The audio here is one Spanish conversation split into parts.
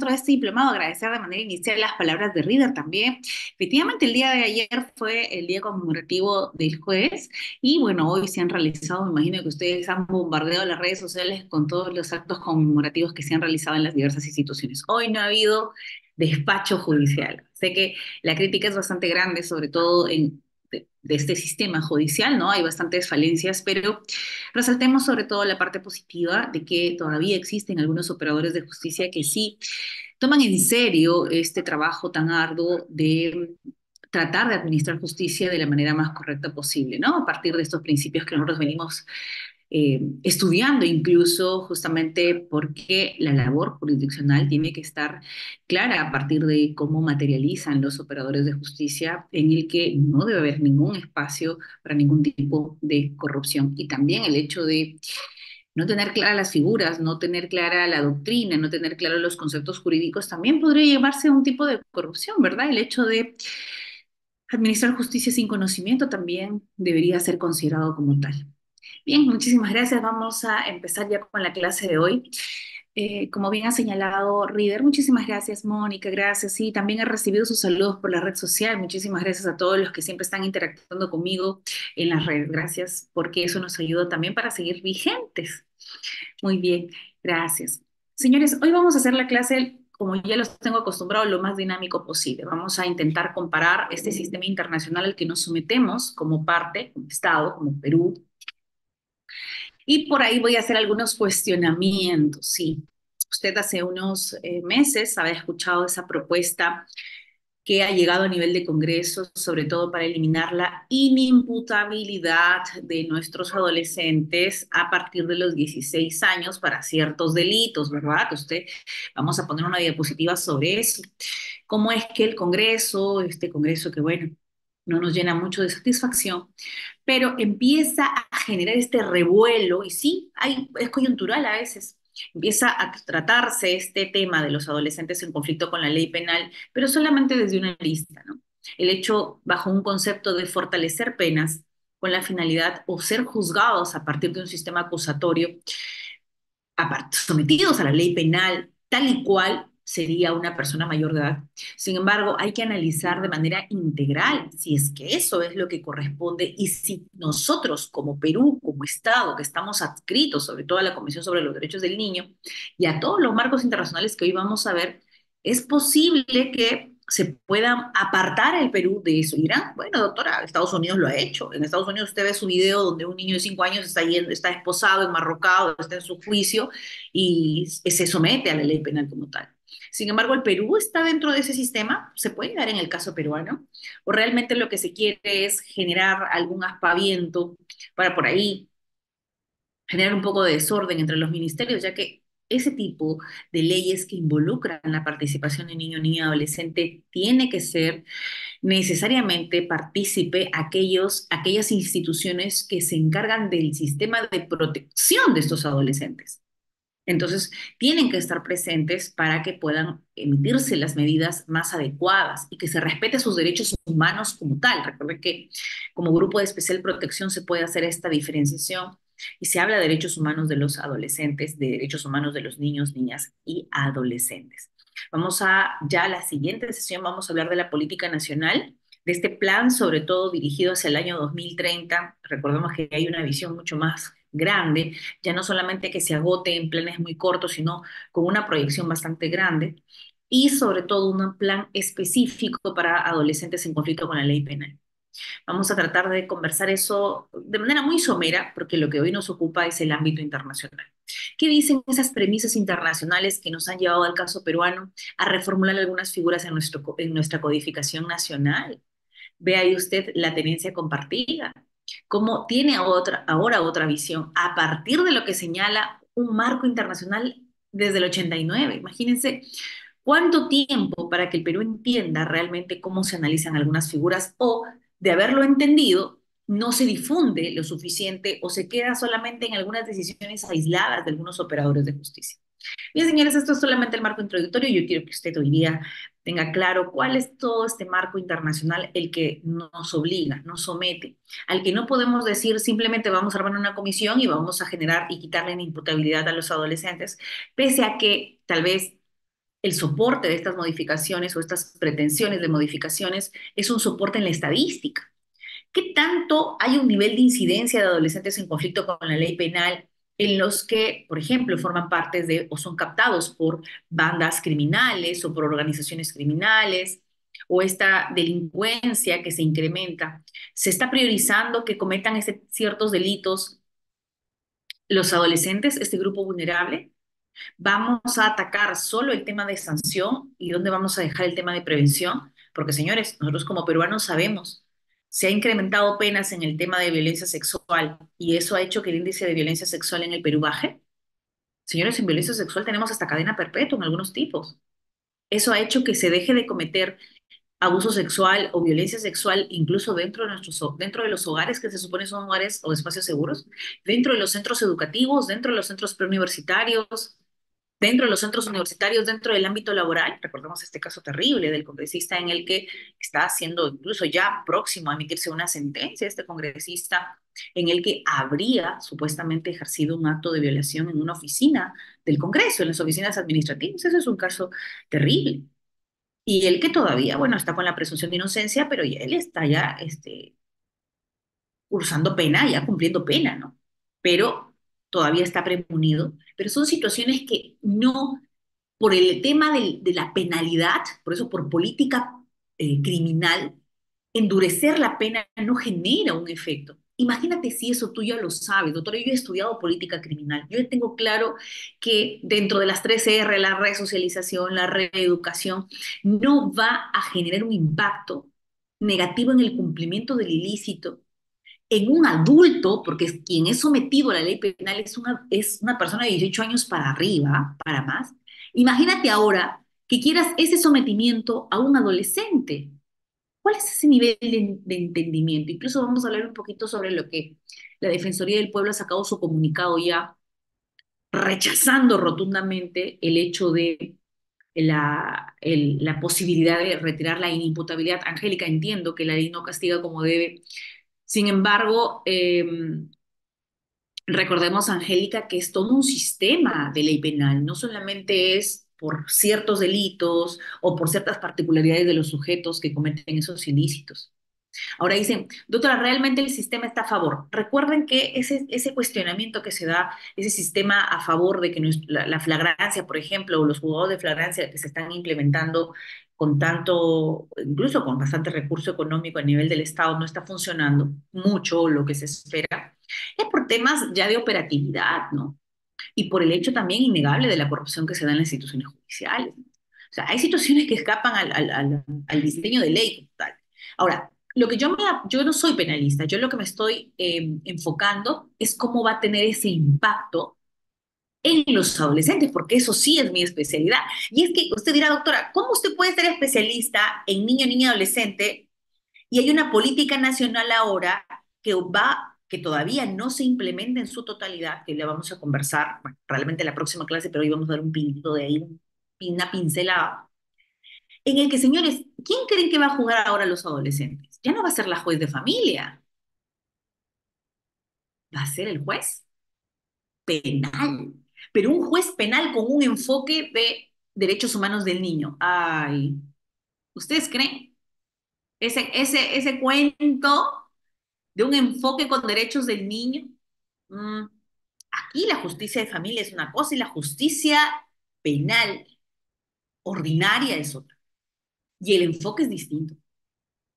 dentro de este diplomado, agradecer de manera inicial las palabras de Reader también. Efectivamente, el día de ayer fue el día conmemorativo del juez y bueno, hoy se han realizado, me imagino que ustedes han bombardeado las redes sociales con todos los actos conmemorativos que se han realizado en las diversas instituciones. Hoy no ha habido despacho judicial. Sé que la crítica es bastante grande, sobre todo de este sistema judicial, ¿no? Hay bastantes falencias, pero resaltemos sobre todo la parte positiva de que todavía existen algunos operadores de justicia que sí toman en serio este trabajo tan arduo de tratar de administrar justicia de la manera más correcta posible, ¿no? A partir de estos principios que nosotros venimos estudiando incluso justamente porque la labor jurisdiccional tiene que estar clara a partir de cómo materializan los operadores de justicia en el que no debe haber ningún espacio para ningún tipo de corrupción. Y también el hecho de no tener claras las figuras, no tener clara la doctrina, no tener claros los conceptos jurídicos, también podría llevarse a un tipo de corrupción, ¿verdad? El hecho de administrar justicia sin conocimiento también debería ser considerado como tal. Bien, muchísimas gracias. Vamos a empezar ya con la clase de hoy. Como bien ha señalado Reader, muchísimas gracias, Mónica, gracias. Sí, también he recibido sus saludos por la red social. Muchísimas gracias a todos los que siempre están interactuando conmigo en las redes. Gracias, porque eso nos ayuda también para seguir vigentes. Muy bien, gracias. Señores, hoy vamos a hacer la clase, como ya los tengo acostumbrado, lo más dinámico posible. Vamos a intentar comparar este sistema internacional al que nos sometemos como parte, como Estado, como Perú, y por ahí voy a hacer algunos cuestionamientos, sí. Usted hace unos meses había escuchado esa propuesta que ha llegado a nivel de Congreso, sobre todo para eliminar la inimputabilidad de nuestros adolescentes a partir de los 16 años para ciertos delitos, ¿verdad? Usted, vamos a poner una diapositiva sobre eso. ¿Cómo es que el Congreso, este Congreso que, bueno, no nos llena mucho de satisfacción, pero empieza a generar este revuelo, y sí, es coyuntural a veces, empieza a tratarse este tema de los adolescentes en conflicto con la ley penal, pero solamente desde una lista, ¿no? El hecho bajo un concepto de fortalecer penas con la finalidad o ser juzgados a partir de un sistema acusatorio sometidos a la ley penal tal y cual sería una persona mayor de edad. Sin embargo, hay que analizar de manera integral si es que eso es lo que corresponde y si nosotros como Perú, como Estado, que estamos adscritos sobre todo a la Convención sobre los Derechos del Niño y a todos los marcos internacionales que hoy vamos a ver, es posible que se pueda apartar el Perú de eso. Y dirán, bueno, doctora, Estados Unidos lo ha hecho. En Estados Unidos usted ve su video donde un niño de 5 años está yendo, está esposado, enmarrocado, está en su juicio y se somete a la ley penal como tal. Sin embargo, el Perú está dentro de ese sistema, se puede dar en el caso peruano, o realmente lo que se quiere es generar algún aspaviento para por ahí generar un poco de desorden entre los ministerios, ya que ese tipo de leyes que involucran la participación de niño, niña, adolescente, tiene que ser necesariamente partícipe aquellas instituciones que se encargan del sistema de protección de estos adolescentes. Entonces, tienen que estar presentes para que puedan emitirse las medidas más adecuadas y que se respete sus derechos humanos como tal. Recuerden que como grupo de especial protección se puede hacer esta diferenciación y se habla de derechos humanos de los adolescentes, de derechos humanos de los niños, niñas y adolescentes. Ya a la siguiente sesión vamos a hablar de la política nacional, de este plan, sobre todo dirigido hacia el año 2030. Recordemos que hay una visión mucho más grande, ya no solamente que se agote en planes muy cortos, sino con una proyección bastante grande y sobre todo un plan específico para adolescentes en conflicto con la ley penal. Vamos a tratar de conversar eso de manera muy somera, porque lo que hoy nos ocupa es el ámbito internacional. ¿Qué dicen esas premisas internacionales que nos han llevado al caso peruano a reformular algunas figuras en nuestra codificación nacional? Ve ahí usted la tenencia compartida, cómo tiene ahora otra visión a partir de lo que señala un marco internacional desde el 89. Imagínense cuánto tiempo para que el Perú entienda realmente cómo se analizan algunas figuras o de haberlo entendido, no se difunde lo suficiente o se queda solamente en algunas decisiones aisladas de algunos operadores de justicia. Bien, señores, esto es solamente el marco introductorio. Yo quiero que usted hoy día tenga claro cuál es todo este marco internacional el que nos obliga, nos somete, al que no podemos decir simplemente vamos a armar una comisión y vamos a generar y quitarle la imputabilidad a los adolescentes, pese a que tal vez El soporte de estas modificaciones o estas pretensiones de modificaciones es un soporte en la estadística. ¿Qué tanto hay un nivel de incidencia de adolescentes en conflicto con la ley penal en los que, por ejemplo, forman parte de o son captados por bandas criminales o por organizaciones criminales o esta delincuencia que se incrementa? ¿Se está priorizando que cometan ciertos delitos los adolescentes, este grupo vulnerable? ¿Vamos a atacar solo el tema de sanción y dónde vamos a dejar el tema de prevención? Porque, señores, nosotros como peruanos sabemos, se ha incrementado penas en el tema de violencia sexual y eso ha hecho que el índice de violencia sexual en el Perú baje. Señores, en violencia sexual tenemos hasta cadena perpetua en algunos tipos. Eso ha hecho que se deje de cometer abuso sexual o violencia sexual incluso dentro de los hogares que se supone son hogares o espacios seguros, dentro de los centros educativos, dentro de los centros preuniversitarios, dentro de los centros universitarios, dentro del ámbito laboral. Recordemos este caso terrible del congresista en el que está siendo incluso ya próximo a emitirse una sentencia, este congresista, en el que habría supuestamente ejercido un acto de violación en una oficina del Congreso, en las oficinas administrativas. Ese es un caso terrible. Y él que todavía, bueno, está con la presunción de inocencia, pero ya él está ya cursando pena, ya cumpliendo pena, ¿no? Pero todavía está premonido. Pero son situaciones que no, por el tema de la penalidad, por eso por política criminal, endurecer la pena no genera un efecto. Imagínate si eso tú ya lo sabes, doctora, yo he estudiado política criminal, yo tengo claro que dentro de las 3R, la resocialización, la reeducación, no va a generar un impacto negativo en el cumplimiento del ilícito en un adulto, porque quien es sometido a la ley penal es una persona de 18 años para arriba, para más. Imagínate ahora que quieras ese sometimiento a un adolescente. ¿Cuál es ese nivel de entendimiento? Incluso vamos a hablar un poquito sobre lo que la Defensoría del Pueblo ha sacado su comunicado ya rechazando rotundamente el hecho de la posibilidad de retirar la inimputabilidad. Angélica, entiendo que la ley no castiga como debe. Sin embargo, recordemos, Angélica, que es todo un sistema de ley penal, no solamente es por ciertos delitos o por ciertas particularidades de los sujetos que cometen esos ilícitos. Ahora dicen, doctora, realmente el sistema está a favor. Recuerden que ese cuestionamiento que se da, ese sistema a favor de que la flagrancia, por ejemplo, o los juzgados de flagrancia que se están implementando con tanto, incluso con bastante recurso económico a nivel del Estado, no está funcionando mucho lo que se espera, es por temas ya de operatividad, ¿no? Y por el hecho también innegable de la corrupción que se da en las instituciones judiciales. O sea, hay situaciones que escapan al diseño de ley como tal. Ahora, yo no soy penalista, yo lo que me estoy enfocando es cómo va a tener ese impacto en los adolescentes, porque eso sí es mi especialidad. Y es que usted dirá, doctora, ¿cómo usted puede ser especialista en niño, niña, adolescente y hay una política nacional ahora que todavía no se implementa en su totalidad, que le vamos a conversar, bueno, probablemente en la próxima clase, pero hoy vamos a dar un pinito de ahí, una pincelada, en el que, señores, ¿quién creen que va a jugar ahora a los adolescentes? Ya no va a ser la juez de familia, va a ser el juez penal, pero un juez penal con un enfoque de derechos humanos del niño. Ay, ¿ustedes creen? Ese cuento de un enfoque con derechos del niño. Mm, Aquí la justicia de familia es una cosa y la justicia penal ordinaria es otra. Y el enfoque es distinto.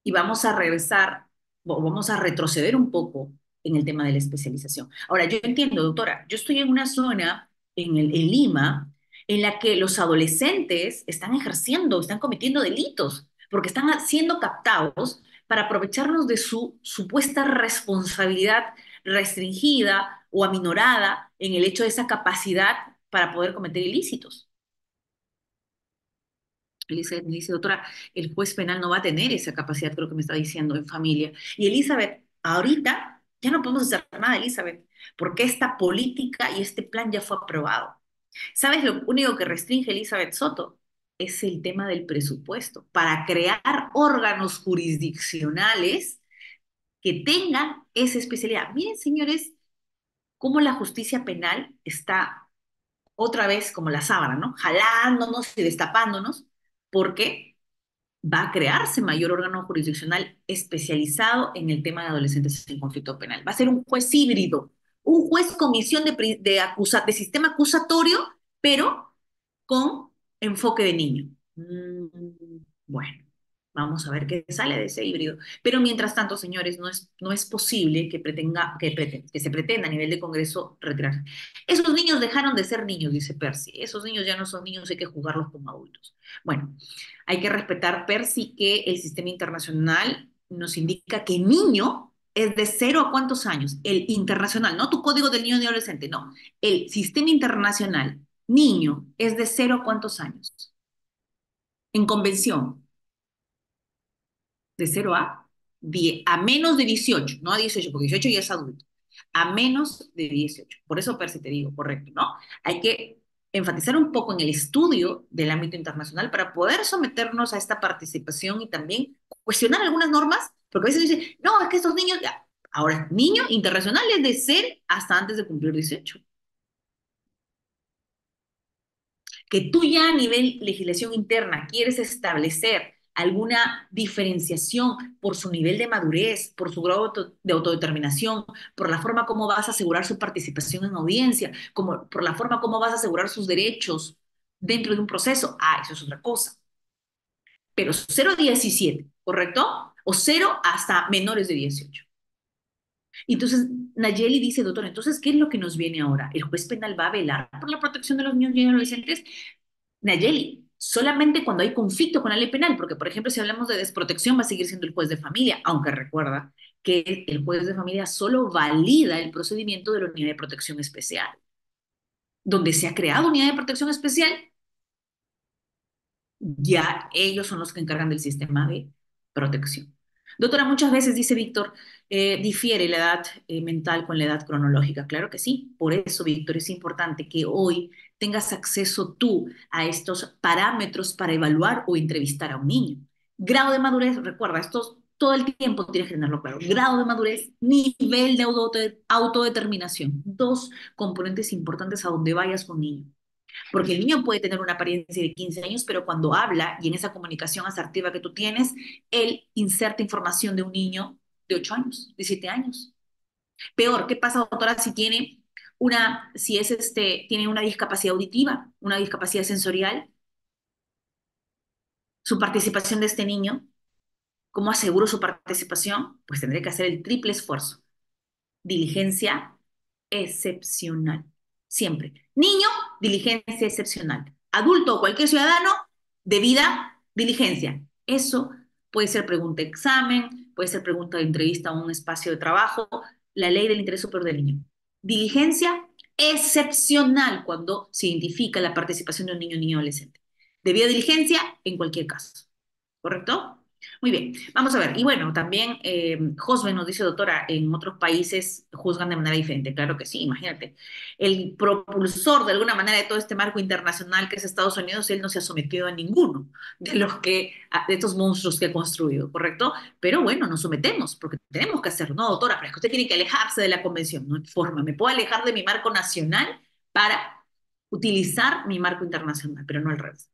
Y vamos a regresar, o vamos a retroceder un poco en el tema de la especialización. Ahora, yo entiendo, doctora, yo estoy en una zona en Lima en la que los adolescentes están ejerciendo, están cometiendo delitos, porque están siendo captados para aprovecharnos de su supuesta responsabilidad restringida o aminorada en el hecho de esa capacidad para poder cometer ilícitos. Elizabeth me dice, doctora, el juez penal no va a tener esa capacidad, creo que me está diciendo, en familia. Y Elizabeth, ahorita ya no podemos hacer nada, Elizabeth, porque esta política y este plan ya fue aprobado. ¿Sabes lo único que restringe Elizabeth Soto? Es el tema del presupuesto para crear órganos jurisdiccionales que tengan esa especialidad. Miren, señores, cómo la justicia penal está otra vez como la sábana, ¿no? Jalándonos y destapándonos, porque va a crearse mayor órgano jurisdiccional especializado en el tema de adolescentes en conflicto penal. Va a ser un juez híbrido, un juez comisión de sistema acusatorio, pero con enfoque de niño. Bueno, vamos a ver qué sale de ese híbrido. Pero mientras tanto, señores, no es posible que se pretenda a nivel de Congreso retirar. Esos niños dejaron de ser niños, dice Percy. Esos niños ya no son niños, hay que jugarlos como adultos. Bueno, hay que respetar, Percy, que el sistema internacional nos indica que niño es de 0 a cuántos años. El internacional, no tu código del niño y adolescente, no. El sistema internacional, niño, es de 0 a cuántos años. En convención, de 0 a 10, a menos de 18, no a 18, porque 18 ya es adulto, a menos de 18. Por eso, Percy, te digo, correcto, ¿no? Hay que enfatizar un poco en el estudio del ámbito internacional para poder someternos a esta participación y también cuestionar algunas normas, porque a veces dicen, no, es que estos niños, ya. Ahora, niño internacional es de ser hasta antes de cumplir 18. Que tú ya a nivel legislación interna quieres establecer alguna diferenciación por su nivel de madurez, por su grado de autodeterminación, por la forma como vas a asegurar su participación en audiencia, como, por la forma como vas a asegurar sus derechos dentro de un proceso, eso es otra cosa. Pero 0 a 17, ¿correcto? O 0 hasta menores de 18. Entonces, Nayeli dice, doctor, entonces, ¿qué es lo que nos viene ahora? ¿El juez penal va a velar por la protección de los niños y adolescentes? Nayeli, solamente cuando hay conflicto con la ley penal, porque por ejemplo si hablamos de desprotección va a seguir siendo el juez de familia, aunque recuerda que el juez de familia solo valida el procedimiento de la unidad de protección especial. Donde se ha creado unidad de protección especial, ya ellos son los que encargan del sistema de protección. Doctora, muchas veces, dice Víctor, difiere la edad mental con la edad cronológica. Claro que sí. Por eso, Víctor, es importante que hoy tengas acceso tú a estos parámetros para evaluar o entrevistar a un niño. Grado de madurez, recuerda, esto todo el tiempo tienes que tenerlo claro. Grado de madurez, nivel de autodeterminación. Dos componentes importantes a donde vayas con niño. Porque el niño puede tener una apariencia de 15 años, pero cuando habla y en esa comunicación asertiva que tú tienes, él inserta información de un niño de 8 años, de 7 años. Peor, ¿qué pasa, doctora, si tiene tiene una discapacidad auditiva, una discapacidad sensorial? Su participación de este niño, ¿cómo aseguro su participación? Pues tendré que hacer el triple esfuerzo. Diligencia excepcional. Siempre. Niño, diligencia excepcional. Adulto o cualquier ciudadano, debida diligencia. Eso puede ser pregunta de examen, puede ser pregunta de entrevista a un espacio de trabajo, la ley del interés superior del niño. Diligencia excepcional cuando se identifica la participación de un niño o niño adolescente. Debida diligencia en cualquier caso. ¿Correcto? Muy bien, vamos a ver. Y bueno, también Josbe nos dice, doctora, en otros países juzgan de manera diferente. Claro que sí, imagínate. El propulsor de alguna manera de todo este marco internacional que es Estados Unidos, él no se ha sometido a ninguno de estos monstruos que ha construido, ¿correcto? Pero bueno, nos sometemos porque tenemos que hacerlo. No, doctora, pero es que usted tiene que alejarse de la convención. No hay forma. Me puedo alejar de mi marco nacional para utilizar mi marco internacional, pero no al revés.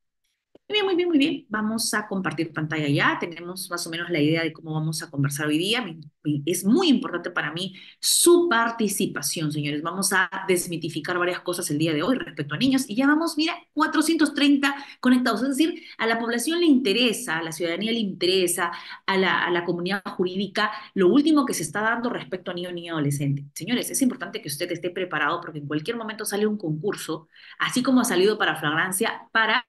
Muy bien, muy bien, muy bien. Vamos a compartir pantalla ya. Tenemos más o menos la idea de cómo vamos a conversar hoy día. Es muy importante para mí su participación, señores. Vamos a desmitificar varias cosas el día de hoy respecto a niños y ya vamos, mira, 430 conectados. Es decir, a la población le interesa, a la ciudadanía le interesa, a la comunidad jurídica, lo último que se está dando respecto a niño, niña, adolescente. Señores, es importante que usted esté preparado porque en cualquier momento sale un concurso, así como ha salido para flagrancia, para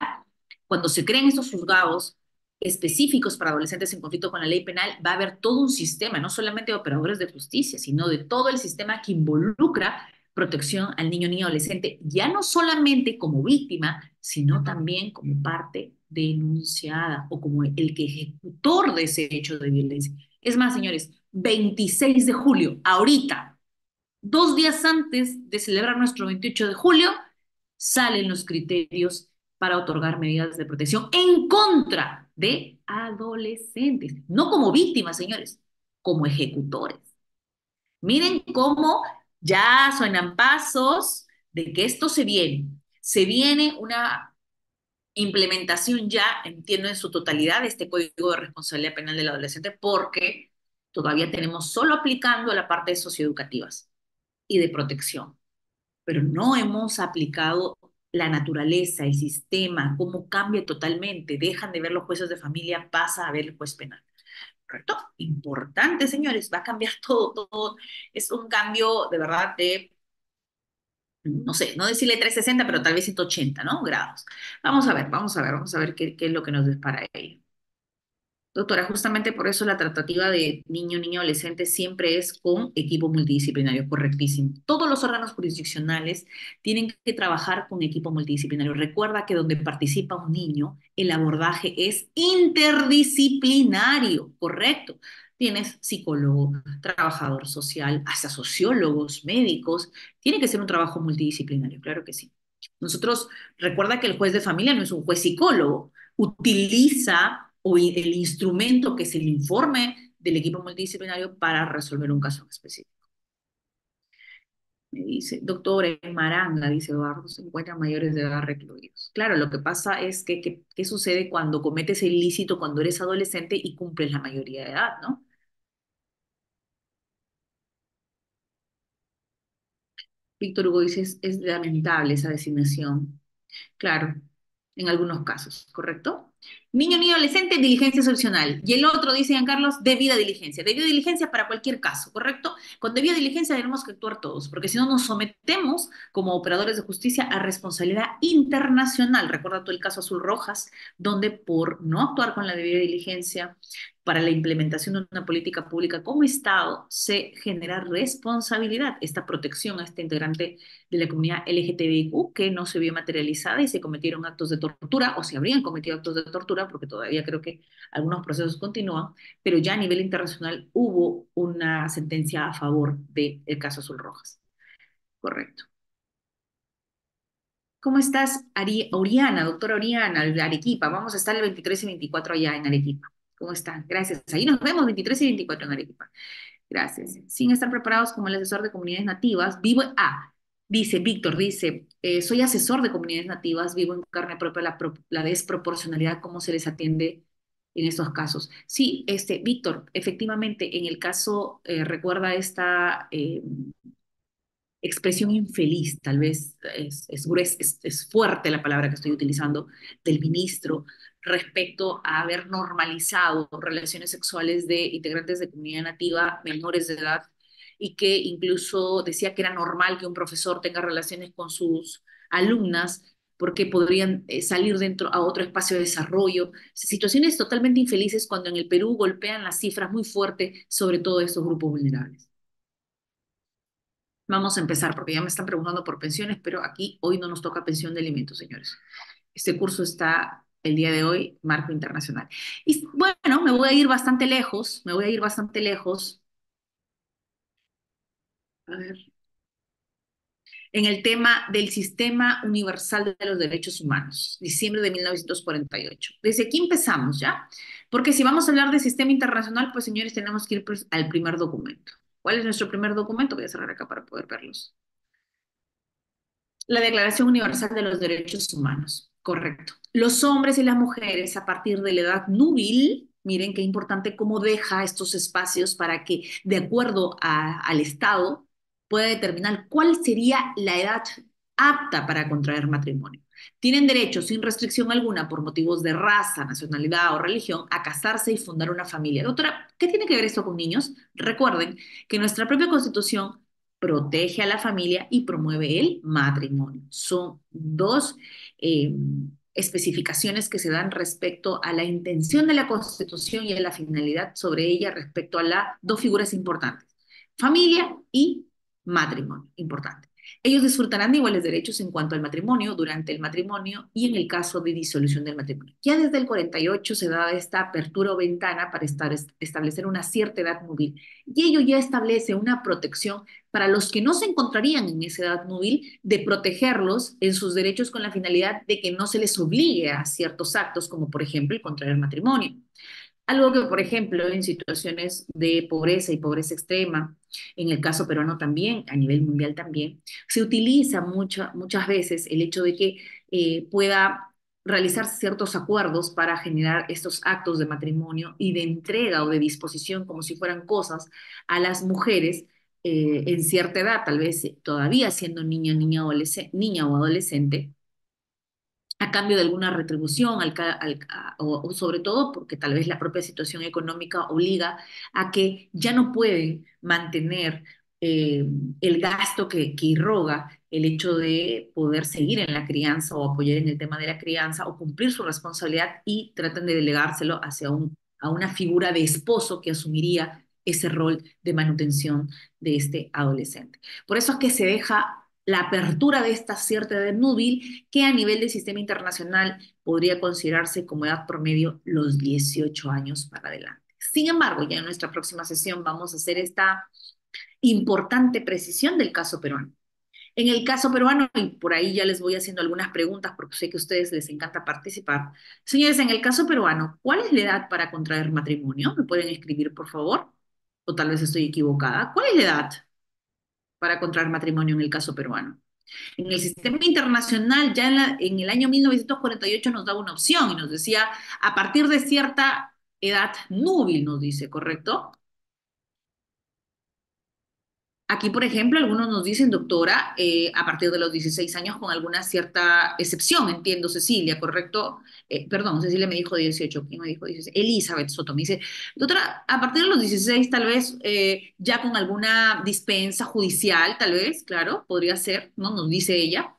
cuando se creen estos juzgados específicos para adolescentes en conflicto con la ley penal, va a haber todo un sistema, no solamente de operadores de justicia, sino de todo el sistema que involucra protección al niño, niña, adolescente, ya no solamente como víctima, sino también como parte denunciada o como el que ejecutor de ese hecho de violencia. Es más, señores, 26 de julio, ahorita, 2 días antes de celebrar nuestro 28 de julio, salen los criterios para otorgar medidas de protección en contra de adolescentes, no como víctimas, señores, como ejecutores. Miren cómo ya suenan pasos de que esto se viene. Se viene una implementación ya, entiendo en su totalidad, de este Código de Responsabilidad Penal del Adolescente, porque todavía tenemos solo aplicando la parte socioeducativas y de protección, pero no hemos aplicado la naturaleza, el sistema, cómo cambia totalmente. Dejan de ver los jueces de familia, pasa a ver el juez penal. ¿Correcto? Importante, señores, va a cambiar todo, todo. Es un cambio de verdad de, no sé, no decirle 360, pero tal vez 180, ¿no? Grados. Vamos a ver, vamos a ver, vamos a ver qué es lo que nos depara ahí. Doctora, justamente por eso la tratativa de niño, niño, adolescente siempre es con equipo multidisciplinario, correctísimo. Todos los órganos jurisdiccionales tienen que trabajar con equipo multidisciplinario. Recuerda que donde participa un niño, el abordaje es interdisciplinario, correcto. Tienes psicólogo, trabajador social, hasta sociólogos, médicos. Tiene que ser un trabajo multidisciplinario, claro que sí. Nosotros, recuerda que el juez de familia no es un juez psicólogo, utiliza el instrumento que es el informe del equipo multidisciplinario para resolver un caso específico. Me dice, doctora, en Maranga, dice Eduardo, se encuentran mayores de edad recluidos. Claro, lo que pasa es que, ¿qué sucede cuando cometes el ilícito cuando eres adolescente y cumples la mayoría de edad, ¿no? Víctor Hugo dice, es lamentable esa designación. Claro, en algunos casos, ¿correcto? Niño, niño, adolescente, diligencia excepcional. Y el otro, dice Juan Carlos, debida diligencia. Debida diligencia para cualquier caso, ¿correcto? Con debida diligencia tenemos que actuar todos, porque si no nos sometemos como operadores de justicia a responsabilidad internacional. Recuerda tú el caso Azul Rojas, donde por no actuar con la debida diligencia para la implementación de una política pública como Estado, se genera responsabilidad, esta protección a este integrante de la comunidad LGTBIQ que no se vio materializada y se cometieron actos de tortura o se habrían cometido actos de tortura porque todavía creo que algunos procesos continúan, pero ya a nivel internacional hubo una sentencia a favor del caso Azul Rojas. Correcto. ¿Cómo estás, Oriana, doctora Oriana, de Arequipa? Vamos a estar el 23 y 24 allá en Arequipa. ¿Cómo están? Gracias. Ahí nos vemos 23 y 24 en Arequipa. Gracias. Sin estar preparados como el asesor de comunidades nativas, vivo, dice Víctor, dice, soy asesor de comunidades nativas, vivo en carne propia la desproporcionalidad, cómo se les atiende en estos casos. Sí, Víctor, efectivamente, en el caso, recuerda esta expresión infeliz, tal vez es fuerte la palabra que estoy utilizando, del ministro respecto a haber normalizado relaciones sexuales de integrantes de comunidad nativa menores de edad y que incluso decía que era normal que un profesor tenga relaciones con sus alumnas porque podrían salir dentro a otro espacio de desarrollo. Situaciones totalmente infelices cuando en el Perú golpean las cifras muy fuerte sobre todo estos grupos vulnerables. Vamos a empezar porque ya me están preguntando por pensiones, pero aquí hoy no nos toca pensión de alimentos, señores. Este curso está el día de hoy, marco internacional. Y bueno, me voy a ir bastante lejos, me voy a ir bastante lejos. A ver, en el tema del Sistema Universal de los Derechos Humanos, diciembre de 1948. Desde aquí empezamos, ¿ya? Porque si vamos a hablar de sistema internacional, pues señores, tenemos que ir pues, al primer documento. ¿Cuál es nuestro primer documento? Voy a cerrar acá para poder verlos. La Declaración Universal de los Derechos Humanos, correcto. Los hombres y las mujeres a partir de la edad núbil, miren qué importante cómo deja estos espacios para que, de acuerdo al Estado, pueda determinar cuál sería la edad apta para contraer matrimonio. Tienen derecho, sin restricción alguna, por motivos de raza, nacionalidad o religión, a casarse y fundar una familia. Doctora, ¿qué tiene que ver esto con niños? Recuerden que nuestra propia Constitución protege a la familia y promueve el matrimonio. Son dos eh, especificaciones que se dan respecto a la intención de la Constitución y a la finalidad sobre ella respecto a las dos figuras importantes, familia y matrimonio, importante. Ellos disfrutarán de iguales derechos en cuanto al matrimonio, durante el matrimonio y en el caso de disolución del matrimonio. Ya desde el 48 se da esta apertura o ventana para establecer una cierta edad móvil y ello ya establece una protección para los que no se encontrarían en esa edad núbil, de protegerlos en sus derechos con la finalidad de que no se les obligue a ciertos actos, como por ejemplo el contraer matrimonio. Algo que, por ejemplo, en situaciones de pobreza y pobreza extrema, en el caso peruano también, a nivel mundial también, se utiliza muchas veces el hecho de que pueda realizarse ciertos acuerdos para generar estos actos de matrimonio y de entrega o de disposición como si fueran cosas a las mujeres en cierta edad, tal vez todavía siendo niña o adolescente a cambio de alguna retribución, o sobre todo porque tal vez la propia situación económica obliga a que ya no pueden mantener eh, el gasto que irroga el hecho de poder seguir en la crianza o apoyar en el tema de la crianza o cumplir su responsabilidad y tratan de delegárselo a una figura de esposo que asumiría ese rol de manutención de este adolescente. Por eso es que se deja la apertura de esta cierta edad núbil que a nivel del sistema internacional podría considerarse como edad promedio los 18 años para adelante. Sin embargo, ya en nuestra próxima sesión vamos a hacer esta importante precisión del caso peruano. En el caso peruano, y por ahí ya les voy haciendo algunas preguntas porque sé que a ustedes les encanta participar. Señores, en el caso peruano, ¿cuál es la edad para contraer matrimonio? ¿Me pueden escribir, por favor? O tal vez estoy equivocada. ¿Cuál es la edad para contraer matrimonio en el caso peruano? En el sistema internacional, ya en el año 1948 nos daba una opción y nos decía, a partir de cierta edad núbil, nos dice, ¿correcto? Aquí, por ejemplo, algunos nos dicen, doctora, a partir de los 16 años con alguna cierta excepción, entiendo, Cecilia, ¿correcto? Perdón, Cecilia me dijo 18. ¿Quién me dijo 16? Elizabeth Soto me dice, doctora, a partir de los 16 tal vez ya con alguna dispensa judicial, tal vez, claro, podría ser, ¿no? Nos dice ella.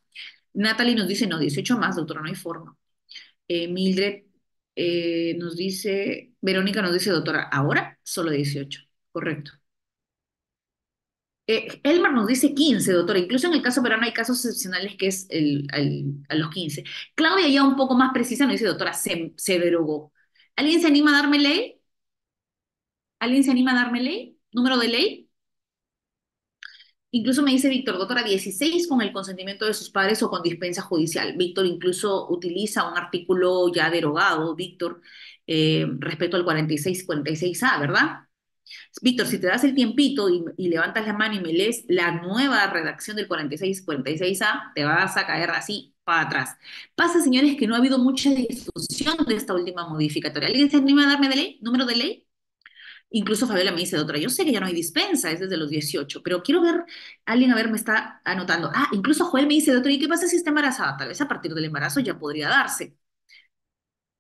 Natalie nos dice, no, 18 más, doctora, no hay forma. Mildred nos dice, Verónica nos dice, doctora, ahora solo 18, correcto. Elmar nos dice 15, doctora. Incluso en el caso peruano hay casos excepcionales que es a los 15. Claudia ya un poco más precisa nos dice, doctora, se derogó. ¿Alguien se anima a darme ley? ¿Alguien se anima a darme ley? ¿Número de ley? Incluso me dice Víctor, doctora, 16 con el consentimiento de sus padres o con dispensa judicial. Víctor incluso utiliza un artículo ya derogado, Víctor, respecto al 46-46A, ¿verdad? Víctor, si te das el tiempito y levantas la mano y me lees la nueva redacción del 46-46A, te vas a caer así para atrás. Pasa, señores, que no ha habido mucha discusión de esta última modificatoria. ¿Alguien se anima a darme de ley? ¿Número de ley? Incluso Fabiola me dice, doctora, yo sé que ya no hay dispensa, es desde los 18, pero quiero ver, alguien a ver me está anotando. Ah, incluso Joel me dice, doctora, ¿y qué pasa si está embarazada? Tal vez a partir del embarazo ya podría darse.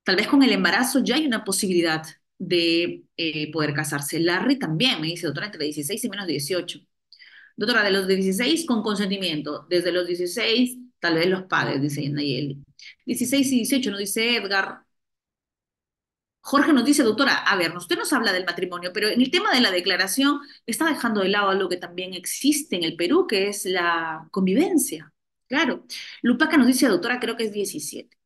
Tal vez con el embarazo ya hay una posibilidad de poder casarse. Larry también me dice, doctora, entre 16 y menos 18. Doctora, de los 16 con consentimiento, desde los 16 tal vez los padres, dice Nayeli. 16 y 18 nos dice Edgar. Jorge nos dice, doctora, a ver, usted nos habla del matrimonio, pero en el tema de la declaración está dejando de lado algo que también existe en el Perú, que es la convivencia. Claro. Lupaca nos dice, doctora, creo que es 17.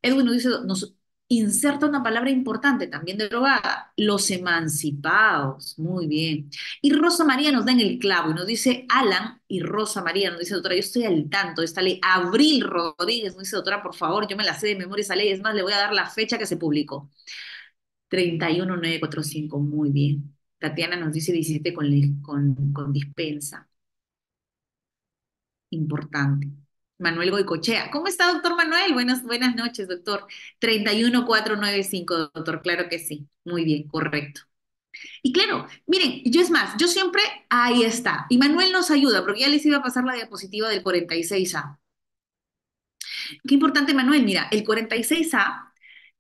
Edwin nos dice, nos inserta una palabra importante, también derogada, los emancipados. Muy bien. Y Rosa María nos da en el clavo y nos dice, Alan y Rosa María nos dice, doctora, yo estoy al tanto de esta ley. Abril Rodríguez nos dice, doctora, por favor, yo me la sé de memoria esa ley, es más, le voy a dar la fecha que se publicó. 31945, muy bien. Tatiana nos dice 17 con dispensa, importante. Manuel Goicochea, ¿cómo está, doctor Manuel? Buenas noches, doctor. 31495, doctor, claro que sí. Muy bien, correcto. Y claro, miren, yo es más, yo siempre, ahí está. Y Manuel nos ayuda, porque ya les iba a pasar la diapositiva del 46A. Qué importante, Manuel. Mira, el 46A,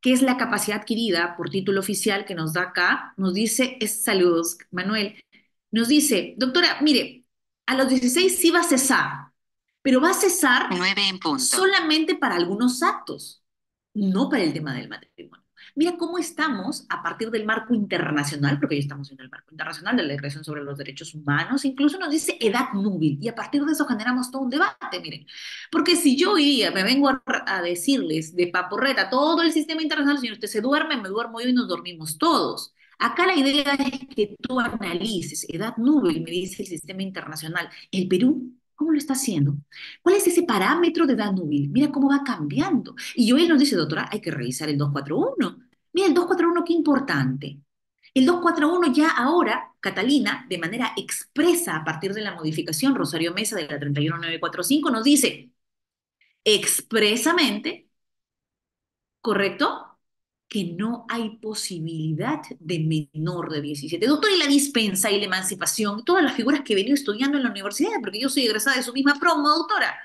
que es la capacidad adquirida por título oficial que nos da acá, nos dice, saludos, Manuel, nos dice, doctora, mire, a los 16 sí va a cesar, pero va a cesar 9 en punto. Solamente para algunos actos, no para el tema del matrimonio. Mira cómo estamos a partir del marco internacional, porque ya estamos en el marco internacional de la Declaración sobre los Derechos Humanos, incluso nos dice edad núbil, y a partir de eso generamos todo un debate, miren. Porque si yo hoy día me vengo a decirles de paporreta todo el sistema internacional, si usted se duerme, me duermo yo y nos dormimos todos. Acá la idea es que tú analices edad núbil, me dice el sistema internacional. El Perú, ¿cómo lo está haciendo? ¿Cuál es ese parámetro de edad núbil? Mira cómo va cambiando. Y hoy nos dice, doctora, hay que revisar el 241. Mira, el 241, qué importante. El 241 ya ahora, Catalina, de manera expresa a partir de la modificación Rosario Mesa de la 31945, nos dice expresamente, ¿correcto? Que no hay posibilidad de menor de 17. Doctor, y la dispensa y la emancipación, todas las figuras que he venido estudiando en la universidad, porque yo soy egresada de su misma promo, doctora.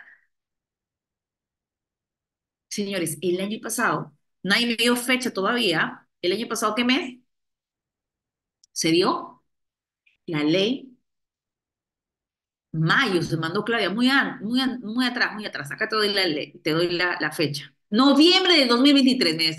Señores, el año pasado, nadie me dio fecha todavía, el año pasado, ¿qué mes? Se dio la ley mayo, se mandó Claudia, muy atrás, muy atrás. Acá te doy la fecha. Noviembre de 2023, mira,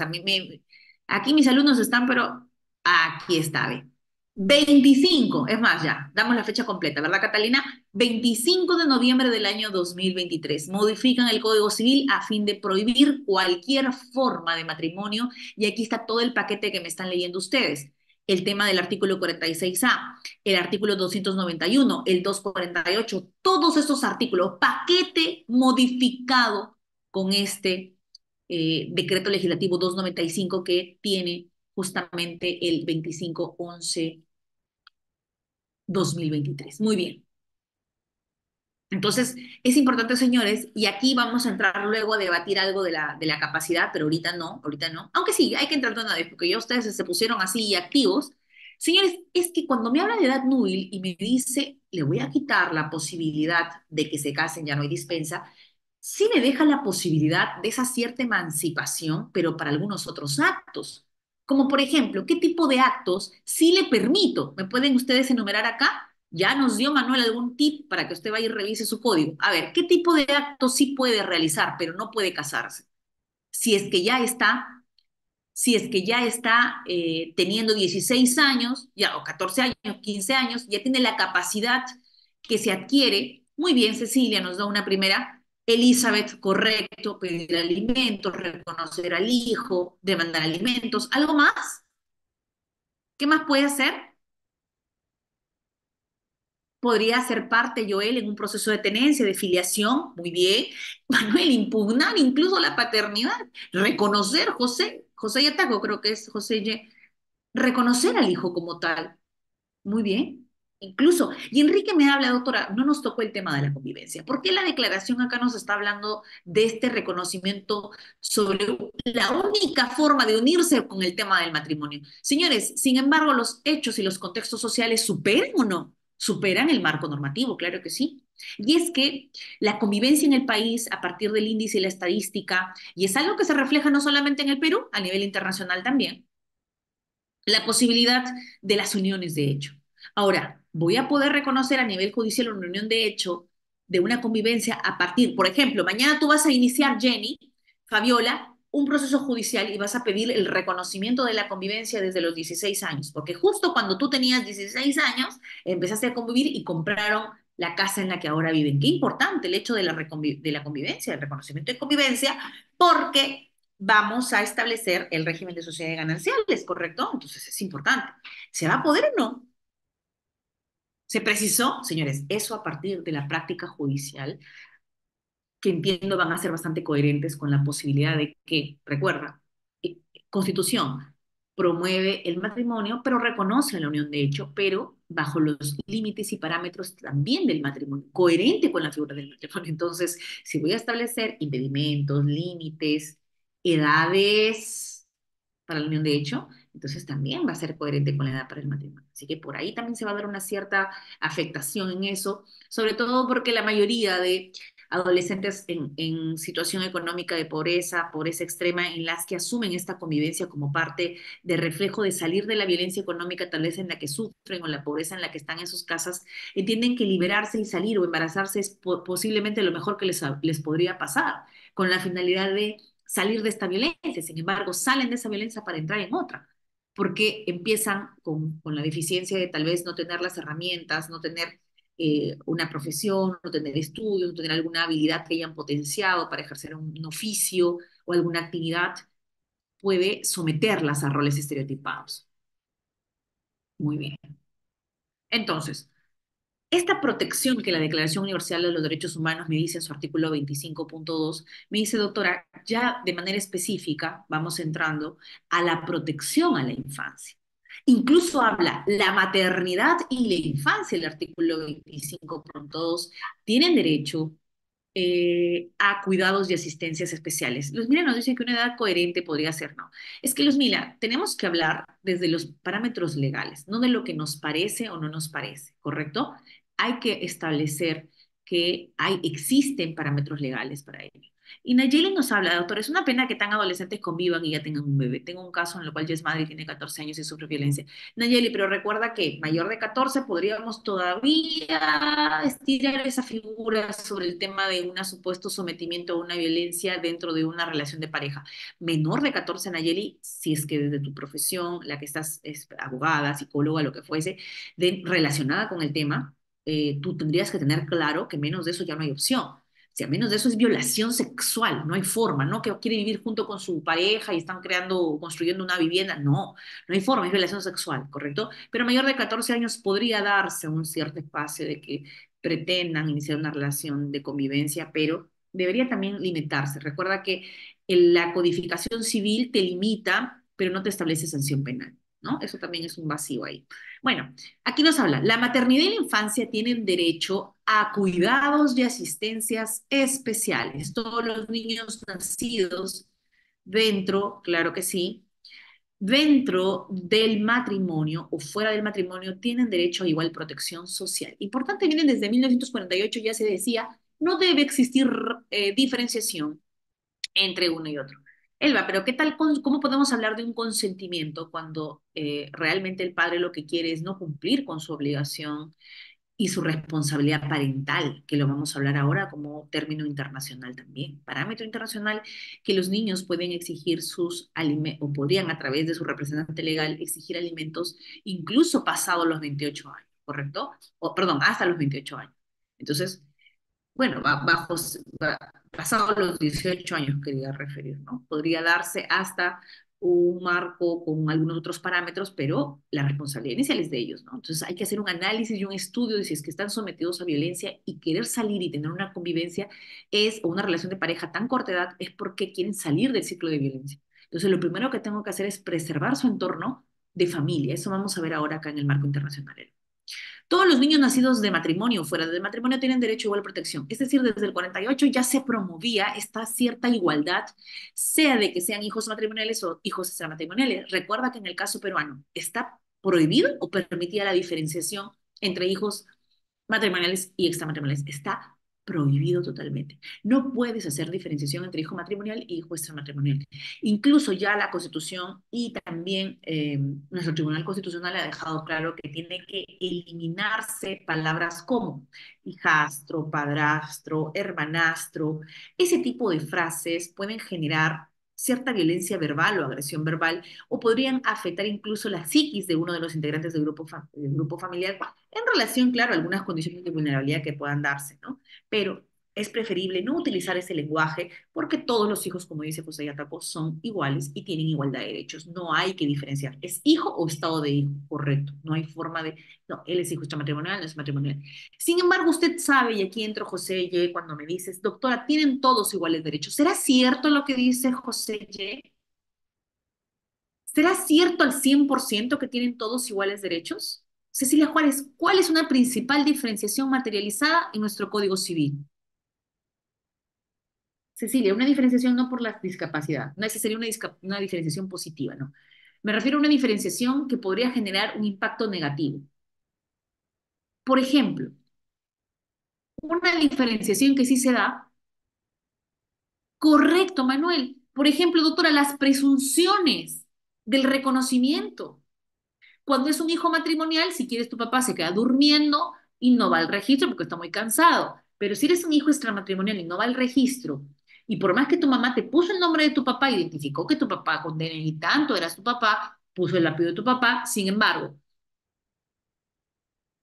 aquí mis alumnos están, pero aquí está, ve. 25, es más, ya, damos la fecha completa, ¿verdad, Catalina? 25 de noviembre del año 2023. Modifican el Código Civil a fin de prohibir cualquier forma de matrimonio y aquí está todo el paquete que me están leyendo ustedes. El tema del artículo 46A, el artículo 291, el 248, todos estos artículos, paquete modificado con este decreto legislativo 295 que tiene justamente el 25/11/2023. Muy bien. Entonces, es importante, señores, y aquí vamos a entrar luego a debatir algo de la capacidad, pero ahorita no. Aunque sí, hay que entrar de una vez, porque ya ustedes se pusieron así activos. Señores, es que cuando me habla de edad núbil y me dice, le voy a quitar la posibilidad de que se casen, ya no hay dispensa, sí me deja la posibilidad de esa cierta emancipación, pero para algunos otros actos. Como por ejemplo, ¿qué tipo de actos sí le permito? ¿Me pueden ustedes enumerar acá? Ya nos dio Manuel algún tip para que usted vaya y revise su código. A ver, ¿qué tipo de actos sí puede realizar, pero no puede casarse? Si es que ya está, si es que ya está teniendo 16 años, ya, o 14 años, 15 años, ya tiene la capacidad que se adquiere. Muy bien, Cecilia nos da una primera. Elizabeth, correcto, pedir alimentos, reconocer al hijo, demandar alimentos. ¿Algo más? ¿Qué más puede hacer? Podría ser parte, Joel, en un proceso de tenencia, de filiación, muy bien. Manuel, impugnar incluso la paternidad, reconocer, José Yataco, creo que es José Y, reconocer al hijo como tal, muy bien. Incluso, y Enrique me habla, doctora, no nos tocó el tema de la convivencia. ¿Por qué la declaración acá nos está hablando de este reconocimiento sobre la única forma de unirse con el tema del matrimonio? Señores, sin embargo, los hechos y los contextos sociales superan o no, superan el marco normativo, claro que sí. Y es que la convivencia en el país, a partir del índice y la estadística, y es algo que se refleja no solamente en el Perú, a nivel internacional también, la posibilidad de las uniones de hecho. Ahora, voy a poder reconocer a nivel judicial una unión de hecho de una convivencia a partir, por ejemplo, mañana tú vas a iniciar, Jenny, Fabiola, un proceso judicial y vas a pedir el reconocimiento de la convivencia desde los 16 años, porque justo cuando tú tenías 16 años, empezaste a convivir y compraron la casa en la que ahora viven. Qué importante el hecho de la convivencia, el reconocimiento de convivencia, porque vamos a establecer el régimen de sociedades gananciales, ¿correcto? Entonces es importante. ¿Se va a poder o no? Se precisó, señores, eso a partir de la práctica judicial, que entiendo van a ser bastante coherentes con la posibilidad de que, recuerda, eh, Constitución promueve el matrimonio, pero reconoce la unión de hecho, pero bajo los límites y parámetros también del matrimonio, coherente con la figura del matrimonio. Entonces, si voy a establecer impedimentos, límites, edades para la unión de hecho, entonces también va a ser coherente con la edad para el matrimonio. Así que por ahí también se va a dar una cierta afectación en eso, sobre todo porque la mayoría de adolescentes en situación económica de pobreza, pobreza extrema, en las que asumen esta convivencia como parte de reflejo de salir de la violencia económica tal vez en la que sufren o la pobreza en la que están en sus casas, entienden que liberarse y salir o embarazarse es posiblemente lo mejor que les podría pasar, con la finalidad de salir de esta violencia. Sin embargo, salen de esa violencia para entrar en otra porque empiezan con la deficiencia de tal vez no tener las herramientas, no tener una profesión, no tener estudios, no tener alguna habilidad que hayan potenciado para ejercer un oficio o alguna actividad, puede someterlas a roles estereotipados. Muy bien. Entonces, Esta protección que la Declaración Universal de los Derechos Humanos me dice en su artículo 25.2, me dice, doctora, ya de manera específica vamos entrando a la protección a la infancia. Incluso habla la maternidad y la infancia, el artículo 25.2, tienen derecho a cuidados y asistencias especiales. Los Mila nos dicen que una edad coherente podría ser, no. Es que los Mila, tenemos que hablar desde los parámetros legales, no de lo que nos parece o no nos parece, ¿correcto? Hay que establecer que existen parámetros legales para ello. Y Nayeli nos habla, doctor, es una pena que tan adolescentes convivan y ya tengan un bebé. Tengo un caso en el cual ya es madre y tiene 14 años y sufre violencia. Nayeli, pero recuerda que mayor de 14 podríamos todavía estirar esa figura sobre el tema de un supuesto sometimiento a una violencia dentro de una relación de pareja. Menor de 14, Nayeli, si es que desde tu profesión, la que estás es abogada, psicóloga, lo que fuese, relacionada con el tema, tú tendrías que tener claro que menos de eso ya no hay opción. Si a menos de eso es violación sexual, no hay forma, ¿no? Que quiere vivir junto con su pareja y están creando, construyendo una vivienda, no, no hay forma, es violación sexual, ¿correcto? Pero mayor de 14 años podría darse un cierto espacio de que pretendan iniciar una relación de convivencia, pero debería también limitarse. Recuerda que la codificación civil te limita, pero no te establece sanción penal, ¿no? Eso también es un vacío ahí. Bueno, aquí nos habla, la maternidad y la infancia tienen derecho a cuidados y asistencias especiales. Todos los niños nacidos dentro, claro que sí, dentro del matrimonio o fuera del matrimonio tienen derecho a igual protección social. Importante, miren, desde 1948 ya se decía, no debe existir diferenciación entre uno y otro. Elba, pero ¿qué tal, cómo podemos hablar de un consentimiento cuando realmente el padre lo que quiere es no cumplir con su obligación y su responsabilidad parental, que lo vamos a hablar ahora como término internacional también, parámetro internacional que los niños pueden exigir sus alimentos, o podrían a través de su representante legal exigir alimentos incluso pasados los 28 años, ¿correcto? O, perdón, hasta los 28 años. Entonces, bueno, pasados los 18 años quería referir, ¿no? Podría darse hasta un marco con algunos otros parámetros, pero la responsabilidad inicial es de ellos, ¿no? Entonces hay que hacer un análisis y un estudio de si es que están sometidos a violencia y querer salir y tener una convivencia o una relación de pareja tan corta edad es porque quieren salir del ciclo de violencia. Entonces lo primero que tengo que hacer es preservar su entorno de familia. Eso vamos a ver ahora acá en el marco internacional. Todos los niños nacidos de matrimonio o fuera del matrimonio tienen derecho a igual protección. Es decir, desde el 48 ya se promovía esta cierta igualdad, sea de que sean hijos matrimoniales o hijos extramatrimoniales. Recuerda que en el caso peruano está prohibido o permitida la diferenciación entre hijos matrimoniales y extramatrimoniales. Está prohibido totalmente. No puedes hacer diferenciación entre hijo matrimonial y hijo extramatrimonial. Incluso ya la Constitución y también nuestro Tribunal Constitucional ha dejado claro que tiene que eliminarse palabras como hijastro, padrastro, hermanastro. Ese tipo de frases pueden generar cierta violencia verbal o agresión verbal o podrían afectar incluso la psiquis de uno de los integrantes del grupo familiar en relación, claro, a algunas condiciones de vulnerabilidad que puedan darse, ¿no? Pero es preferible no utilizar ese lenguaje porque todos los hijos, como dice José Yatapo, son iguales y tienen igualdad de derechos. No hay que diferenciar. ¿Es hijo o estado de hijo? Correcto. No hay forma de... No, él es hijo extramatrimonial, no es matrimonial. Sin embargo, usted sabe, y aquí entro José Y, cuando me dices, doctora, tienen todos iguales derechos. ¿Será cierto lo que dice José Y? ¿Será cierto al 100% que tienen todos iguales derechos? Cecilia Juárez, ¿cuál es una principal diferenciación materializada en nuestro Código Civil? Cecilia, una diferenciación no por la discapacidad, no, esa sería una diferenciación positiva, ¿no? Me refiero a una diferenciación que podría generar un impacto negativo. Por ejemplo, una diferenciación que sí se da, correcto, Manuel. Por ejemplo, doctora, las presunciones del reconocimiento. Cuando es un hijo matrimonial, si quieres, tu papá se queda durmiendo y no va al registro porque está muy cansado. Pero si eres un hijo extramatrimonial y no va al registro, y por más que tu mamá te puso el nombre de tu papá, identificó que tu papá con DNI y tanto eras tu papá, puso el apellido de tu papá, sin embargo,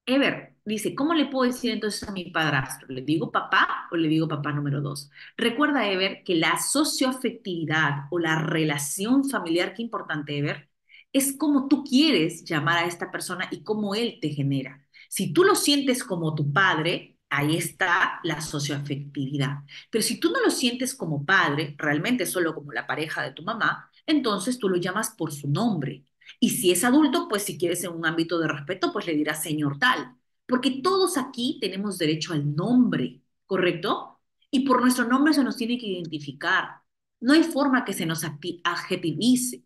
Ever dice, ¿cómo le puedo decir entonces a mi padrastro? ¿Le digo papá o le digo papá número dos? Recuerda, Ever, que la socioafectividad o la relación familiar, qué importante, Ever, es como tú quieres llamar a esta persona y cómo él te genera. Si tú lo sientes como tu padre, ahí está la socioafectividad. Pero si tú no lo sientes como padre, realmente solo como la pareja de tu mamá, entonces tú lo llamas por su nombre. Y si es adulto, pues si quieres en un ámbito de respeto, pues le dirás señor tal. Porque todos aquí tenemos derecho al nombre, ¿correcto? Y por nuestro nombre se nos tiene que identificar. No hay forma que se nos adjetivice.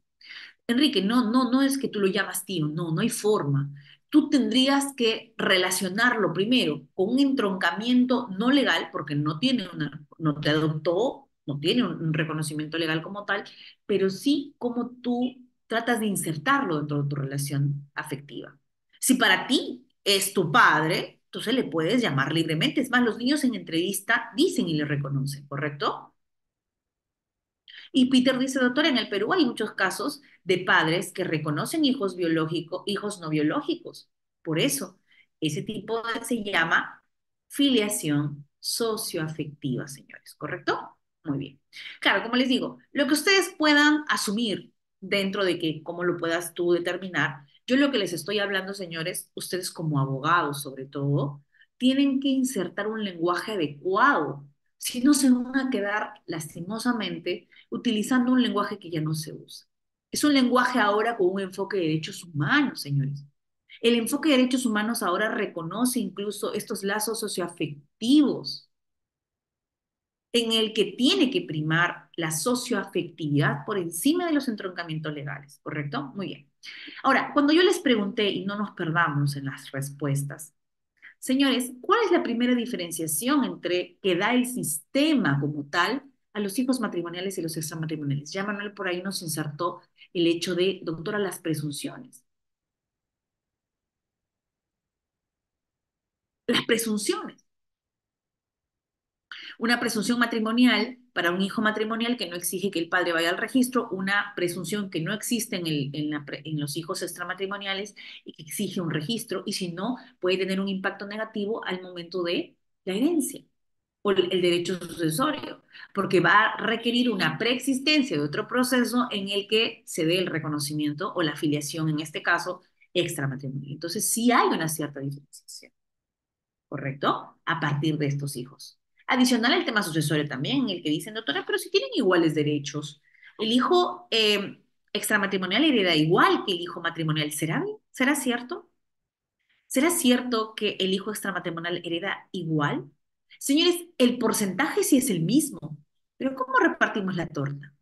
Enrique, no es que tú lo llamas tío, no hay forma. Tú tendrías que relacionarlo primero con un entroncamiento no legal, porque no te adoptó, no tiene un reconocimiento legal como tal, pero sí como tú tratas de insertarlo dentro de tu relación afectiva. Si para ti es tu padre, entonces le puedes llamar libremente. Es más, los niños en entrevista dicen y le reconocen, ¿correcto? Y Peter dice, doctora, en el Perú hay muchos casos de padres que reconocen hijos biológicos, hijos no biológicos. Por eso, ese tipo se llama filiación socioafectiva, señores, ¿correcto? Muy bien. Claro, como les digo, lo que ustedes puedan asumir dentro de que cómo lo puedas tú determinar, yo lo que les estoy hablando, señores, ustedes como abogados sobre todo, tienen que insertar un lenguaje adecuado. Si no, se van a quedar lastimosamente utilizando un lenguaje que ya no se usa. Es un lenguaje ahora con un enfoque de derechos humanos, señores. El enfoque de derechos humanos ahora reconoce incluso estos lazos socioafectivos en el que tiene que primar la socioafectividad por encima de los entroncamientos legales, ¿correcto? Muy bien. Ahora, cuando yo les pregunté, y no nos perdamos en las respuestas, señores, ¿cuál es la primera diferenciación entre que da el sistema como tal a los hijos matrimoniales y los extramatrimoniales? Ya Manuel por ahí nos insertó el hecho de, doctora, las presunciones. Las presunciones. Una presunción matrimonial para un hijo matrimonial que no exige que el padre vaya al registro, una presunción que no existe en los hijos extramatrimoniales y que exige un registro, y si no, puede tener un impacto negativo al momento de la herencia o el derecho sucesorio, porque va a requerir una preexistencia de otro proceso en el que se dé el reconocimiento o la afiliación, en este caso, extramatrimonial. Entonces, sí hay una cierta diferenciación. ¿Correcto? A partir de estos hijos. Adicional al tema sucesorio también, en el que dicen, doctora, pero si tienen iguales derechos, el hijo extramatrimonial hereda igual que el hijo matrimonial. ¿Será cierto? ¿Será cierto que el hijo extramatrimonial hereda igual? Señores, el porcentaje sí es el mismo, pero ¿cómo repartimos la torta?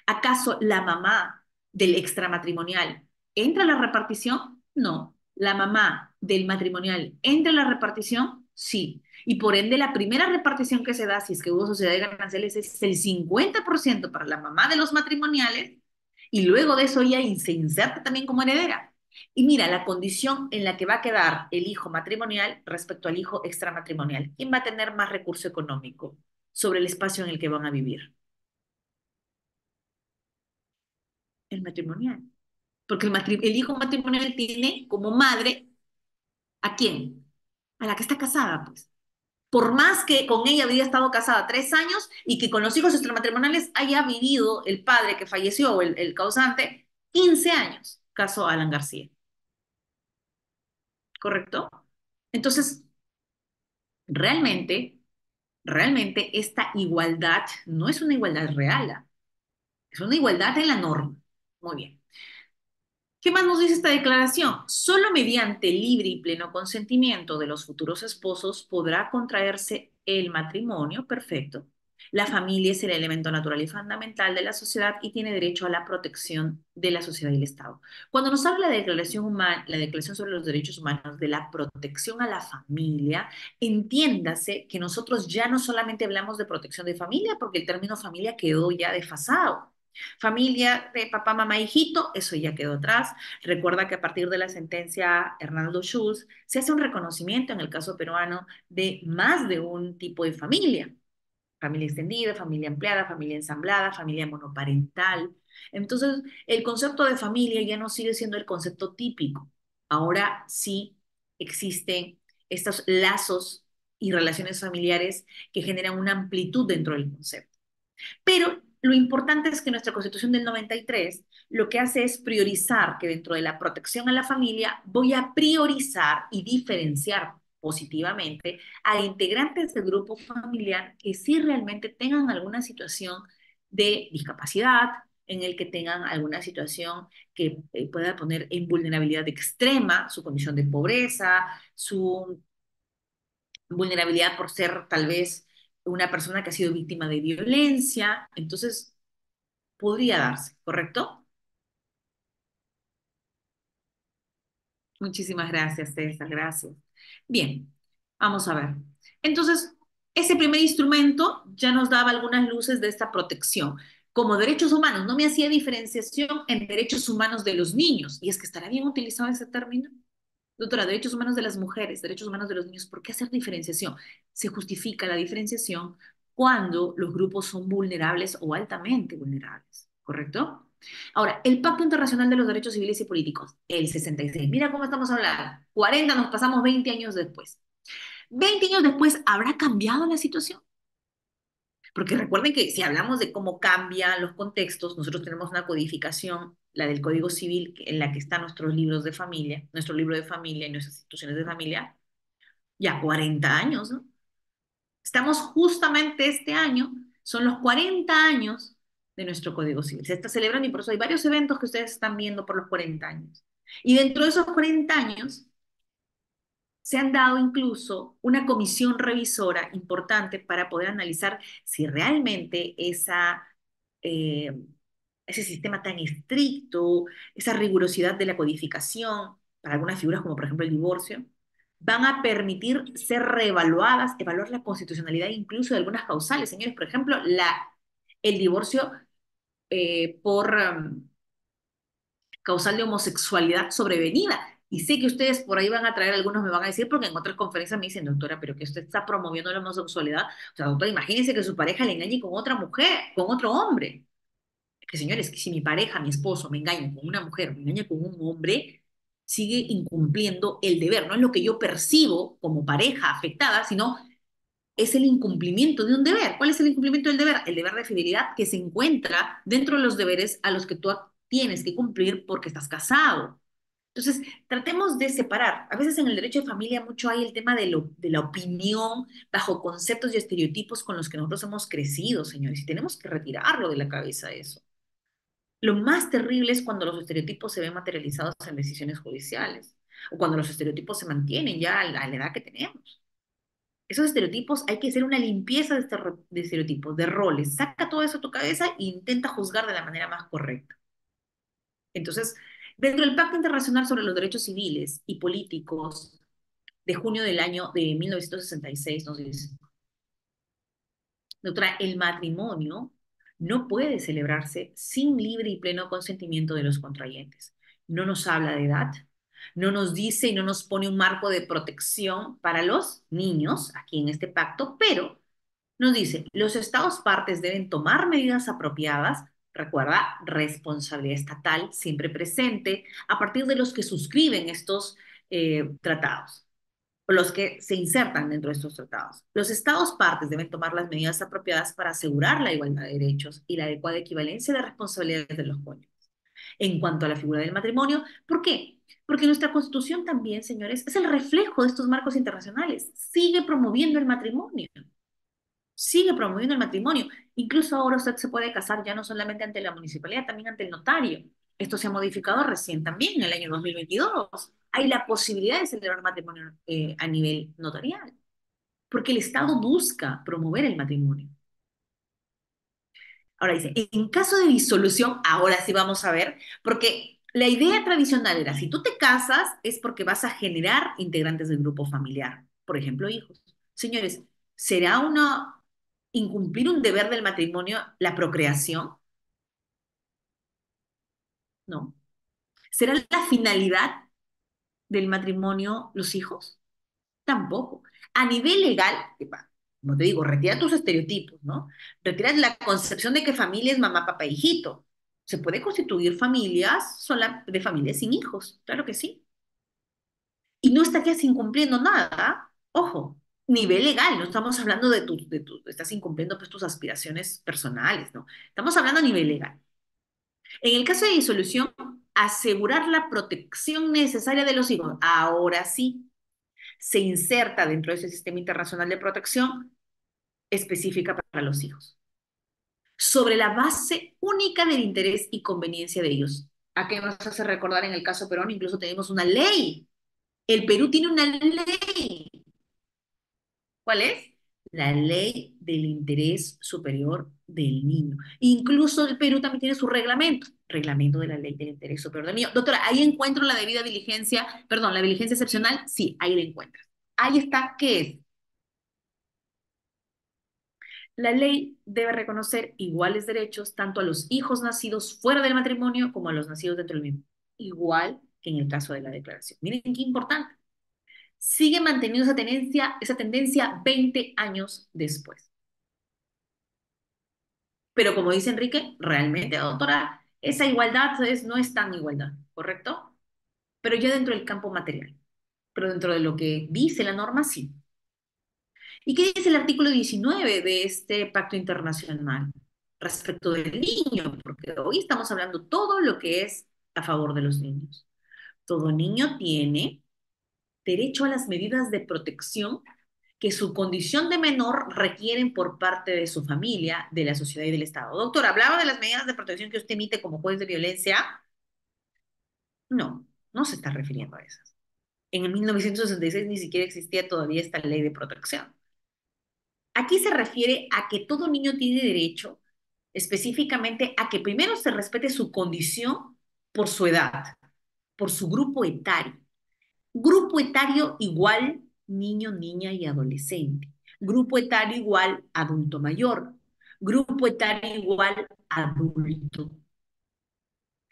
¿Acaso la mamá del extramatrimonial entra a la repartición? No. ¿La mamá del matrimonial entra a la repartición? Sí. Y por ende, la primera repartición que se da, si es que hubo sociedad de gananciales, es el 50% para la mamá de los matrimoniales y luego de eso ella se inserta también como heredera. Y mira, la condición en la que va a quedar el hijo matrimonial respecto al hijo extramatrimonial. ¿Quién va a tener más recurso económico sobre el espacio en el que van a vivir? El matrimonial. Porque el hijo matrimonial tiene como madre ¿a quién? A la que está casada, pues. Por más que con ella habría estado casada 3 años y que con los hijos extramatrimoniales haya vivido el padre que falleció, o el causante, 15 años, caso Alan García, ¿correcto? Entonces, realmente, realmente esta igualdad no es una igualdad real, es una igualdad en la norma. Muy bien. ¿Qué más nos dice esta declaración? Solo mediante libre y pleno consentimiento de los futuros esposos podrá contraerse el matrimonio perfecto. La familia es el elemento natural y fundamental de la sociedad y tiene derecho a la protección de la sociedad y el Estado. Cuando nos habla la Declaración sobre los Derechos Humanos, de la protección a la familia, entiéndase que nosotros ya no solamente hablamos de protección de familia, porque el término familia quedó ya desfasado. Familia de papá, mamá, hijito, eso ya quedó atrás. Recuerda que a partir de la sentencia Hernando Schultz se hace un reconocimiento en el caso peruano de más de un tipo de familia. Familia extendida, familia ampliada, familia ensamblada, familia monoparental. Entonces, el concepto de familia ya no sigue siendo el concepto típico. Ahora sí existen estos lazos y relaciones familiares que generan una amplitud dentro del concepto. Pero lo importante es que nuestra Constitución del 93 lo que hace es priorizar que dentro de la protección a la familia voy a priorizar y diferenciar positivamente a integrantes del grupo familiar que sí realmente tengan alguna situación de discapacidad, en el que tengan alguna situación que pueda poner en vulnerabilidad extrema su condición de pobreza, su vulnerabilidad por ser tal vez una persona que ha sido víctima de violencia. Entonces, podría darse, ¿correcto? Muchísimas gracias, César, gracias. Bien, vamos a ver. Entonces, ese primer instrumento ya nos daba algunas luces de esta protección. Como derechos humanos, no me hacía diferenciación en derechos humanos de los niños. Y es que estará bien utilizado ese término. Doctora, derechos humanos de las mujeres, derechos humanos de los niños, ¿por qué hacer diferenciación? Se justifica la diferenciación cuando los grupos son vulnerables o altamente vulnerables, ¿correcto? Ahora, el Pacto Internacional de los Derechos Civiles y Políticos, el 66. Mira cómo estamos hablando. 40 nos pasamos 20 años después. 20 años después, ¿habrá cambiado la situación? Porque recuerden que si hablamos de cómo cambian los contextos, nosotros tenemos una codificación, la del Código Civil, en la que están nuestros libros de familia, nuestro libro de familia y nuestras instituciones de familia, ya 40 años, ¿no? Estamos justamente este año, son los 40 años de nuestro Código Civil. Se está celebrando y por eso hay varios eventos que ustedes están viendo por los 40 años. Y dentro de esos 40 años se han dado incluso una comisión revisora importante para poder analizar si realmente eh, ese sistema tan estricto, esa rigurosidad de la codificación, para algunas figuras como por ejemplo el divorcio, van a permitir ser reevaluadas, evaluar la constitucionalidad incluso de algunas causales. Señores, por ejemplo, el divorcio por causal de homosexualidad sobrevenida. Y sé que ustedes por ahí van a traer, algunos me van a decir, porque en otras conferencias me dicen, doctora, pero que usted está promoviendo la homosexualidad. O sea, doctora, imagínese que su pareja le engañe con otra mujer, con otro hombre. Es que, señores, que si mi pareja, mi esposo, me engaña con una mujer, me engaña con un hombre, sigue incumpliendo el deber. No es lo que yo percibo como pareja afectada, sino es el incumplimiento de un deber. ¿Cuál es el incumplimiento del deber? El deber de fidelidad que se encuentra dentro de los deberes a los que tú tienes que cumplir porque estás casado. Entonces, tratemos de separar. A veces en el derecho de familia mucho hay el tema de la opinión bajo conceptos y estereotipos con los que nosotros hemos crecido, señores, y tenemos que retirarlo de la cabeza eso. Lo más terrible es cuando los estereotipos se ven materializados en decisiones judiciales o cuando los estereotipos se mantienen ya a la edad que tenemos. Esos estereotipos hay que hacer una limpieza de estereotipos, de roles. Saca todo eso de tu cabeza e intenta juzgar de la manera más correcta. Entonces, dentro del Pacto Internacional sobre los Derechos Civiles y Políticos de junio del año de 1966 nos dice, doctora, el matrimonio no puede celebrarse sin libre y pleno consentimiento de los contrayentes. No nos habla de edad, no nos dice y no nos pone un marco de protección para los niños aquí en este pacto, pero nos dice, los estados partes deben tomar medidas apropiadas, recuerda, responsabilidad estatal siempre presente, a partir de los que suscriben estos tratados o los que se insertan dentro de estos tratados. Los estados partes deben tomar las medidas apropiadas para asegurar la igualdad de derechos y la adecuada equivalencia de responsabilidades de los cónyuges. En cuanto a la figura del matrimonio, ¿por qué? Porque nuestra Constitución también, señores, es el reflejo de estos marcos internacionales. Sigue promoviendo el matrimonio, sigue promoviendo el matrimonio. Incluso ahora usted se puede casar ya no solamente ante la municipalidad, también ante el notario. Esto se ha modificado recién también en el año 2022. Hay la posibilidad de celebrar matrimonio a nivel notarial, porque el Estado busca promover el matrimonio. Ahora dice, en caso de disolución, ahora sí vamos a ver, porque la idea tradicional era, si tú te casas es porque vas a generar integrantes del grupo familiar, por ejemplo, hijos. Señores, ¿será una incumplir un deber del matrimonio la procreación? No. ¿Será la finalidad del matrimonio los hijos? Tampoco. A nivel legal, como te digo, retira tus estereotipos, ¿no? Retira la concepción de que familia es mamá, papá, hijito. Se puede constituir familias sola, de familias sin hijos, claro que sí. Y no estarías incumpliendo nada, ojo. Nivel legal, no estamos hablando estás incumpliendo pues tus aspiraciones personales, ¿no? Estamos hablando a nivel legal. En el caso de disolución, asegurar la protección necesaria de los hijos. Ahora sí, se inserta dentro de ese sistema internacional de protección específica para los hijos, sobre la base única del interés y conveniencia de ellos. ¿A qué nos hace recordar en el caso peruano? Incluso tenemos una ley. El Perú tiene una ley. ¿Cuál es? La ley del interés superior del niño. Incluso el Perú también tiene su reglamento, reglamento de la ley del interés superior del niño. Doctora, ¿ahí encuentro la debida diligencia, perdón, la diligencia excepcional? Sí, ahí la encuentras. Ahí está, ¿qué es? La ley debe reconocer iguales derechos tanto a los hijos nacidos fuera del matrimonio como a los nacidos dentro del mismo, igual que en el caso de la declaración. Miren qué importante. Sigue manteniendo esa tendencia 20 años después. Pero como dice Enrique, realmente, doctora, esa igualdad no es tan igualdad, ¿correcto? Pero ya dentro del campo material. Pero dentro de lo que dice la norma, sí. ¿Y qué dice el artículo 19 de este pacto internacional respecto del niño? Porque hoy estamos hablando todo lo que es a favor de los niños. Todo niño tiene derecho a las medidas de protección que su condición de menor requieren por parte de su familia, de la sociedad y del Estado. Doctor, ¿hablaba de las medidas de protección que usted emite como juez de violencia? No, no se está refiriendo a esas. En el 1966 ni siquiera existía todavía esta ley de protección. Aquí se refiere a que todo niño tiene derecho específicamente a que primero se respete su condición por su edad, por su grupo etario. Grupo etario igual niño, niña y adolescente. Grupo etario igual adulto mayor. Grupo etario igual adulto.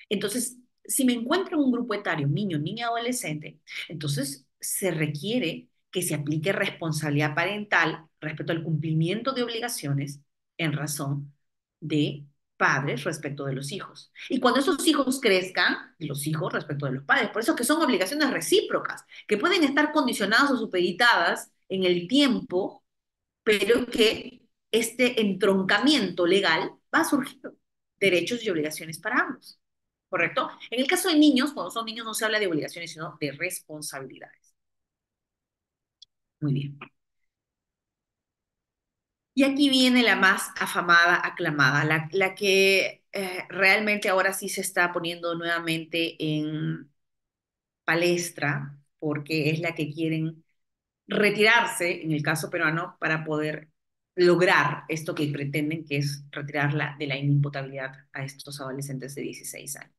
Entonces, si me encuentro en un grupo etario, niño, niña, adolescente, entonces se requiere que se aplique responsabilidad parental respecto al cumplimiento de obligaciones en razón de padres respecto de los hijos. Y cuando esos hijos crezcan, los hijos respecto de los padres. Por eso es que son obligaciones recíprocas, que pueden estar condicionadas o supeditadas en el tiempo, pero que este entroncamiento legal va a surgir derechos y obligaciones para ambos. ¿Correcto? En el caso de niños, cuando son niños no se habla de obligaciones, sino de responsabilidades. Muy bien. Y aquí viene la más afamada, aclamada, la que realmente ahora sí se está poniendo nuevamente en palestra, porque es la que quieren retirarse, en el caso peruano, para poder lograr esto que pretenden, que es retirarla de la inimputabilidad a estos adolescentes de 16 años.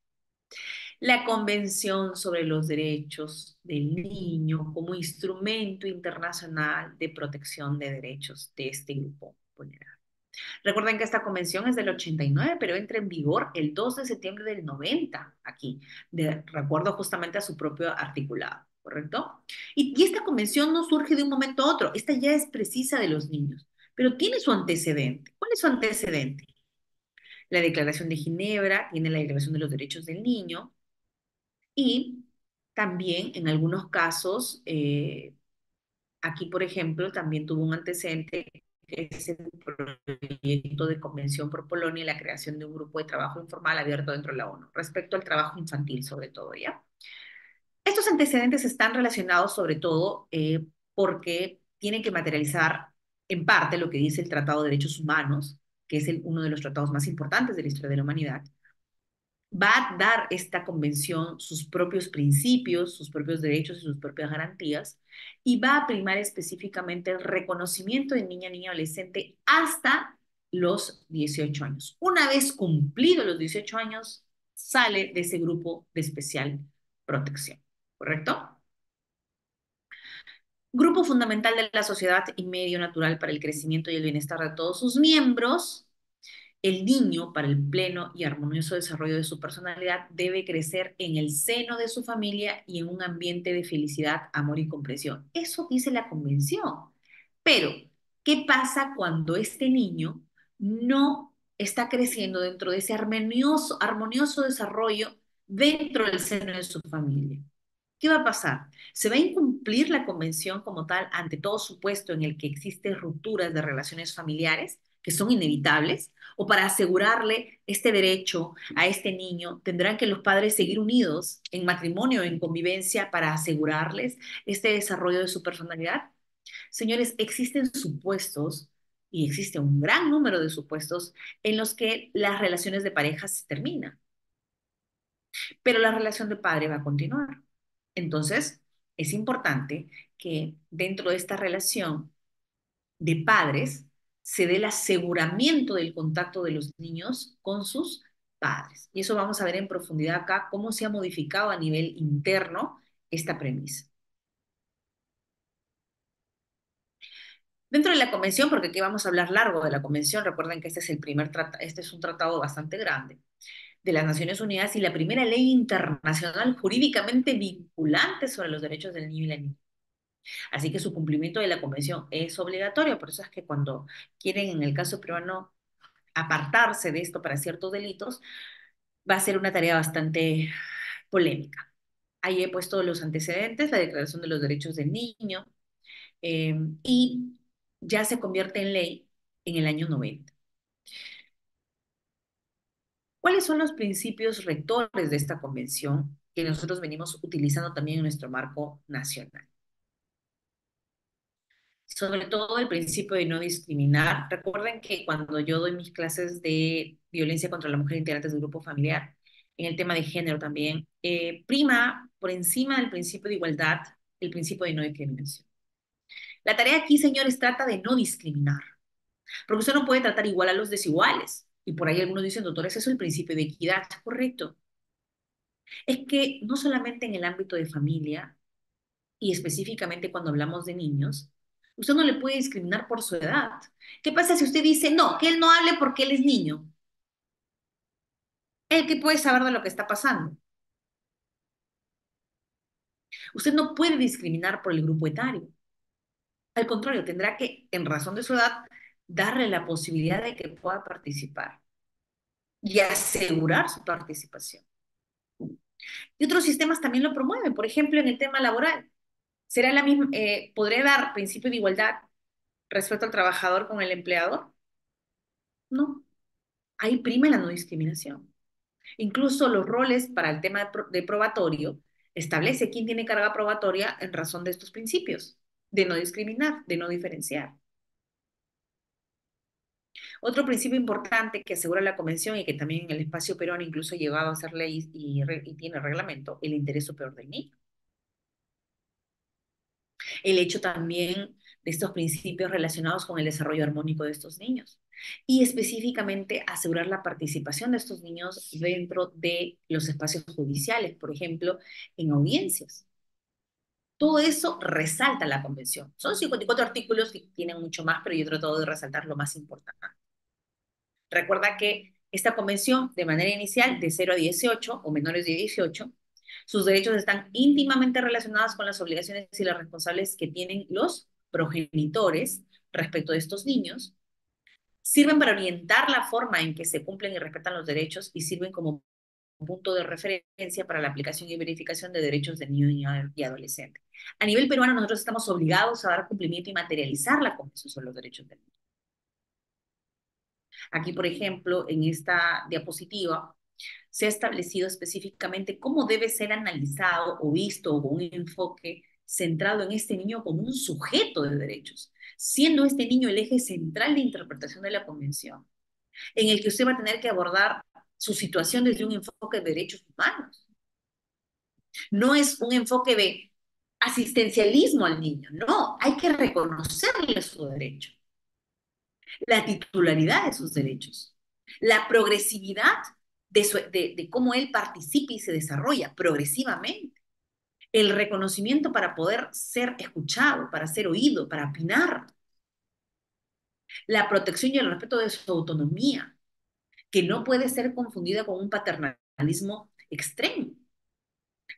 La Convención sobre los Derechos del Niño como instrumento internacional de protección de derechos de este grupo vulnerable. Recuerden que esta convención es del 89, pero entra en vigor el 2 de septiembre del 90 aquí, de recuerdo justamente a su propio articulado, ¿correcto? Y esta convención no surge de un momento a otro, esta ya es precisa de los niños, pero tiene su antecedente. ¿Cuál es su antecedente? La Declaración de Ginebra, tiene la Declaración de los Derechos del Niño, y también en algunos casos, aquí por ejemplo, también tuvo un antecedente que es el proyecto de convención por Polonia y la creación de un grupo de trabajo informal abierto dentro de la ONU, respecto al trabajo infantil sobre todo, ¿ya? Estos antecedentes están relacionados sobre todo porque tienen que materializar en parte lo que dice el Tratado de Derechos Humanos, que es uno de los tratados más importantes de la historia de la humanidad. Va a dar esta convención sus propios principios, sus propios derechos y sus propias garantías, y va a primar específicamente el reconocimiento de niña, niña, adolescente hasta los 18 años. Una vez cumplidos los 18 años, sale de ese grupo de especial protección, ¿correcto? Grupo fundamental de la sociedad y medio natural para el crecimiento y el bienestar de todos sus miembros. El niño, para el pleno y armonioso desarrollo de su personalidad, debe crecer en el seno de su familia y en un ambiente de felicidad, amor y comprensión. Eso dice la convención. Pero, ¿qué pasa cuando este niño no está creciendo dentro de ese armonioso desarrollo dentro del seno de su familia? ¿Qué va a pasar? ¿Se va a incumplir la convención como tal ante todo supuesto en el que existen rupturas de relaciones familiares que son inevitables? ¿O para asegurarle este derecho a este niño, tendrán que los padres seguir unidos en matrimonio, en convivencia, para asegurarles este desarrollo de su personalidad? Señores, existen supuestos y existe un gran número de supuestos en los que las relaciones de pareja se terminan, pero la relación de padre va a continuar. Entonces, es importante que dentro de esta relación de padres se dé el aseguramiento del contacto de los niños con sus padres. Y eso vamos a ver en profundidad acá cómo se ha modificado a nivel interno esta premisa. Dentro de la convención, porque aquí vamos a hablar largo de la convención, recuerden que este es el primer este es un tratado bastante grande de las Naciones Unidas y la primera ley internacional jurídicamente vinculante sobre los derechos del niño y la niña. Así que su cumplimiento de la convención es obligatorio, por eso es que cuando quieren, en el caso peruano, apartarse de esto para ciertos delitos, va a ser una tarea bastante polémica. Ahí he puesto los antecedentes, la Declaración de los Derechos del Niño, y ya se convierte en ley en el año 90. ¿Cuáles son los principios rectores de esta convención que nosotros venimos utilizando también en nuestro marco nacional? Sobre todo el principio de no discriminar. Recuerden que cuando yo doy mis clases de violencia contra la mujer integrantes del grupo familiar, en el tema de género también, prima por encima del principio de igualdad el principio de no discriminación. La tarea aquí, señores, trata de no discriminar, porque usted no puede tratar igual a los desiguales. Y por ahí algunos dicen, doctor, ese es el principio de equidad, correcto. Es que no solamente en el ámbito de familia, y específicamente cuando hablamos de niños, usted no le puede discriminar por su edad. ¿Qué pasa si usted dice, no, que él no hable porque él es niño? Él que puede saber de lo que está pasando. Usted no puede discriminar por el grupo etario. Al contrario, tendrá que, en razón de su edad, darle la posibilidad de que pueda participar y asegurar su participación. Y otros sistemas también lo promueven, por ejemplo, en el tema laboral. ¿Será la misma, podré dar principio de igualdad respecto al trabajador con el empleador? No, ahí prima la no discriminación. Incluso los roles para el tema de probatorio establece quién tiene carga probatoria en razón de estos principios, de no discriminar, de no diferenciar. Otro principio importante que asegura la Convención y que también en el espacio peruano incluso ha llegado a ser ley y tiene reglamento, el interés superior del niño. El hecho también de estos principios relacionados con el desarrollo armónico de estos niños y específicamente asegurar la participación de estos niños dentro de los espacios judiciales, por ejemplo, en audiencias. Todo eso resalta la convención. Son 54 artículos que tienen mucho más, pero yo he tratado de resaltar lo más importante. Recuerda que esta convención, de manera inicial, de 0 a 18 o menores de 18, sus derechos están íntimamente relacionados con las obligaciones y las responsables que tienen los progenitores respecto de estos niños, sirven para orientar la forma en que se cumplen y respetan los derechos y sirven como punto de referencia para la aplicación y verificación de derechos de niño y adolescente. A nivel peruano, nosotros estamos obligados a dar cumplimiento y materializar la Convención sobre los Derechos del Niño. Aquí, por ejemplo, en esta diapositiva, se ha establecido específicamente cómo debe ser analizado o visto con un enfoque centrado en este niño como un sujeto de derechos, siendo este niño el eje central de interpretación de la Convención, en el que usted va a tener que abordar su situación desde un enfoque de derechos humanos. No es un enfoque de asistencialismo al niño, no, hay que reconocerle su derecho, la titularidad de sus derechos, la progresividad de cómo él participa y se desarrolla progresivamente, el reconocimiento para poder ser escuchado, para ser oído, para opinar, la protección y el respeto de su autonomía, que no puede ser confundida con un paternalismo extremo.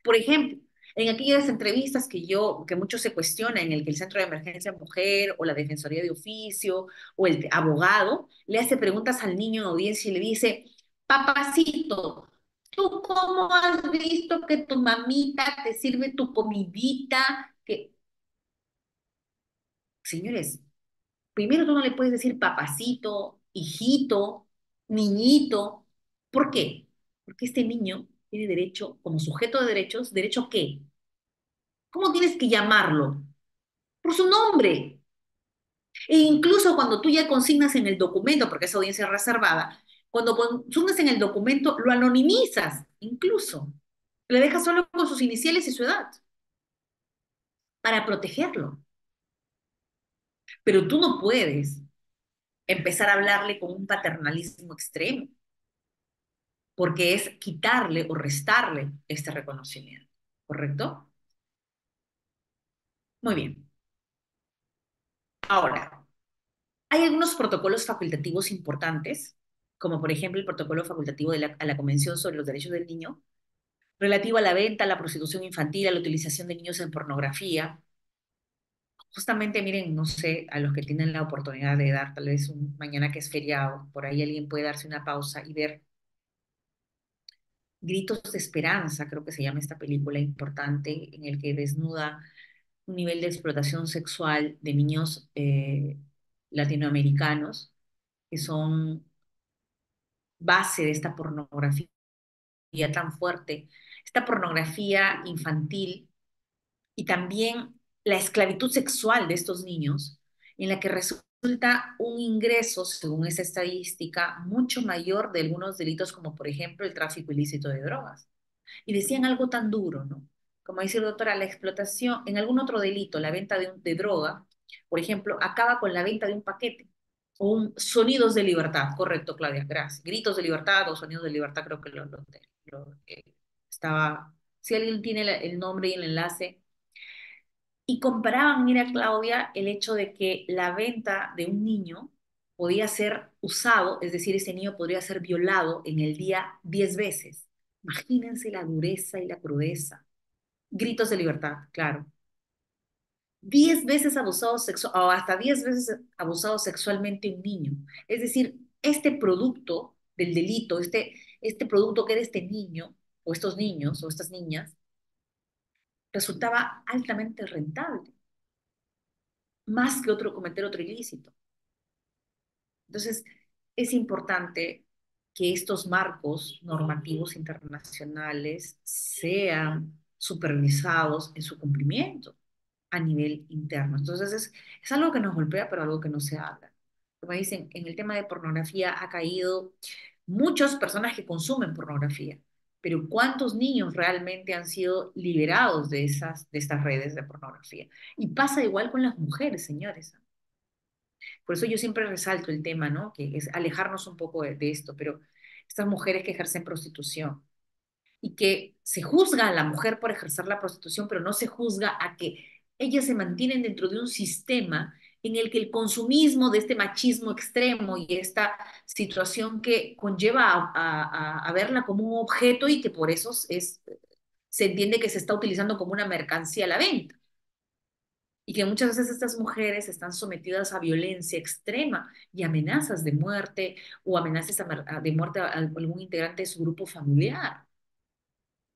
Por ejemplo, en aquellas entrevistas que muchos se cuestionan, en el que el Centro de Emergencia Mujer o la Defensoría de Oficio o el abogado le hace preguntas al niño en audiencia y le dice, papacito, ¿tú cómo has visto que tu mamita te sirve tu comidita? Que, señores, primero tú no le puedes decir papacito, hijito, niñito. ¿Por qué? Porque este niño tiene derecho, como sujeto de derechos, ¿derecho a qué? ¿Cómo tienes que llamarlo? Por su nombre. E incluso cuando tú ya consignas en el documento, porque es audiencia reservada, cuando consignas en el documento, lo anonimizas, incluso. Le dejas solo con sus iniciales y su edad, para protegerlo. Pero tú no puedes empezar a hablarle con un paternalismo extremo, porque es quitarle o restarle este reconocimiento. ¿Correcto? Muy bien. Ahora, hay algunos protocolos facultativos importantes, como por ejemplo el protocolo facultativo de a la Convención sobre los Derechos del Niño, relativo a la venta, a la prostitución infantil, a la utilización de niños en pornografía. Justamente, miren, no sé, a los que tienen la oportunidad de dar, tal vez un, mañana que es feriado, por ahí alguien puede darse una pausa y ver Gritos de Esperanza, creo que se llama esta película importante, en el que desnuda un nivel de explotación sexual de niños latinoamericanos, que son base de esta pornografía tan fuerte, esta pornografía infantil y también la esclavitud sexual de estos niños, en la que resulta un ingreso, según esa estadística, mucho mayor de algunos delitos como por ejemplo el tráfico ilícito de drogas. Y decían algo tan duro, ¿no? Como dice el doctora, la explotación, en algún otro delito, la venta de droga, por ejemplo, acaba con la venta de un paquete. O un, sonidos de libertad, correcto, Claudia, gracias. Gritos de libertad o sonidos de libertad, creo que estaba, si alguien tiene el nombre y el enlace, y comparaban, mira Claudia, el hecho de que la venta de un niño podía ser usado, es decir, ese niño podría ser violado en el día 10 veces. Imagínense la dureza y la crudeza. Gritos de libertad, claro. 10 veces abusado sexual, o hasta 10 veces abusado sexualmente un niño. Es decir, este producto del delito, este producto que era este niño, o estos niños, o estas niñas, resultaba altamente rentable, más que otro cometer otro ilícito. Entonces, es importante que estos marcos normativos internacionales sean supervisados en su cumplimiento a nivel interno. Entonces, es algo que nos golpea, pero algo que no se habla. Como dicen, en el tema de pornografía ha caído muchas personas que consumen pornografía, pero ¿cuántos niños realmente han sido liberados de estas redes de pornografía? Y pasa igual con las mujeres, señores. Por eso yo siempre resalto el tema, ¿no? Que es alejarnos un poco de esto, pero estas mujeres que ejercen prostitución y que se juzga a la mujer por ejercer la prostitución, pero no se juzga a que ellas se mantienen dentro de un sistema en el que el consumismo de este machismo extremo y esta situación que conlleva a verla como un objeto y que por eso se entiende que se está utilizando como una mercancía a la venta y que muchas veces estas mujeres están sometidas a violencia extrema y amenazas de muerte o amenazas de muerte a algún integrante de su grupo familiar.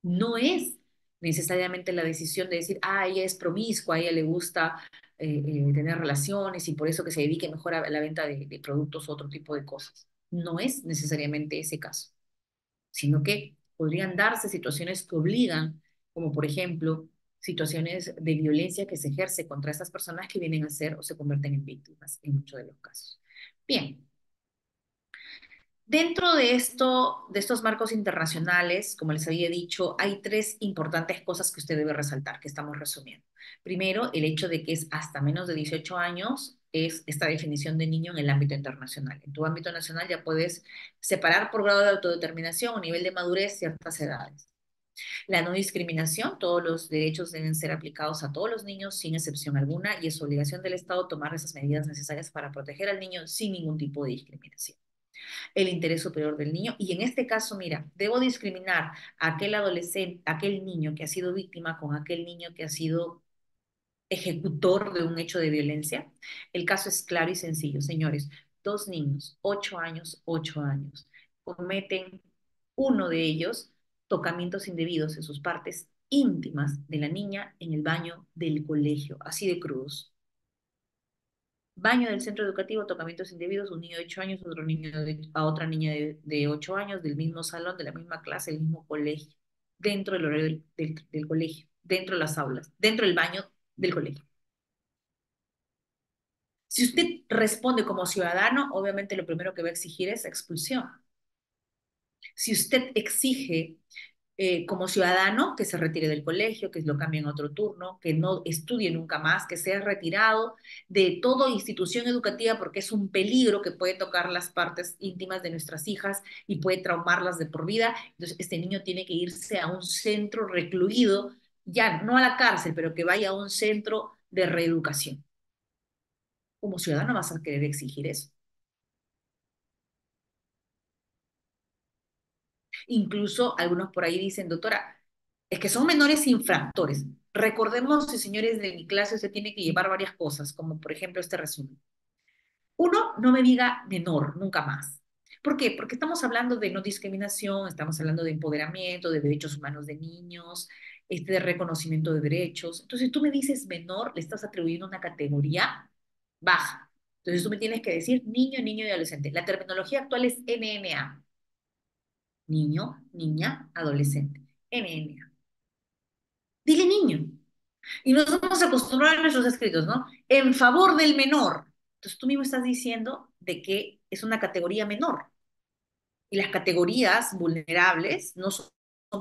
No es necesariamente la decisión de decir, ah, ella es promiscua, a ella le gusta tener relaciones y por eso que se dedique mejor a la venta de productos o otro tipo de cosas. No es necesariamente ese caso, sino que podrían darse situaciones que obligan, como por ejemplo, situaciones de violencia que se ejerce contra estas personas que vienen a ser o se convierten en víctimas en muchos de los casos. Bien, dentro de esto, de estos marcos internacionales, como les había dicho, hay tres importantes cosas que usted debe resaltar, que estamos resumiendo. Primero, el hecho de que es hasta menos de 18 años, es esta definición de niño en el ámbito internacional. En tu ámbito nacional ya puedes separar por grado de autodeterminación o nivel de madurez ciertas edades. La no discriminación, todos los derechos deben ser aplicados a todos los niños sin excepción alguna y es obligación del Estado tomar esas medidas necesarias para proteger al niño sin ningún tipo de discriminación. El interés superior del niño y en este caso, mira, debo discriminar a aquel adolescente, aquel niño que ha sido víctima con aquel niño que ha sido ejecutor de un hecho de violencia. El caso es claro y sencillo, señores. Dos niños, 8 años, 8 años, cometen uno de ellos tocamientos indebidos en sus partes íntimas de la niña en el baño del colegio, así de crudos. Baño del centro educativo, tocamientos indebidos, un niño de 8 años, otro niño a otra niña de 8 años, del mismo salón, de la misma clase, del mismo colegio, dentro del horario del colegio, dentro de las aulas, dentro del baño del colegio. Si usted responde como ciudadano, obviamente lo primero que va a exigir es expulsión. Si usted exige como ciudadano que se retire del colegio, que lo cambien a otro turno, que no estudie nunca más, que sea retirado de toda institución educativa porque es un peligro que puede tocar las partes íntimas de nuestras hijas y puede traumarlas de por vida. Entonces, este niño tiene que irse a un centro recluido, ya no a la cárcel, pero que vaya a un centro de reeducación. Como ciudadano vas a querer exigir eso. Incluso algunos por ahí dicen, doctora, es que son menores infractores. Recordemos, señores de mi clase, usted tiene que llevar varias cosas, como por ejemplo este resumen. Uno, no me diga menor, nunca más. ¿Por qué? Porque estamos hablando de no discriminación, estamos hablando de empoderamiento, de derechos humanos de niños, de reconocimiento de derechos. Entonces, tú me dices menor, le estás atribuyendo una categoría baja. Entonces, tú me tienes que decir niño, niño y adolescente. La terminología actual es NNA, niño, niña, adolescente. NNA. Dile niño. Y nos vamos a acostumbrar a nuestros escritos, ¿no? En favor del menor. Entonces tú mismo estás diciendo de que es una categoría menor. Y las categorías vulnerables no son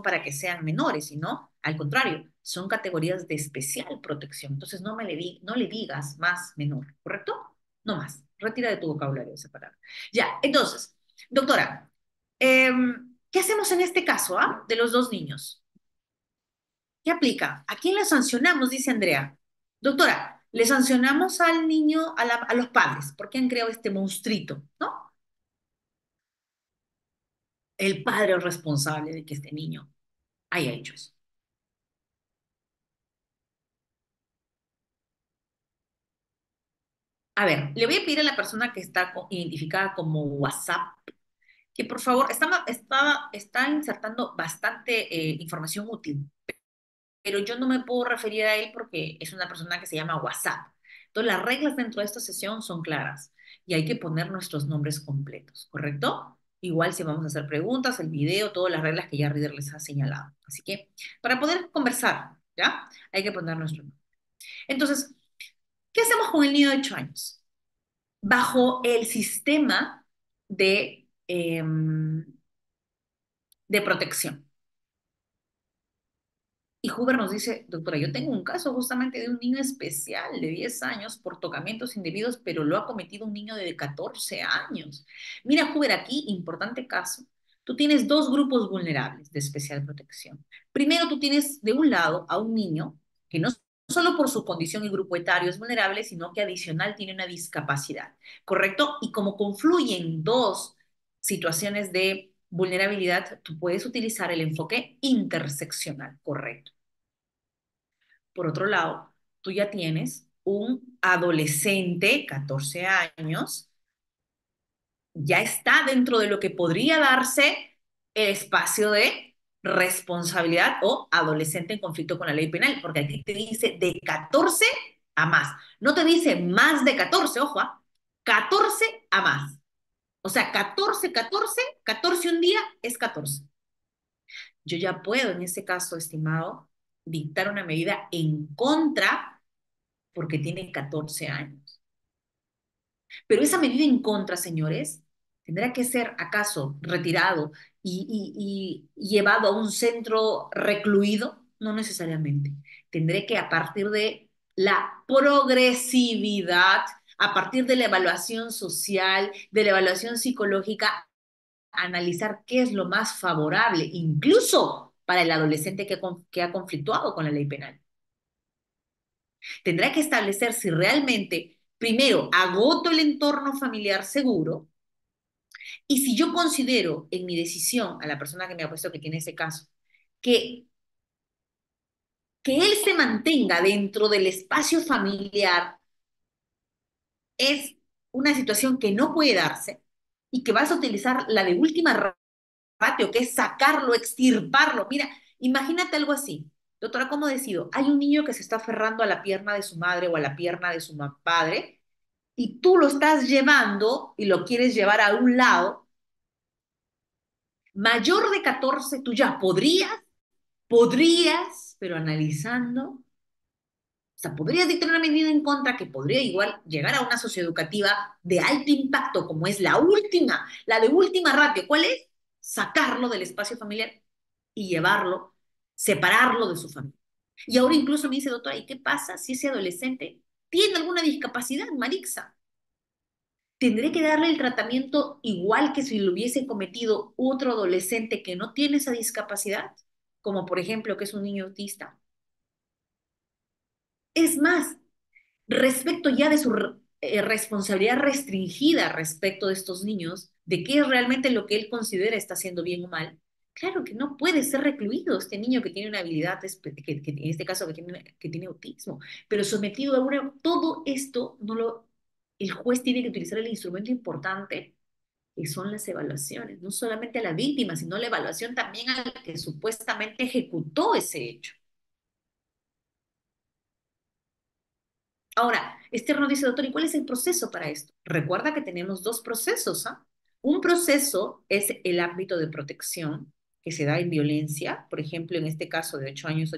para que sean menores, sino al contrario, son categorías de especial protección. Entonces no le digas más menor, ¿correcto? No más. Retira de tu vocabulario esa palabra. Ya, entonces, doctora, ¿qué hacemos en este caso, de los dos niños? ¿Qué aplica? ¿A quién le sancionamos? Dice Andrea. Doctora, le sancionamos al niño, a los padres, porque han creado este monstruito, ¿no? El padre es responsable de que este niño haya hecho eso. A ver, le voy a pedir a la persona que está identificada como WhatsApp que por favor, está insertando bastante información útil, pero yo no me puedo referir a él porque es una persona que se llama WhatsApp. Entonces, las reglas dentro de esta sesión son claras y hay que poner nuestros nombres completos, ¿correcto? Igual si vamos a hacer preguntas, el video, todas las reglas que ya Reader les ha señalado. Así que para poder conversar, ¿ya? Hay que poner nuestro nombre. Entonces, ¿qué hacemos con el niño de 8 años? Bajo el sistema de protección. Y Huber nos dice, doctora, yo tengo un caso justamente de un niño especial de 10 años por tocamientos indebidos, pero lo ha cometido un niño de 14 años. Mira, Huber, aquí, importante caso. Tú tienes dos grupos vulnerables de especial protección. Primero, tú tienes de un lado a un niño que no solo por su condición y grupo etario es vulnerable, sino que adicional tiene una discapacidad, ¿correcto? Y como confluyen dos situaciones de vulnerabilidad, tú puedes utilizar el enfoque interseccional, correcto. Por otro lado, tú ya tienes un adolescente, 14 años, ya está dentro de lo que podría darse el espacio de responsabilidad o adolescente en conflicto con la ley penal, porque aquí te dice de 14 a más. No te dice más de 14, ojo, 14 a más. O sea, 14, 14, 14 un día es 14. Yo ya puedo, en ese caso, estimado, dictar una medida en contra porque tiene 14 años. Pero esa medida en contra, señores, tendrá que ser acaso retirado y llevado a un centro recluido. No necesariamente. Tendré que, a partir de la progresividad, a partir de la evaluación social, de la evaluación psicológica, analizar qué es lo más favorable, incluso para el adolescente que ha conflictuado con la ley penal. Tendrá que establecer si realmente, primero, agoto el entorno familiar seguro y si yo considero en mi decisión a la persona que me ha puesto que tiene ese caso, que, que él se mantenga dentro del espacio familiar es una situación que no puede darse y que vas a utilizar la de última ratio, que es sacarlo, extirparlo. Mira, imagínate algo así. Doctora, ¿cómo decido? Hay un niño que se está aferrando a la pierna de su madre o a la pierna de su padre y tú lo estás llevando y lo quieres llevar a un lado, mayor de 14, tú ya podrías, pero analizando, o sea, podrías dictar una medida en contra que podría igual llegar a una socioeducativa de alto impacto, como es la última, la de última ratio. ¿Cuál es? Sacarlo del espacio familiar y llevarlo, separarlo de su familia. Y ahora incluso me dice, doctora, ¿y qué pasa si ese adolescente tiene alguna discapacidad, Marixa? ¿Tendré que darle el tratamiento igual que si lo hubiese cometido otro adolescente que no tiene esa discapacidad? Como por ejemplo que es un niño autista. Es más, respecto ya de su responsabilidad restringida respecto de estos niños, de qué es realmente lo que él considera está haciendo bien o mal, claro que no puede ser recluido este niño que tiene una habilidad, que en este caso que tiene autismo, pero sometido a todo esto, no lo, el juez tiene que utilizar el instrumento importante que son las evaluaciones, no solamente a la víctima, sino la evaluación también al que supuestamente ejecutó ese hecho. Ahora, Esther nos dice, doctor, ¿y cuál es el proceso para esto? Recuerda que tenemos dos procesos, ¿ah? Un proceso es el ámbito de protección que se da en violencia. Por ejemplo, en este caso de 8 años,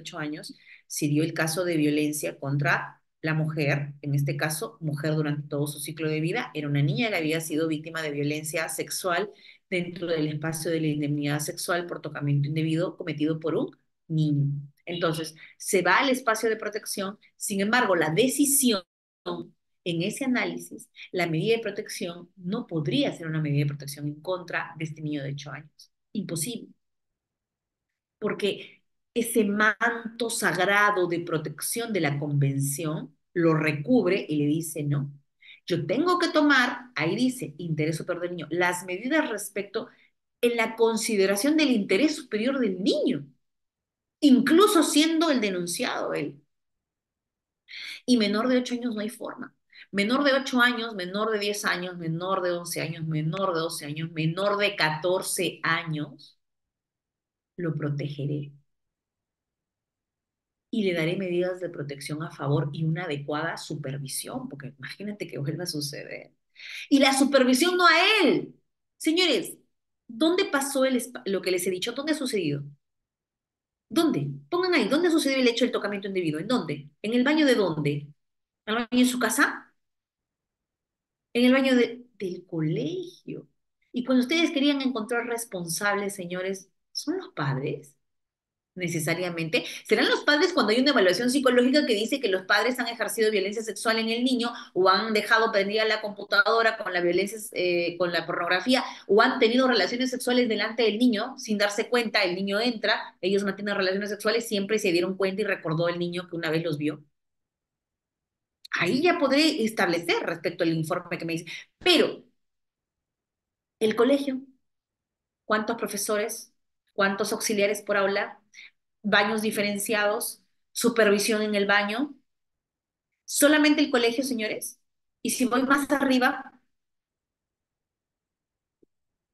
se dio el caso de violencia contra la mujer, en este caso, mujer durante todo su ciclo de vida, era una niña que había sido víctima de violencia sexual dentro del espacio de la indemnidad sexual por tocamiento indebido cometido por un niño. Entonces, se va al espacio de protección, sin embargo, la decisión en ese análisis, la medida de protección no podría ser una medida de protección en contra de este niño de 8 años. Imposible, porque ese manto sagrado de protección de la convención lo recubre y le dice no. Yo tengo que tomar, ahí dice, interés superior del niño, las medidas respecto en la consideración del interés superior del niño, incluso siendo el denunciado él. Y menor de 8 años no hay forma. Menor de 8 años, menor de 10 años, menor de 11 años, menor de 12 años, menor de 14 años, lo protegeré y le daré medidas de protección a favor y una adecuada supervisión, porque imagínate que vuelva a suceder. Y la supervisión no a él. Señores, ¿dónde pasó lo que les he dicho? ¿Dónde ha sucedido? ¿Dónde? Pongan ahí, ¿dónde ha sucedido el hecho del tocamiento indebido? ¿En dónde? ¿En el baño de dónde? ¿En el baño de su casa? En el baño del colegio. Y cuando ustedes querían encontrar responsables, señores, ¿son los padres? Necesariamente. ¿Serán los padres cuando hay una evaluación psicológica que dice que los padres han ejercido violencia sexual en el niño o han dejado prendida la computadora con la violencia, con la pornografía o han tenido relaciones sexuales delante del niño sin darse cuenta? El niño entra, ellos mantienen relaciones sexuales, siempre se dieron cuenta y recordó el niño que una vez los vio. Ahí ya podré establecer respecto al informe que me dice. Pero el colegio, ¿cuántos profesores? ¿Cuántos auxiliares por aula? ¿Baños diferenciados? ¿Supervisión en el baño? ¿Solamente el colegio, señores? Y si voy más arriba,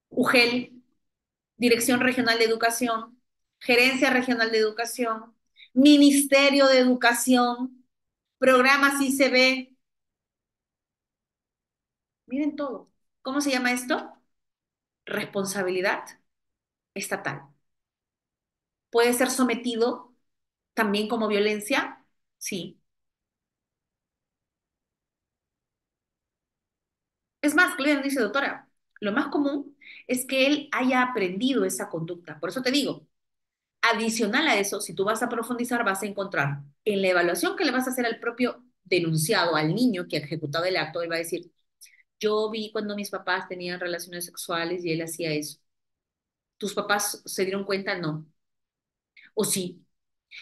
UGEL, Dirección Regional de Educación, Gerencia Regional de Educación, Ministerio de Educación, programas ICB, miren todo. ¿Cómo se llama esto? Responsabilidad estatal. ¿Puede ser sometido también como violencia? Sí. Es más, Glenn dice, doctora, lo más común es que él haya aprendido esa conducta. Por eso te digo, adicional a eso, si tú vas a profundizar, vas a encontrar en la evaluación que le vas a hacer al propio denunciado, al niño que ha ejecutado el acto, él va a decir, yo vi cuando mis papás tenían relaciones sexuales y él hacía eso. ¿Tus papás se dieron cuenta? No. ¿O sí?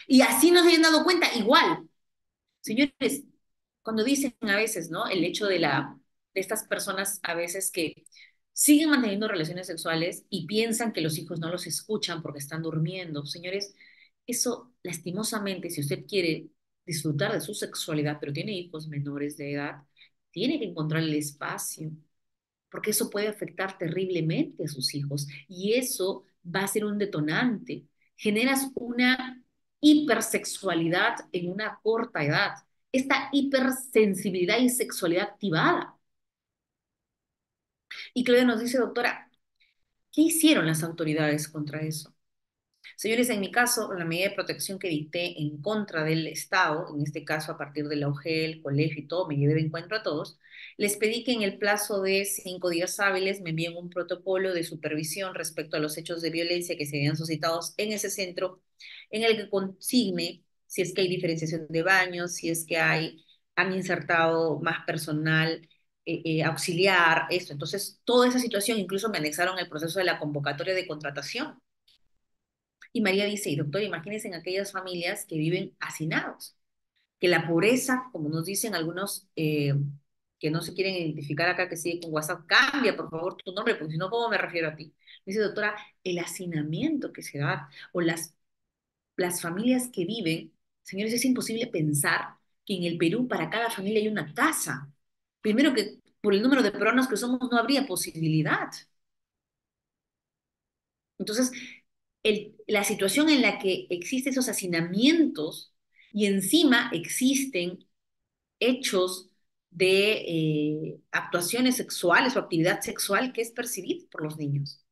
Y así no se hayan dado cuenta, igual. Señores, cuando dicen a veces, ¿no? El hecho de estas personas a veces que siguen manteniendo relaciones sexuales y piensan que los hijos no los escuchan porque están durmiendo. Señores, eso lastimosamente, si usted quiere disfrutar de su sexualidad, pero tiene hijos menores de edad, tiene que encontrar el espacio. porque eso puede afectar terriblemente a sus hijos y eso va a ser un detonante. Generas una hipersexualidad en una corta edad, esta hipersensibilidad y sexualidad activada. Y Claudia nos dice, doctora, ¿qué hicieron las autoridades contra eso? Señores, en mi caso, la medida de protección que dicté en contra del Estado, en este caso a partir de la OGEL, el colegio y todo, me llevé de encuentro a todos, les pedí que en el plazo de 5 días hábiles me envíen un protocolo de supervisión respecto a los hechos de violencia que se habían suscitado en ese centro, en el que consigne si es que hay diferenciación de baños, si es que han insertado más personal auxiliar, esto. Entonces, toda esa situación, incluso me anexaron el proceso de la convocatoria de contratación. Y María dice, y doctor, imagínense en aquellas familias que viven hacinados, que la pobreza, como nos dicen algunos que no se quieren identificar acá, que sigue con WhatsApp, cambia por favor tu nombre, porque si no, ¿cómo me refiero a ti? Me dice, doctora, el hacinamiento que se da, o las familias que viven, señores, es imposible pensar que en el Perú para cada familia hay una casa. Primero que por el número de peruanos que somos no habría posibilidad. Entonces, la situación en la que existen esos hacinamientos y encima existen hechos de actuaciones sexuales o actividad sexual que es percibida por los niños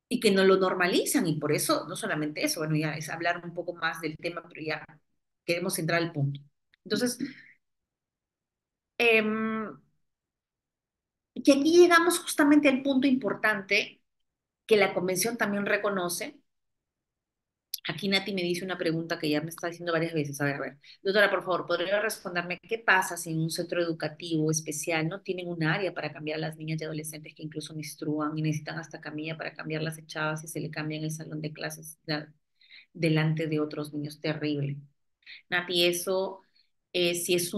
y que no lo normalizan y por eso, no solamente eso, bueno, ya es hablar un poco más del tema, pero ya queremos entrar al punto. Entonces, em, que aquí llegamos justamente al punto importante que la convención también reconoce. Aquí Nati me dice una pregunta que ya me está diciendo varias veces. A ver. Doctora, por favor, ¿podría responderme qué pasa si en un centro educativo especial no tienen un área para cambiar a las niñas y adolescentes que incluso menstruan y necesitan hasta camilla para cambiar las echadas y se le cambia en el salón de clases delante de otros niños? Terrible. Nati, eso, si es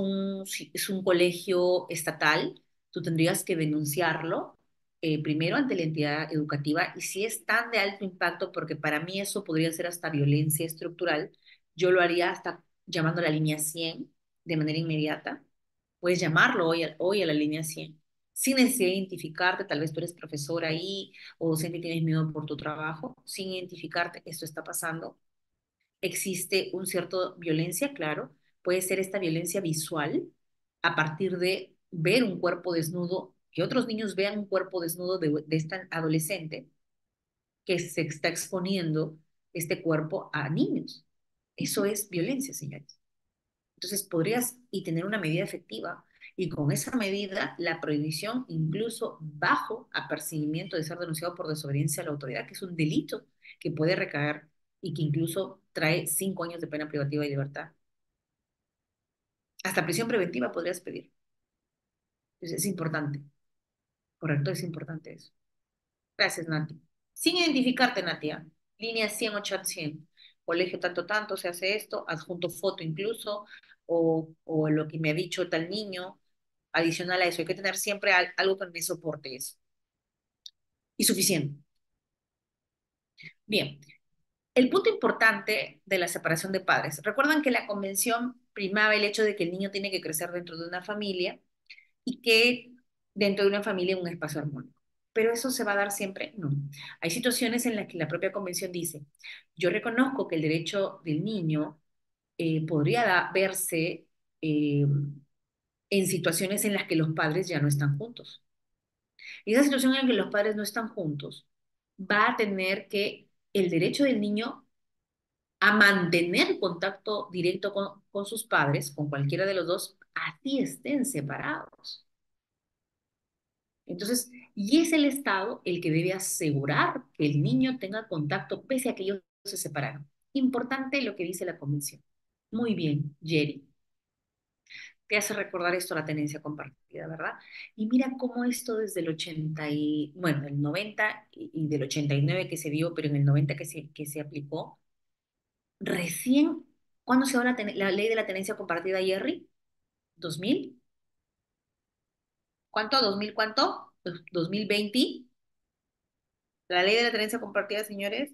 un colegio estatal, tú tendrías que denunciarlo primero ante la entidad educativa y si es tan de alto impacto, porque para mí eso podría ser hasta violencia estructural, yo lo haría hasta llamando a la línea 100 de manera inmediata. Puedes llamarlo hoy a la línea 100 sin necesidad de identificarte, tal vez tú eres profesor ahí o docente y tienes miedo por tu trabajo, sin identificarte, esto está pasando, existe un cierto violencia, claro, puede ser esta violencia visual a partir de ver un cuerpo desnudo, que otros niños vean un cuerpo desnudo de esta adolescente que se está exponiendo este cuerpo a niños. Eso es violencia, señores. Entonces podrías y tener una medida efectiva y con esa medida la prohibición incluso bajo apercibimiento de ser denunciado por desobediencia a la autoridad, que es un delito que puede recaer y que incluso trae 5 años de pena privativa de libertad. Hasta prisión preventiva podrías pedir. Entonces, es importante, correcto, es importante eso. Gracias, Nati. Sin identificarte, Natia. Línea 100 o chat 100. Colegio tanto tanto, se hace esto, adjunto foto incluso, o lo que me ha dicho tal niño. Adicional a eso, hay que tener siempre algo que me soporte eso. Y suficiente. Bien, el punto importante de la separación de padres. Recuerdan que la convención primaba el hecho de que el niño tiene que crecer dentro de una familia y que dentro de una familia un espacio armónico. Pero eso se va a dar siempre, no. Hay situaciones en las que la propia convención dice, yo reconozco que el derecho del niño podría verse en situaciones en las que los padres ya no están juntos. Y esa situación en la que los padres no están juntos va a tener que el derecho del niño a mantener contacto directo con sus padres, con cualquiera de los dos, así estén separados. Entonces, y es el Estado el que debe asegurar que el niño tenga contacto pese a que ellos se separaron. Importante lo que dice la convención. Muy bien, Jerry. Te hace recordar esto la tenencia compartida, ¿verdad? Y mira cómo esto desde el 80 y, bueno, el 90 y del 89 que se dio, pero en el 90 que se aplicó, recién, ¿cuándo se dio la ley de la tenencia compartida, Jerry? ¿2000? ¿Cuánto? ¿2000 cuánto? ¿2020? La ley de la tenencia compartida, señores,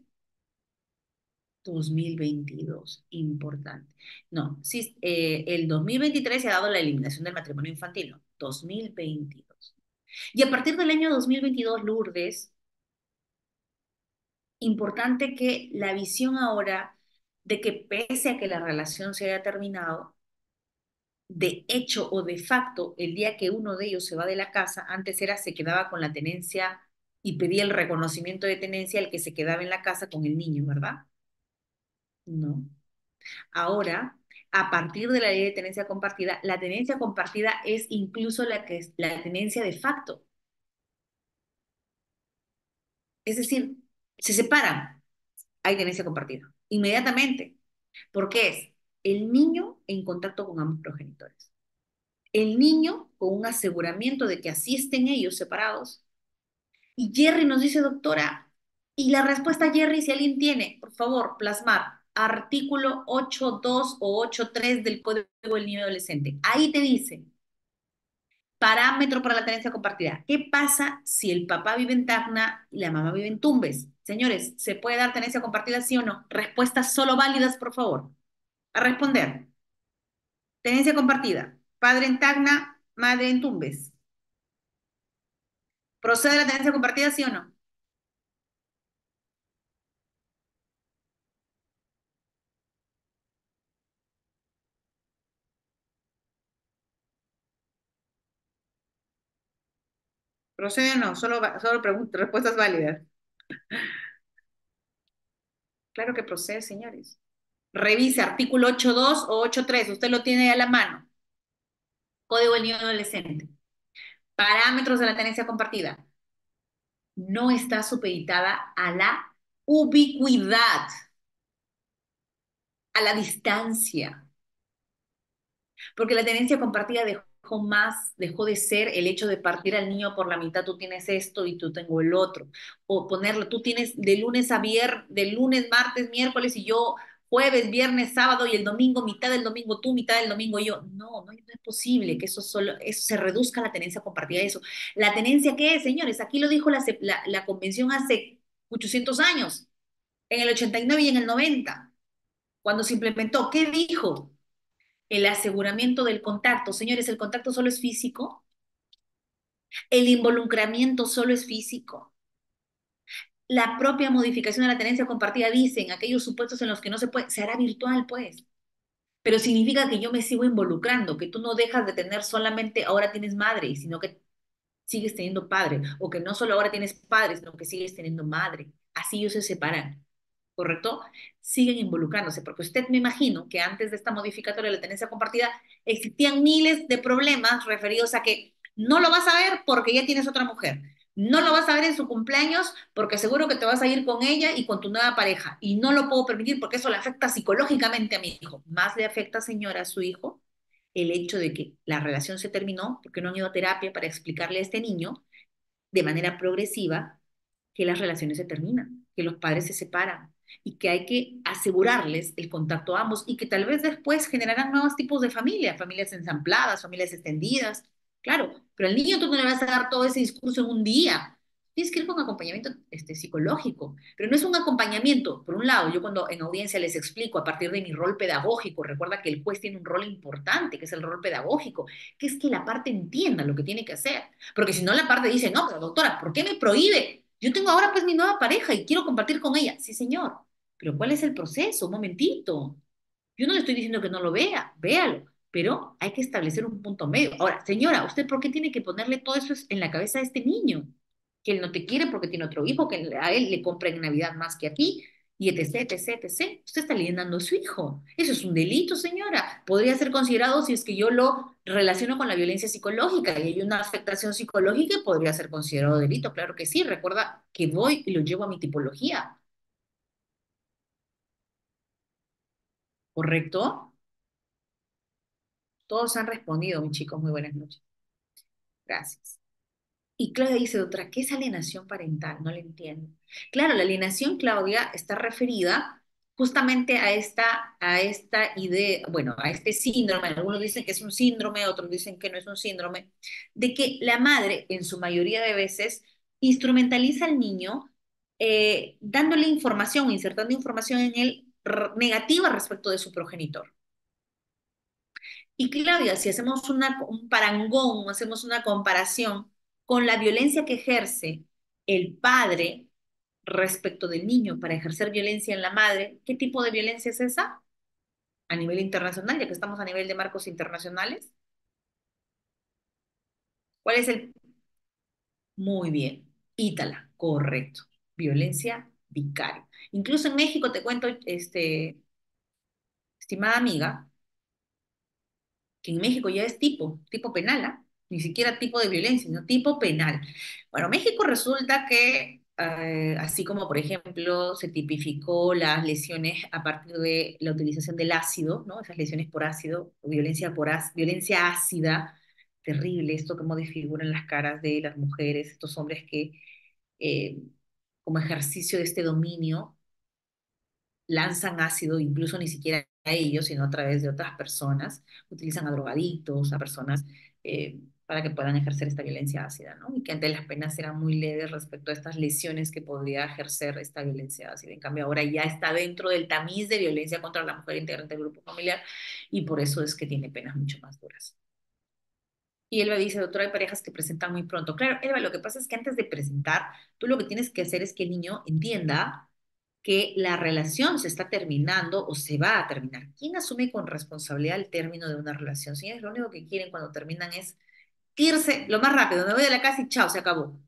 2022, importante. No, sí, el 2023 se ha dado la eliminación del matrimonio infantil, no, 2022. Y a partir del año 2022, Lourdes, importante que la visión ahora de que pese a que la relación se haya terminado, de hecho o de facto, el día que uno de ellos se va de la casa, antes era se quedaba con la tenencia y pedía el reconocimiento de tenencia el que se quedaba en la casa con el niño, ¿verdad? No. Ahora, a partir de la ley de tenencia compartida, la tenencia compartida es incluso la que es la tenencia de facto. Es decir, se separan, hay tenencia compartida, inmediatamente. Porque es el niño en contacto con ambos progenitores. El niño con un aseguramiento de que así estén ellos separados. Y Jerry nos dice, doctora, y la respuesta, Jerry, si alguien tiene, por favor, plasmar artículo 8.2 o 8.3 del Código del Niño y Adolescente. Ahí te dice, parámetro para la tenencia compartida. ¿Qué pasa si el papá vive en Tacna y la mamá vive en Tumbes? Señores, ¿se puede dar tenencia compartida, sí o no? Respuestas solo válidas, por favor. A responder. Tenencia compartida. Padre en Tacna, madre en Tumbes. ¿Procede la tenencia compartida, sí o no? ¿Procede o no? Solo respuestas válidas. Claro que procede, señores. Revise artículo 8.2 o 8.3. Usted lo tiene a la mano. Código del niño y adolescente. Parámetros de la tenencia compartida. No está supeditada a la ubicuidad, a la distancia. Porque la tenencia compartida dejó de ser el hecho de partir al niño por la mitad, tú tienes esto y tú tengo el otro. O ponerlo, tú tienes de lunes a viernes, de lunes, martes, miércoles y yo jueves, viernes, sábado y el domingo, mitad del domingo tú, mitad del domingo yo. No, no, es posible que eso se reduzca a la tenencia compartida. Eso. ¿La tenencia qué es, señores? Aquí lo dijo la convención hace 800 años, en el 89 y en el 90 cuando se implementó. ¿Qué dijo? El aseguramiento del contacto. Señores, el contacto solo es físico, el involucramiento solo es físico. La propia modificación de la tenencia compartida dice en aquellos supuestos en los que no se puede, se hará virtual, pues. Pero significa que yo me sigo involucrando, que tú no dejas de tener solamente ahora tienes madre, sino que sigues teniendo padre, o que no solo ahora tienes padre, sino que sigues teniendo madre. Así ellos se separan. ¿Correcto? Siguen involucrándose, porque usted me imagino que antes de esta modificatoria de la tenencia compartida existían miles de problemas referidos a que no lo vas a ver porque ya tienes otra mujer, no lo vas a ver en su cumpleaños porque seguro que te vas a ir con ella y con tu nueva pareja, y no lo puedo permitir porque eso le afecta psicológicamente a mi hijo. Más le afecta, señora, a su hijo el hecho de que la relación se terminó porque no han ido a terapia para explicarle a este niño de manera progresiva que las relaciones se terminan, que los padres se separan y que hay que asegurarles el contacto a ambos y que tal vez después generarán nuevos tipos de familias, familias ensampladas, familias extendidas, claro, pero al niño tú no le vas a dar todo ese discurso en un día. Tienes que ir con acompañamiento psicológico, pero no es un acompañamiento. Por un lado, yo cuando en audiencia les explico a partir de mi rol pedagógico, recuerda que el juez tiene un rol importante, que es el rol pedagógico, que es que la parte entienda lo que tiene que hacer. Porque si no, la parte dice, no, pero doctora, ¿por qué me prohíbe? Yo tengo ahora pues mi nueva pareja y quiero compartir con ella. Sí, señor, pero ¿cuál es el proceso? Un momentito. Yo no le estoy diciendo que no lo vea, véalo, pero hay que establecer un punto medio. Ahora, señora, ¿usted por qué tiene que ponerle todo eso en la cabeza de este niño? Que él no te quiere porque tiene otro hijo, que a él le compra en Navidad más que a ti, y etc, etc, etc. Usted está alienando a su hijo. Eso es un delito, señora. Podría ser considerado si es que yo lo relaciono con la violencia psicológica y hay una afectación psicológica, podría ser considerado delito. Claro que sí. Recuerda que voy y lo llevo a mi tipología. ¿Correcto? Todos han respondido, mis chicos. Muy buenas noches. Gracias. Y Claudia dice, doctora, ¿qué es alienación parental? No le entiendo. Claro, la alienación, Claudia, está referida justamente a esta idea, bueno, a este síndrome, algunos dicen que es un síndrome, otros dicen que no es un síndrome, de que la madre, en su mayoría de veces, instrumentaliza al niño dándole información, insertando información en él negativa respecto de su progenitor. Y Claudia, si hacemos un parangón, hacemos una comparación con la violencia que ejerce el padre respecto del niño para ejercer violencia en la madre, ¿qué tipo de violencia es esa? A nivel internacional, ya que estamos a nivel de marcos internacionales. ¿Cuál es el? Muy bien. Ítala, correcto. Violencia vicaria. Incluso en México, te cuento, estimada amiga, que en México ya es tipo penal, ¿ah? Ni siquiera tipo de violencia, sino tipo penal. Bueno, México resulta que, así como por ejemplo se tipificó las lesiones a partir de la utilización del ácido, ¿no? Esas lesiones por ácido, o violencia violencia ácida, terrible, esto como desfiguran las caras de las mujeres, estos hombres que, eh, como ejercicio de este dominio, lanzan ácido, incluso ni siquiera a ellos, sino a través de otras personas, utilizan a drogadictos, a personas para que puedan ejercer esta violencia ácida, ¿no? Y que antes las penas eran muy leves respecto a estas lesiones que podría ejercer esta violencia ácida. En cambio, ahora ya está dentro del tamiz de violencia contra la mujer integrante del grupo familiar y por eso es que tiene penas mucho más duras. Y Elba dice, doctora, hay parejas que presentan muy pronto. Claro, Elba, lo que pasa es que antes de presentar, tú lo que tienes que hacer es que el niño entienda que la relación se está terminando o se va a terminar. ¿Quién asume con responsabilidad el término de una relación? Señores, lo único que quieren cuando terminan es irse lo más rápido, me voy de la casa y chao, se acabó.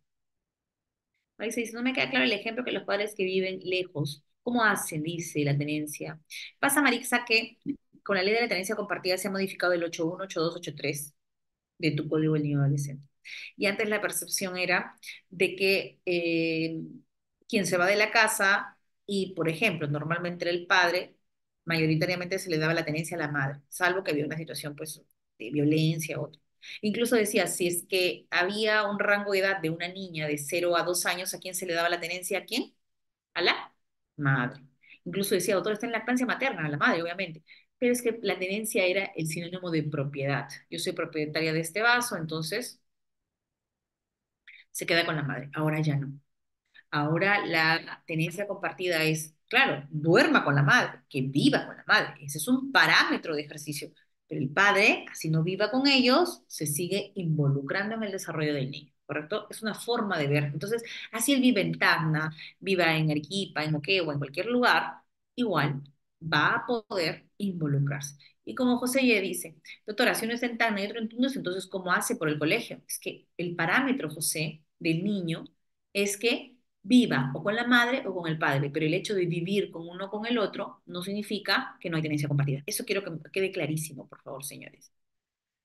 Ahí se dice, no me queda claro el ejemplo que los padres que viven lejos, ¿cómo hacen? Dice la tenencia. Pasa, Marixa, que con la ley de la tenencia compartida se ha modificado el 81, 82, 83 de tu código del niño adolescente. Y antes la percepción era de que quien se va de la casa y, por ejemplo, normalmente era el padre, mayoritariamente se le daba la tenencia a la madre, salvo que había una situación pues de violencia o otra. Incluso decía, si es que había un rango de edad de una niña de 0 a 2 años, ¿a quién se le daba la tenencia? ¿A quién? A la madre. Incluso decía, doctor, está en lactancia materna, a la madre, obviamente. Pero es que la tenencia era el sinónimo de propiedad. Yo soy propietaria de este vaso, entonces se queda con la madre. Ahora ya no. Ahora la tenencia compartida es, claro, duerma con la madre, que viva con la madre. Ese es un parámetro de ejercicio. Pero el padre, así no viva con ellos, se sigue involucrando en el desarrollo del niño, ¿correcto? Es una forma de ver. Entonces, así él vive en Tacna, viva en Arequipa, en Moquegua, en cualquier lugar, igual va a poder involucrarse. Y como José ya dice, doctora, si uno está en Tacna y otro en Tumbes, entonces, ¿cómo hace por el colegio? Es que el parámetro, José, del niño es que viva o con la madre o con el padre, pero el hecho de vivir con uno o con el otro no significa que no hay tenencia compartida. Eso quiero que quede clarísimo, por favor, señores.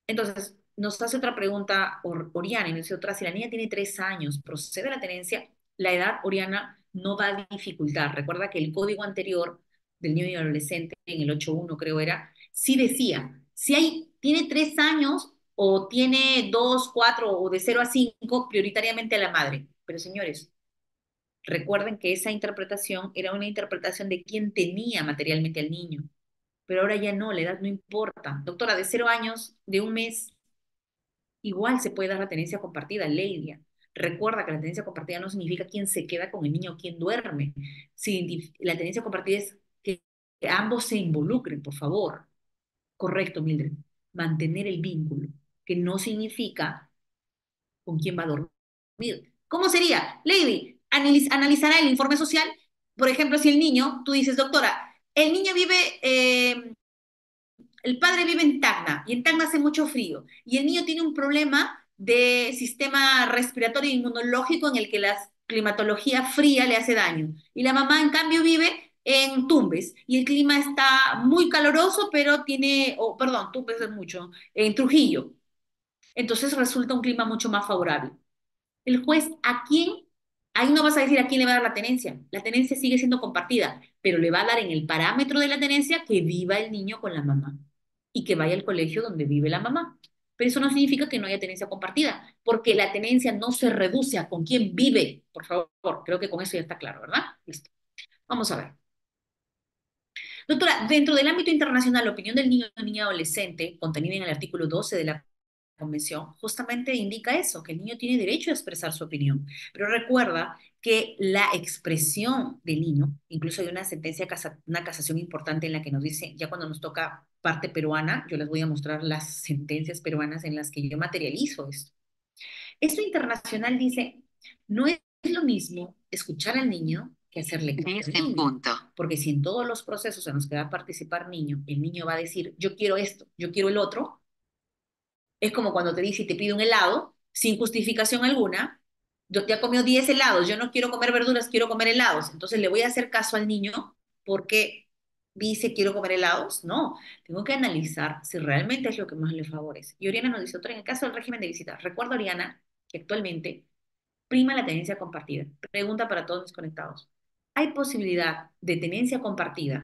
Entonces, nos hace otra pregunta Oriana, y nos dice otra, si la niña tiene 3 años, procede la tenencia, la edad Oriana no va a dificultar. Recuerda que el código anterior del niño y adolescente, en el 8.1 creo era, sí decía, si tiene 3 años o tiene 2, 4 o de 0 a 5, prioritariamente a la madre. Pero señores, recuerden que esa interpretación era una interpretación de quién tenía materialmente al niño, pero ahora ya no, la edad no importa. Doctora, de 0 años, de un mes, igual se puede dar la tenencia compartida, Leidia. Recuerda que la tenencia compartida no significa quién se queda con el niño o quién duerme. La tenencia compartida es que ambos se involucren, por favor. Correcto, Mildred. Mantener el vínculo, que no significa con quién va a dormir. ¿Cómo sería? Lady, analizará el informe social. Por ejemplo, si el niño, tú dices, doctora, el niño vive, el padre vive en Tacna y en Tacna hace mucho frío y el niño tiene un problema de sistema respiratorio e inmunológico en el que la climatología fría le hace daño. Y la mamá, en cambio, vive en Tumbes y el clima está muy caloroso, pero tiene, oh, perdón, Tumbes es mucho, en Trujillo. Entonces resulta un clima mucho más favorable. El juez, ¿a quién? Ahí no vas a decir a quién le va a dar la tenencia. La tenencia sigue siendo compartida, pero le va a dar en el parámetro de la tenencia que viva el niño con la mamá y que vaya al colegio donde vive la mamá. Pero eso no significa que no haya tenencia compartida, porque la tenencia no se reduce a con quién vive. Por favor, creo que con eso ya está claro, ¿verdad? Listo. Vamos a ver. Doctora, dentro del ámbito internacional, la opinión del niño o niña adolescente, contenida en el artículo 12 de la Convención, justamente indica eso, que el niño tiene derecho a expresar su opinión. Pero recuerda que la expresión del niño, incluso hay una sentencia, una casación importante en la que nos dice, ya cuando nos toca parte peruana, yo les voy a mostrar las sentencias peruanas en las que yo materializo esto. Esto internacional dice, no es lo mismo escuchar al niño que hacerle caso al niño. Punto. Porque si en todos los procesos en los que va a participar niño, el niño va a decir, yo quiero esto, yo quiero el otro, es como cuando te dice y te pide un helado, sin justificación alguna, yo ya comió 10 helados, yo no quiero comer verduras, quiero comer helados, entonces le voy a hacer caso al niño porque dice quiero comer helados. No, tengo que analizar si realmente es lo que más le favorece. Y Oriana nos dice otra, en el caso del régimen de visitas, recuerda Oriana que actualmente prima la tenencia compartida. Pregunta para todos mis conectados. ¿Hay posibilidad de tenencia compartida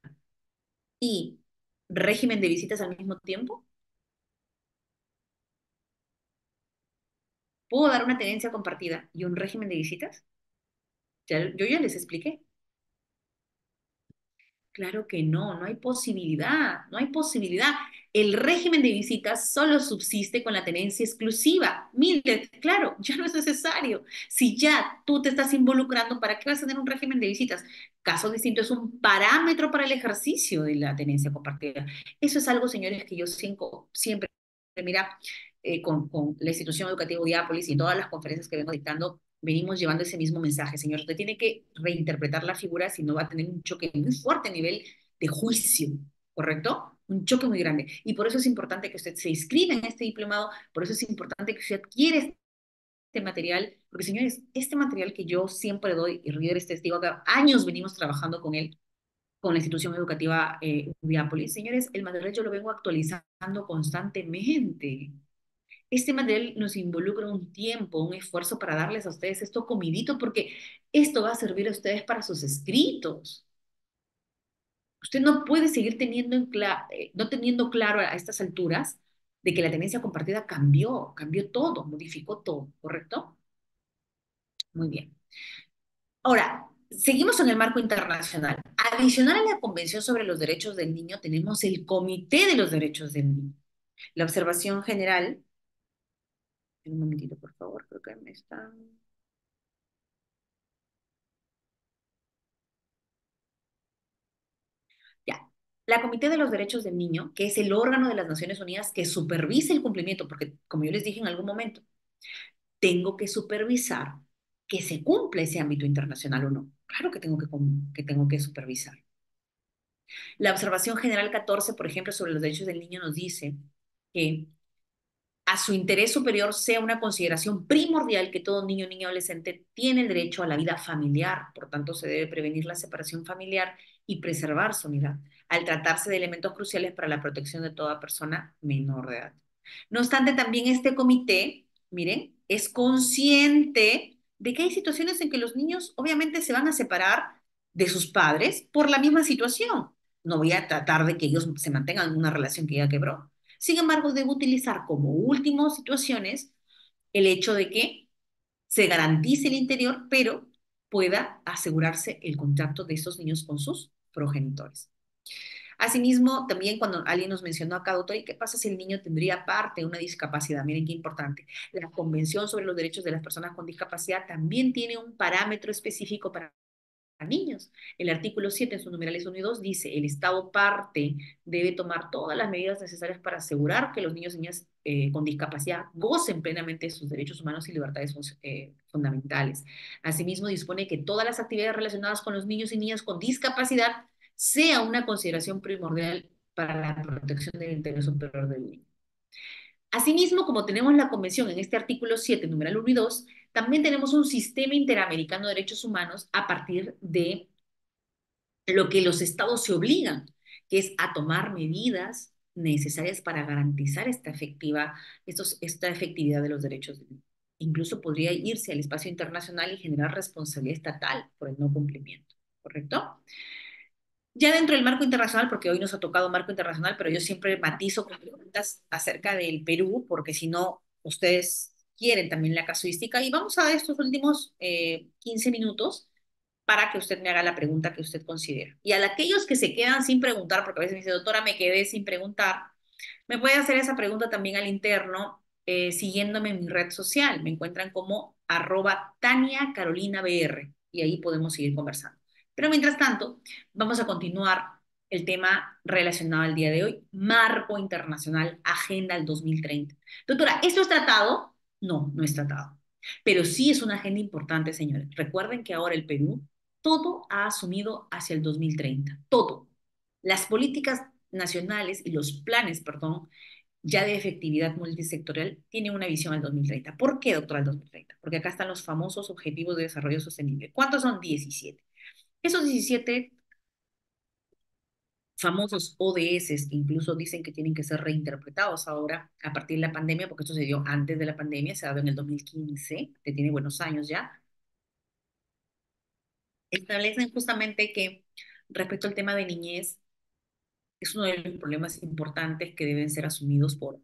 y régimen de visitas al mismo tiempo? ¿Puedo dar una tenencia compartida y un régimen de visitas? Yo ya les expliqué. Claro que no, no hay posibilidad, no hay posibilidad. El régimen de visitas solo subsiste con la tenencia exclusiva. Mire, claro, ya no es necesario. Si ya tú te estás involucrando, ¿para qué vas a tener un régimen de visitas? Caso distinto es un parámetro para el ejercicio de la tenencia compartida. Eso es algo, señores, que yo siempre mira, con la institución educativa Diápolis y todas las conferencias que vengo dictando, venimos llevando ese mismo mensaje, señor. Usted tiene que reinterpretar la figura, si no va a tener un choque muy fuerte a nivel de juicio, ¿correcto? Un choque muy grande. Y por eso es importante que usted se inscriba en este diplomado, por eso es importante que usted adquiera este material, porque señores, este material que yo siempre doy, y River es testigo, que años venimos trabajando con él, con la institución educativa Diápolis, señores, el material yo lo vengo actualizando constantemente. Este material nos involucra un tiempo, un esfuerzo para darles a ustedes esto comidito, porque esto va a servir a ustedes para sus escritos. Usted no puede seguir no teniendo claro a estas alturas de que la tenencia compartida cambió todo, modificó todo, ¿correcto? Muy bien. Ahora, seguimos en el marco internacional. Adicional a la Convención sobre los Derechos del Niño, tenemos el Comité de los Derechos del Niño. La observación general, un momentito, por favor, creo que me están... Ya. La Comité de los Derechos del Niño, que es el órgano de las Naciones Unidas que supervisa el cumplimiento, porque como yo les dije en algún momento, tengo que supervisar que se cumpla ese ámbito internacional o no. Claro que tengo que supervisar. La observación general 14, por ejemplo, sobre los derechos del niño nos dice que a su interés superior sea una consideración primordial que todo niño, niña, adolescente tiene el derecho a la vida familiar, por tanto se debe prevenir la separación familiar y preservar su unidad, al tratarse de elementos cruciales para la protección de toda persona menor de edad. No obstante, también este comité, miren, es consciente de que hay situaciones en que los niños obviamente se van a separar de sus padres por la misma situación. No voy a tratar de que ellos se mantengan en una relación que ya quebró. Sin embargo, debo utilizar como último situaciones el hecho de que se garantice el interior, pero pueda asegurarse el contacto de esos niños con sus progenitores. Asimismo, también cuando alguien nos mencionó acá, doctor, ¿y qué pasa si el niño tendría parte una discapacidad? Miren qué importante. La Convención sobre los Derechos de las Personas con Discapacidad también tiene un parámetro específico para niños. El artículo 7 en sus numerales 1 y 2 dice, el Estado parte debe tomar todas las medidas necesarias para asegurar que los niños y niñas con discapacidad gocen plenamente de sus derechos humanos y libertades fundamentales. Asimismo, dispone que todas las actividades relacionadas con los niños y niñas con discapacidad sea una consideración primordial para la protección del interés superior del niño. Asimismo, como tenemos la Convención en este artículo 7, numeral 1 y 2, también tenemos un sistema interamericano de derechos humanos a partir de lo que los estados se obligan, que es a tomar medidas necesarias para garantizar esta efectividad de los derechos de niño. Incluso podría irse al espacio internacional y generar responsabilidad estatal por el no cumplimiento, ¿correcto? Ya dentro del marco internacional, porque hoy nos ha tocado marco internacional, pero yo siempre matizo con preguntas acerca del Perú, porque si no, ustedes quieren también la casuística. Y vamos a estos últimos 15 minutos para que usted me haga la pregunta que usted considera. Y a aquellos que se quedan sin preguntar, porque a veces me dice, doctora, me quedé sin preguntar, me puede hacer esa pregunta también al interno, siguiéndome en mi red social. Me encuentran como @Tania Carolina BR y ahí podemos seguir conversando. Pero mientras tanto, vamos a continuar el tema relacionado al día de hoy, Marco Internacional, Agenda al 2030. Doctora, ¿esto es tratado? No, no es tratado. Pero sí es una agenda importante, señores. Recuerden que ahora el Perú todo ha asumido hacia el 2030, todo. Las políticas nacionales y los planes, perdón, ya de efectividad multisectorial tienen una visión al 2030. ¿Por qué, doctora, al 2030? Porque acá están los famosos Objetivos de Desarrollo Sostenible. ¿Cuántos son? 17. Esos 17 famosos ODS, que incluso dicen que tienen que ser reinterpretados ahora a partir de la pandemia, porque esto se dio antes de la pandemia, se ha dado en el 2015, que tiene buenos años ya, establecen justamente que respecto al tema de niñez, es uno de los problemas importantes que deben ser asumidos por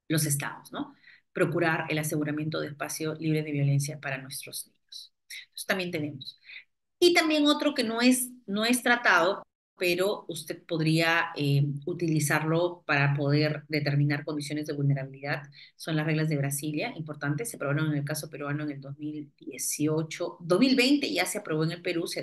los estados, ¿no? Procurar el aseguramiento de espacio libre de violencia para nuestros niños. Entonces también tenemos. Y también otro que no es tratado, pero usted podría utilizarlo para poder determinar condiciones de vulnerabilidad, son las reglas de Brasilia, importantes, se aprobaron en el caso peruano en el 2018, 2020 ya se aprobó en el Perú, se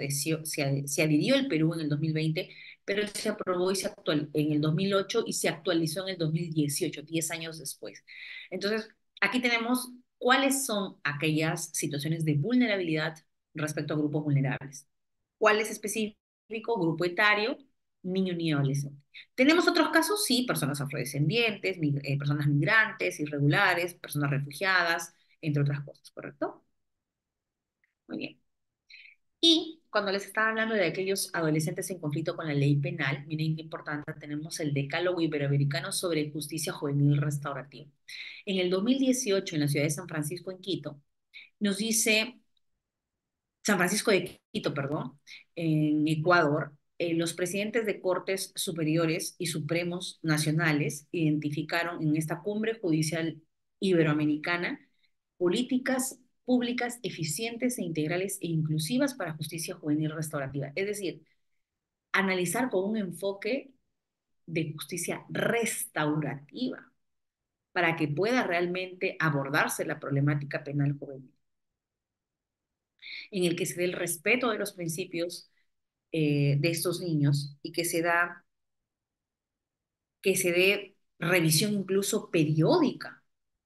adhirió el Perú en el 2020, pero se aprobó y se actualizó en el 2008 y se actualizó en el 2018, 10 años después. Entonces, aquí tenemos cuáles son aquellas situaciones de vulnerabilidad respecto a grupos vulnerables. ¿Cuál es específico? Grupo etario, niño ni adolescente. ¿Tenemos otros casos? Sí, personas afrodescendientes, personas migrantes, irregulares, personas refugiadas, entre otras cosas, ¿correcto? Muy bien. Y cuando les estaba hablando de aquellos adolescentes en conflicto con la ley penal, miren qué importante, tenemos el Decálogo Iberoamericano sobre Justicia Juvenil Restaurativa. En el 2018, en la ciudad de San Francisco, en Quito, nos dice San Francisco de Quito, perdón, en Ecuador, los presidentes de cortes superiores y supremos nacionales identificaron en esta cumbre judicial iberoamericana políticas públicas eficientes e integrales e inclusivas para justicia juvenil restaurativa. Es decir, analizar con un enfoque de justicia restaurativa para que pueda realmente abordarse la problemática penal juvenil, en el que se dé el respeto de los principios de estos niños y que se dé revisión incluso periódica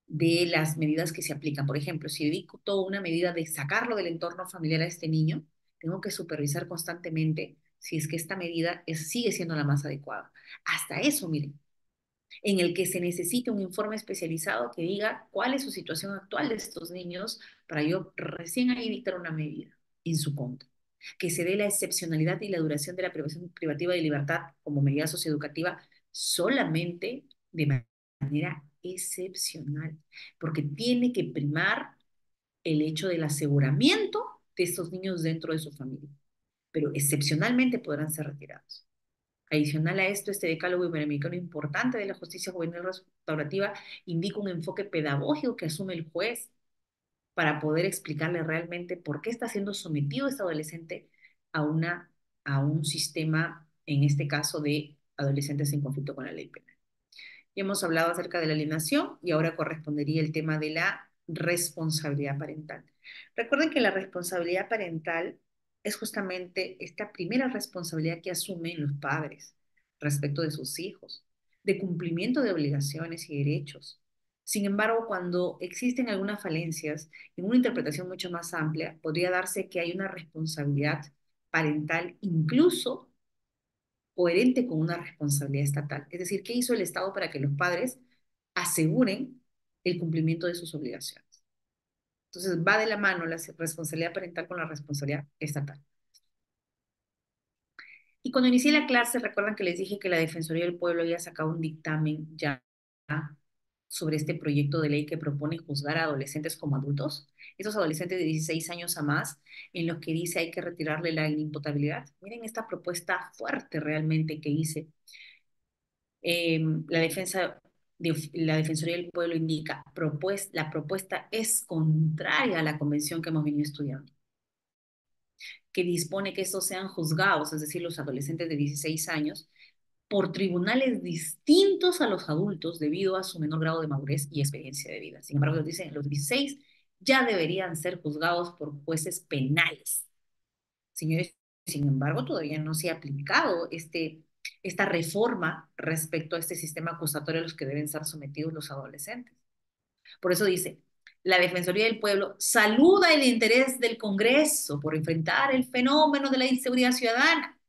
de las medidas que se aplican. Por ejemplo, si dicto una medida de sacarlo del entorno familiar a este niño, tengo que supervisar constantemente si es que esta medida sigue siendo la más adecuada. Hasta eso, miren, en el que se necesita un informe especializado que diga cuál es su situación actual de estos niños para yo recién ahí dictar una medida en su contra. Que se dé la excepcionalidad y la duración de la privación privativa de libertad como medida socioeducativa solamente de manera excepcional, porque tiene que primar el hecho del aseguramiento de estos niños dentro de su familia, pero excepcionalmente podrán ser retirados. Adicional a esto, este decálogo iberoamericano importante de la justicia juvenil restaurativa indica un enfoque pedagógico que asume el juez para poder explicarle realmente por qué está siendo sometido este adolescente a, una, a un sistema, en este caso, de adolescentes en conflicto con la ley penal. Ya hemos hablado acerca de la alienación y ahora correspondería el tema de la responsabilidad parental. Recuerden que la responsabilidad parental es justamente esta primera responsabilidad que asumen los padres respecto de sus hijos, de cumplimiento de obligaciones y derechos. Sin embargo, cuando existen algunas falencias, en una interpretación mucho más amplia, podría darse que hay una responsabilidad parental incluso coherente con una responsabilidad estatal. Es decir, ¿qué hizo el Estado para que los padres aseguren el cumplimiento de sus obligaciones? Entonces, va de la mano la responsabilidad parental con la responsabilidad estatal. Y cuando inicié la clase, recuerdan que les dije que la Defensoría del Pueblo había sacado un dictamen ya sobre este proyecto de ley que propone juzgar a adolescentes como adultos, esos adolescentes de 16 años a más, en los que dice hay que retirarle la inimputabilidad. Miren esta propuesta fuerte realmente que hice. La la Defensoría del Pueblo indica, la propuesta es contraria a la convención que hemos venido estudiando, que dispone que estos sean juzgados, es decir, los adolescentes de 16 años, por tribunales distintos a los adultos debido a su menor grado de madurez y experiencia de vida. Sin embargo, dicen, los 16 ya deberían ser juzgados por jueces penales. Señores, sin embargo, todavía no se ha aplicado esta reforma respecto a este sistema acusatorio a los que deben ser sometidos los adolescentes. Por eso dice, la Defensoría del Pueblo saluda el interés del Congreso por enfrentar el fenómeno de la inseguridad ciudadana.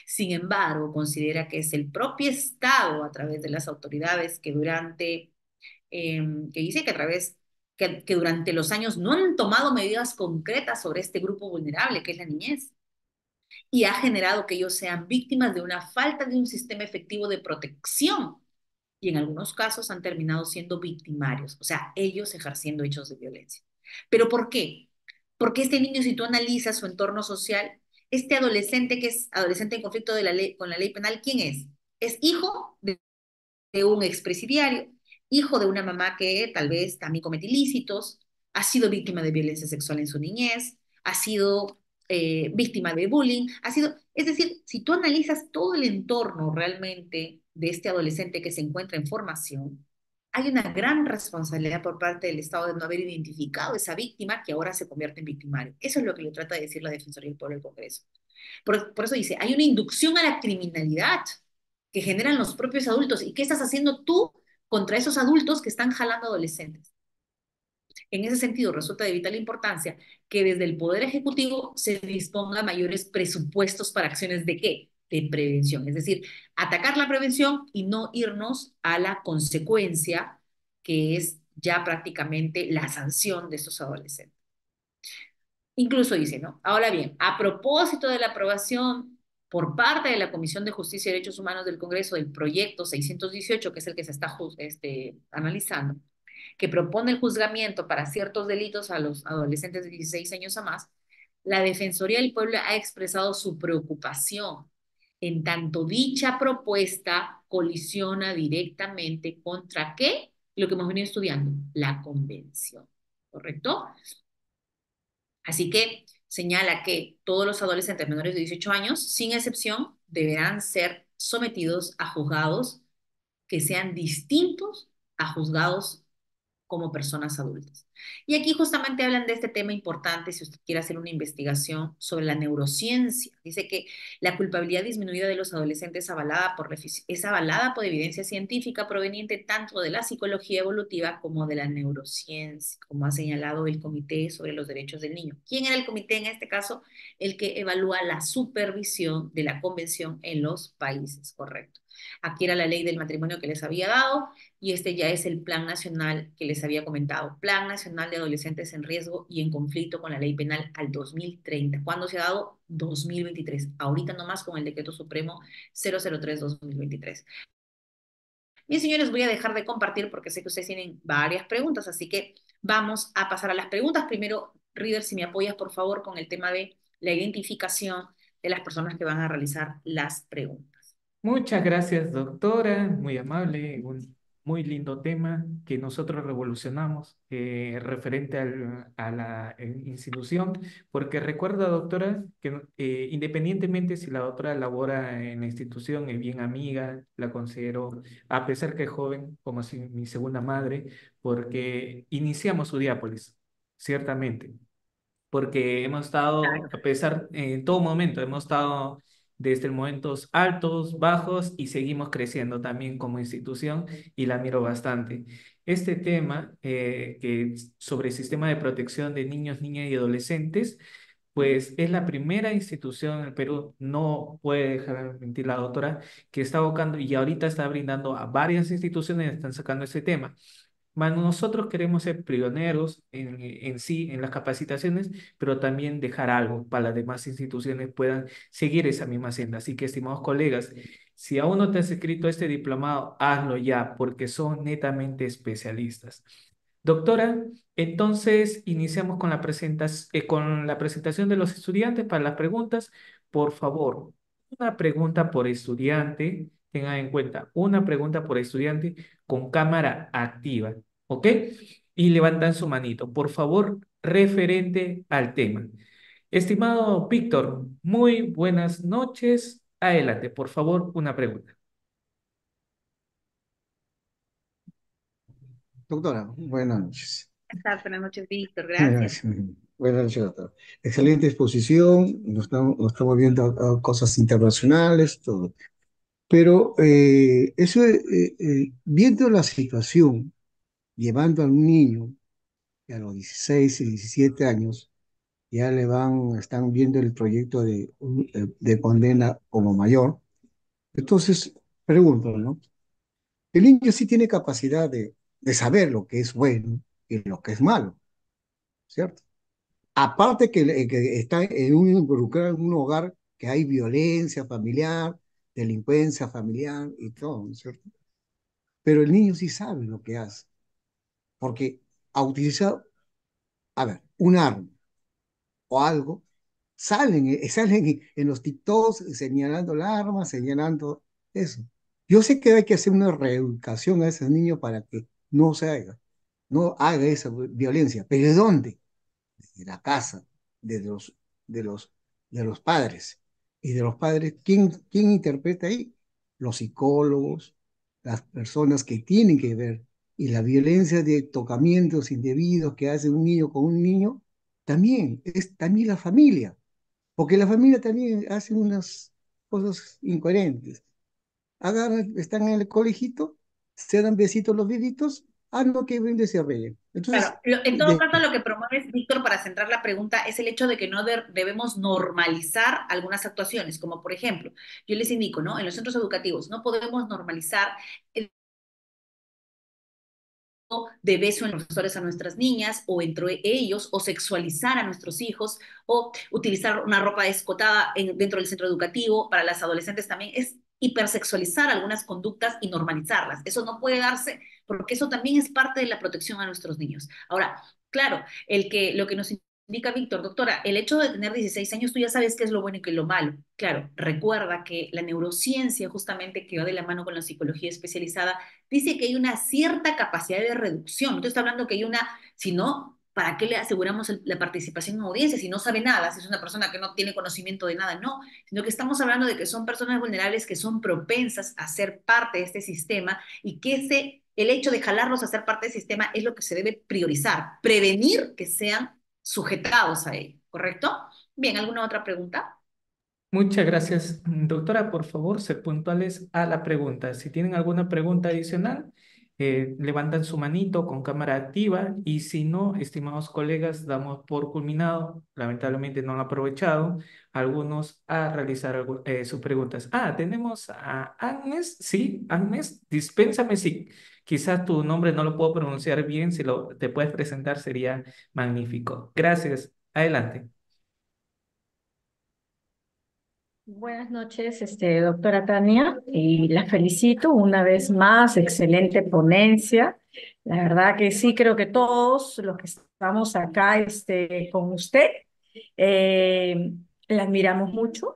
Sin embargo, considera que es el propio Estado, a través de las autoridades que dice que a través, que durante los años no han tomado medidas concretas sobre este grupo vulnerable, que es la niñez, y ha generado que ellos sean víctimas de una falta de un sistema efectivo de protección y en algunos casos han terminado siendo victimarios, o sea, ellos ejerciendo hechos de violencia. ¿Pero por qué? Porque este niño, si tú analizas su entorno social, este adolescente que es adolescente en conflicto de la ley, con la ley penal, ¿quién es? Es hijo de un expresidiario, hijo de una mamá que tal vez también comete ilícitos, ha sido víctima de violencia sexual en su niñez, ha sido víctima de bullying, ha sido, es decir, si tú analizas todo el entorno realmente de este adolescente que se encuentra en formación, hay una gran responsabilidad por parte del Estado de no haber identificado esa víctima que ahora se convierte en victimario. Eso es lo que le trata de decir la Defensoría del Pueblo del Congreso. Por eso dice, hay una inducción a la criminalidad que generan los propios adultos. ¿Y qué estás haciendo tú contra esos adultos que están jalando adolescentes? En ese sentido, resulta de vital importancia que desde el Poder Ejecutivo se disponga mayores presupuestos para acciones de qué? De prevención. Es decir, atacar la prevención y no irnos a la consecuencia que es ya prácticamente la sanción de estos adolescentes. Incluso dice, ¿no? Ahora bien, a propósito de la aprobación por parte de la Comisión de Justicia y Derechos Humanos del Congreso del proyecto 618, que es el que se está analizando, que propone el juzgamiento para ciertos delitos a los adolescentes de 16 años a más, la Defensoría del Pueblo ha expresado su preocupación en tanto dicha propuesta colisiona directamente contra qué? Lo que hemos venido estudiando, la convención, ¿correcto? Así que señala que todos los adolescentes menores de 18 años, sin excepción, deberán ser sometidos a juzgados que sean distintos a juzgados como personas adultas. Y aquí justamente hablan de este tema importante, si usted quiere hacer una investigación sobre la neurociencia. Dice que la culpabilidad disminuida de los adolescentes es avalada por evidencia científica proveniente tanto de la psicología evolutiva como de la neurociencia, como ha señalado el Comité sobre los Derechos del Niño. ¿Quién era el comité en este caso? El que evalúa la supervisión de la convención en los países, correcto. Aquí era la ley del matrimonio que les había dado, y este ya es el Plan Nacional que les había comentado, Plan Nacional de Adolescentes en Riesgo y en Conflicto con la Ley Penal al 2030. ¿Cuándo se ha dado? 2023. Ahorita nomás con el Decreto Supremo 003-2023. Bien, señores, voy a dejar de compartir porque sé que ustedes tienen varias preguntas, así que vamos a pasar a las preguntas. Primero, River, si me apoyas, por favor, con el tema de la identificación de las personas que van a realizar las preguntas. Muchas gracias, doctora, muy amable, un muy lindo tema que nosotros revolucionamos referente a la institución, porque recuerda, doctora, que independientemente si la doctora labora en la institución, es bien amiga, la considero, a pesar que es joven, como si mi segunda madre, porque iniciamos Udiápolis, ciertamente porque hemos estado, a pesar, en todo momento, hemos estado desde momentos altos, bajos y seguimos creciendo también como institución y la miro bastante. Este tema sobre el sistema de protección de niños, niñas y adolescentes, pues es la primera institución en el Perú, no puede dejar de mentir la doctora, que está abocando y ahorita está brindando a varias instituciones que están sacando ese tema. Nosotros queremos ser pioneros en sí, en las capacitaciones, pero también dejar algo para las demás instituciones puedan seguir esa misma senda. Así que, estimados colegas, si aún no te has escrito este diplomado, hazlo ya, porque son netamente especialistas. Doctora, entonces iniciamos con con la presentación de los estudiantes para las preguntas. Por favor, una pregunta por estudiante, tengan en cuenta, una pregunta por estudiante con cámara activa. ¿Ok? Y levantan su manito, por favor, referente al tema. Estimado Víctor, muy buenas noches. Adelante, por favor, una pregunta. Doctora, buenas noches. Buenas noches, Víctor, gracias. Gracias. Buenas noches, doctor. Excelente exposición, nos estamos viendo cosas internacionales, todo. Pero viendo la situación, llevando al niño y a los 16 y 17 años ya están viendo el proyecto de condena como mayor. Entonces, pregunto, ¿no? El niño sí tiene capacidad de saber lo que es bueno y lo que es malo, ¿cierto? Aparte que está involucrado en un hogar que hay violencia familiar, delincuencia familiar y todo, ¿no es cierto? Pero el niño sí sabe lo que hace, porque a utilizar, a ver, un arma o algo, salen en los TikToks señalando la arma, señalando eso. Yo sé que hay que hacer una reeducación a ese niño para que no haga esa violencia, pero ¿de dónde? De la casa, de los, de los, de los padres. Y de los padres, ¿quién interpreta ahí? Los psicólogos, las personas que tienen que ver. Y la violencia de tocamientos indebidos que hace un niño con un niño, también es también la familia. Porque la familia también hace unas cosas incoherentes. Están en el colegito, se dan besitos los bebitos, no, que brinde se ríe. Claro, Entonces, en todo caso lo que promueves, Víctor, para centrar la pregunta, es el hecho de que no debemos normalizar algunas actuaciones, como por ejemplo, yo les indico, ¿no? En los centros educativos no podemos normalizar el de beso en los profesores a nuestras niñas o entre ellos, o sexualizar a nuestros hijos, o utilizar una ropa escotada dentro del centro educativo. Para las adolescentes también es hipersexualizar algunas conductas y normalizarlas. Eso no puede darse porque eso también es parte de la protección a nuestros niños. Ahora, claro, lo que nos indica Víctor, doctora, el hecho de tener 16 años, tú ya sabes qué es lo bueno y qué es lo malo. Claro, recuerda que la neurociencia, justamente que va de la mano con la psicología especializada, dice que hay una cierta capacidad de reducción. No te está hablando que hay una, si no, ¿para qué le aseguramos la participación en audiencia si no sabe nada, si es una persona que no tiene conocimiento de nada? No, sino que estamos hablando de que son personas vulnerables que son propensas a ser parte de este sistema y que el hecho de jalarlos a ser parte del sistema es lo que se debe priorizar, prevenir que sean sujetados a ello, ¿correcto? Bien, ¿alguna otra pregunta? Muchas gracias, doctora. Por favor, ser puntuales a la pregunta. Si tienen alguna pregunta adicional, levantan su manito con cámara activa y si no, estimados colegas, damos por culminado. Lamentablemente no han aprovechado algunos a realizar sus preguntas. Tenemos a Agnes. Sí, Agnes, dispénsame si quizás tu nombre no lo puedo pronunciar bien. Si te puedes presentar sería magnífico. Gracias. Adelante. Buenas noches, doctora Tania, y la felicito una vez más, excelente ponencia. La verdad que sí, creo que todos los que estamos acá, con usted, eh, la admiramos mucho.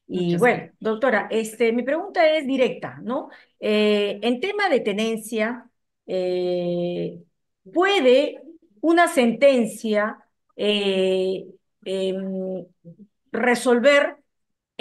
Y Muchas bueno, gracias. doctora, mi pregunta es directa, ¿no? En tema de tenencia, eh, ¿puede una sentencia eh, em, resolver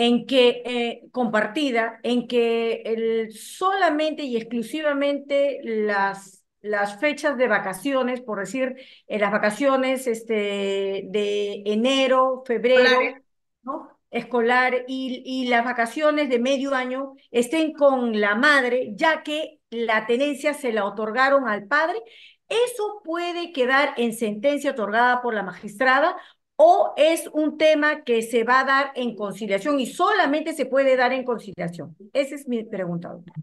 en que, compartida, en que solamente y exclusivamente las fechas de vacaciones, por decir, las vacaciones de enero, Escolares. febrero, ¿no? Escolar y las vacaciones de medio año estén con la madre, ya que la tenencia se la otorgaron al padre? ¿Eso puede quedar en sentencia otorgada por la magistrada o es un tema que se va a dar en conciliación y solamente se puede dar en conciliación? Esa es mi pregunta, doctora.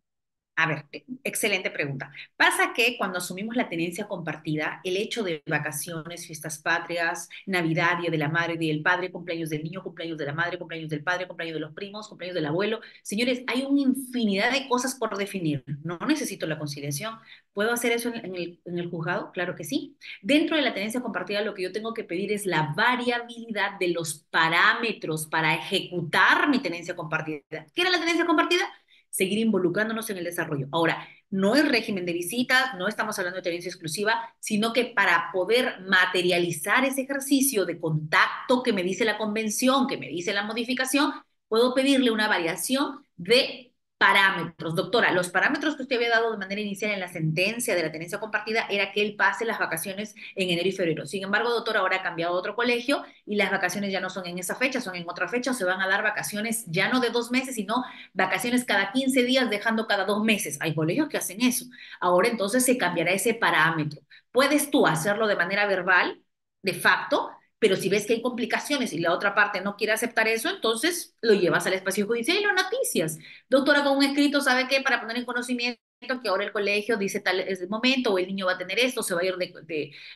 A ver, excelente pregunta. Pasa que cuando asumimos la tenencia compartida, el hecho de vacaciones, fiestas patrias, Navidad, Día de la Madre, Día del Padre, cumpleaños del niño, cumpleaños de la madre, cumpleaños del padre, cumpleaños de los primos, cumpleaños del abuelo. Señores, hay una infinidad de cosas por definir. No necesito la conciliación. ¿Puedo hacer eso en el juzgado? Claro que sí. Dentro de la tenencia compartida, lo que yo tengo que pedir es la variabilidad de los parámetros para ejecutar mi tenencia compartida. ¿Qué era la tenencia compartida? Seguir involucrándonos en el desarrollo. Ahora, no es régimen de visitas, no estamos hablando de tenencia exclusiva, sino que para poder materializar ese ejercicio de contacto que me dice la convención, que me dice la modificación, puedo pedirle una variación de parámetros. Doctora, los parámetros que usted había dado de manera inicial en la sentencia de la tenencia compartida era que él pase las vacaciones en enero y febrero. Sin embargo, doctora, ahora ha cambiado a otro colegio y las vacaciones ya no son en esa fecha, son en otra fecha, o se van a dar vacaciones ya no de 2 meses, sino vacaciones cada 15 días, dejando cada 2 meses. Hay colegios que hacen eso. Ahora entonces se cambiará ese parámetro. puedes tú hacerlo de manera verbal, de facto, pero si ves que hay complicaciones y la otra parte no quiere aceptar eso, entonces lo llevas al espacio judicial y lo noticias. Doctora, con un escrito, ¿sabe qué? Para poner en conocimiento que ahora el colegio dice tal es el momento, o el niño va a tener esto, se va a ir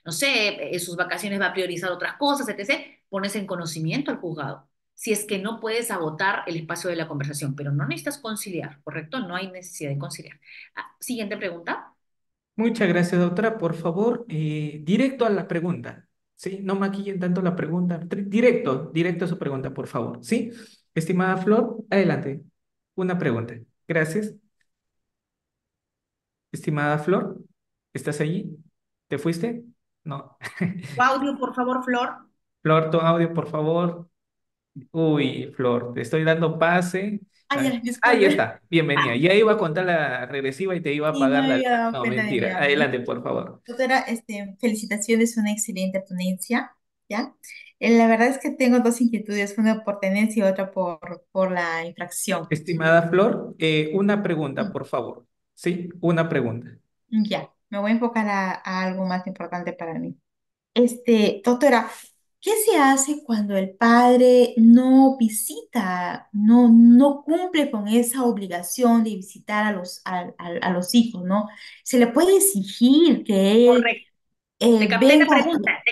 no sé, sus vacaciones va a priorizar otras cosas, etc. Pones en conocimiento al juzgado. Si es que no puedes agotar el espacio de la conversación, pero no necesitas conciliar, ¿correcto? No hay necesidad de conciliar. Siguiente pregunta. Muchas gracias, doctora. Por favor, directo a la pregunta. ¿Sí? No maquillen tanto la pregunta. Directo a su pregunta, por favor. ¿Sí? Estimada Flor, adelante. Una pregunta. Gracias. Estimada Flor, ¿estás allí? ¿Te fuiste? No. Tu audio, por favor, Flor. Flor, tu audio, por favor. Uy, Flor, te estoy dando pase. Ah, Ah, ya, ahí disculpe. está, bienvenida. Ya iba a contar la regresiva y te iba a Sí, no pagar me la... había dado No, cuenta de mi mentira. audio. Adelante, por favor. Doctora, felicitaciones, una excelente ponencia, ¿ya? La verdad es que tengo dos inquietudes, una por tenencia y otra por la infracción. Estimada Flor, una pregunta, Sí, por favor. Sí, una pregunta. ya, me voy a enfocar a algo más importante para mí. Doctora, ¿qué se hace cuando el padre no visita, no cumple con esa obligación de visitar a los hijos, ¿no? Se le puede exigir que él Correcto. venga, Te capté la pregunta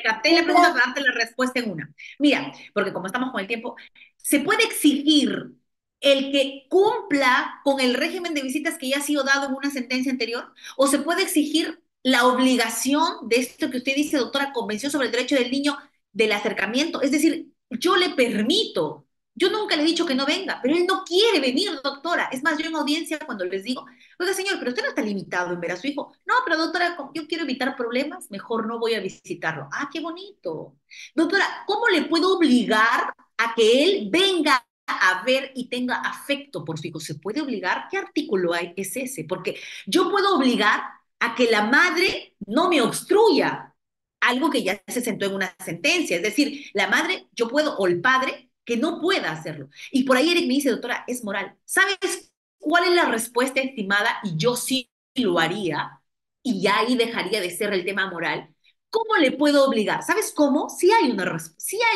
cumpla. para darte la respuesta en una. Mira, porque como estamos con el tiempo, se puede exigir el que cumpla con el régimen de visitas que ya ha sido dado en una sentencia anterior, o se puede exigir la obligación de esto que usted dice, doctora, Convención sobre el Derecho del Niño, del acercamiento. Es decir, yo le permito, yo nunca le he dicho que no venga, pero él no quiere venir, doctora. Es más, yo en audiencia cuando les digo, oiga, señor, pero usted no está limitado en ver a su hijo. No, pero doctora, yo quiero evitar problemas, mejor no voy a visitarlo. Ah, qué bonito. Doctora, ¿cómo le puedo obligar a que él venga a ver y tenga afecto por su hijo? ¿Se puede obligar? ¿Qué artículo hay? Es ese? Porque yo puedo obligar a que la madre no me obstruya, algo que ya se sentó en una sentencia. Es decir, la madre, yo puedo, o el padre, que no pueda hacerlo. Y por ahí Eric me dice, doctora, es moral. ¿Sabes cuál es la respuesta estimada? Y yo sí lo haría, y ya ahí dejaría de ser el tema moral. ¿Cómo le puedo obligar? ¿Sabes cómo? Sí hay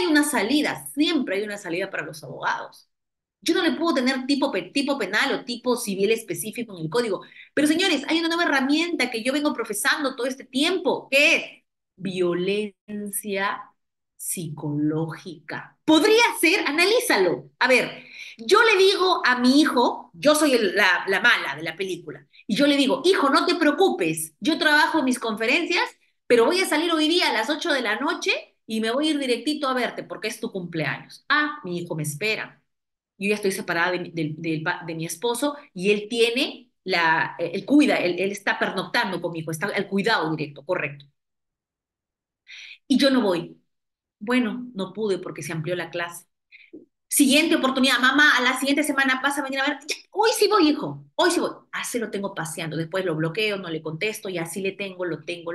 una salida, siempre hay una salida para los abogados. Yo no le puedo tener tipo penal o tipo civil específico en el código. Pero señores, hay una nueva herramienta que yo vengo profesando todo este tiempo, que es violencia psicológica. Podría ser, analízalo. A ver, yo le digo a mi hijo, yo soy la mala de la película, y yo le digo, hijo, no te preocupes, yo trabajo en mis conferencias, pero voy a salir hoy día a las 8 de la noche y me voy a ir directito a verte porque es tu cumpleaños. Ah, mi hijo me espera. Yo ya estoy separada de mi esposo y él tiene él cuida, él está pernoctando conmigo, está al cuidado directo, correcto. Y yo no voy. Bueno, no pude porque se amplió la clase. Siguiente oportunidad, mamá, a la siguiente semana vas a venir a ver. Ya, hoy sí voy, hijo, hoy sí voy. Así lo tengo paseando. Después lo bloqueo, no le contesto y así le tengo, lo tengo.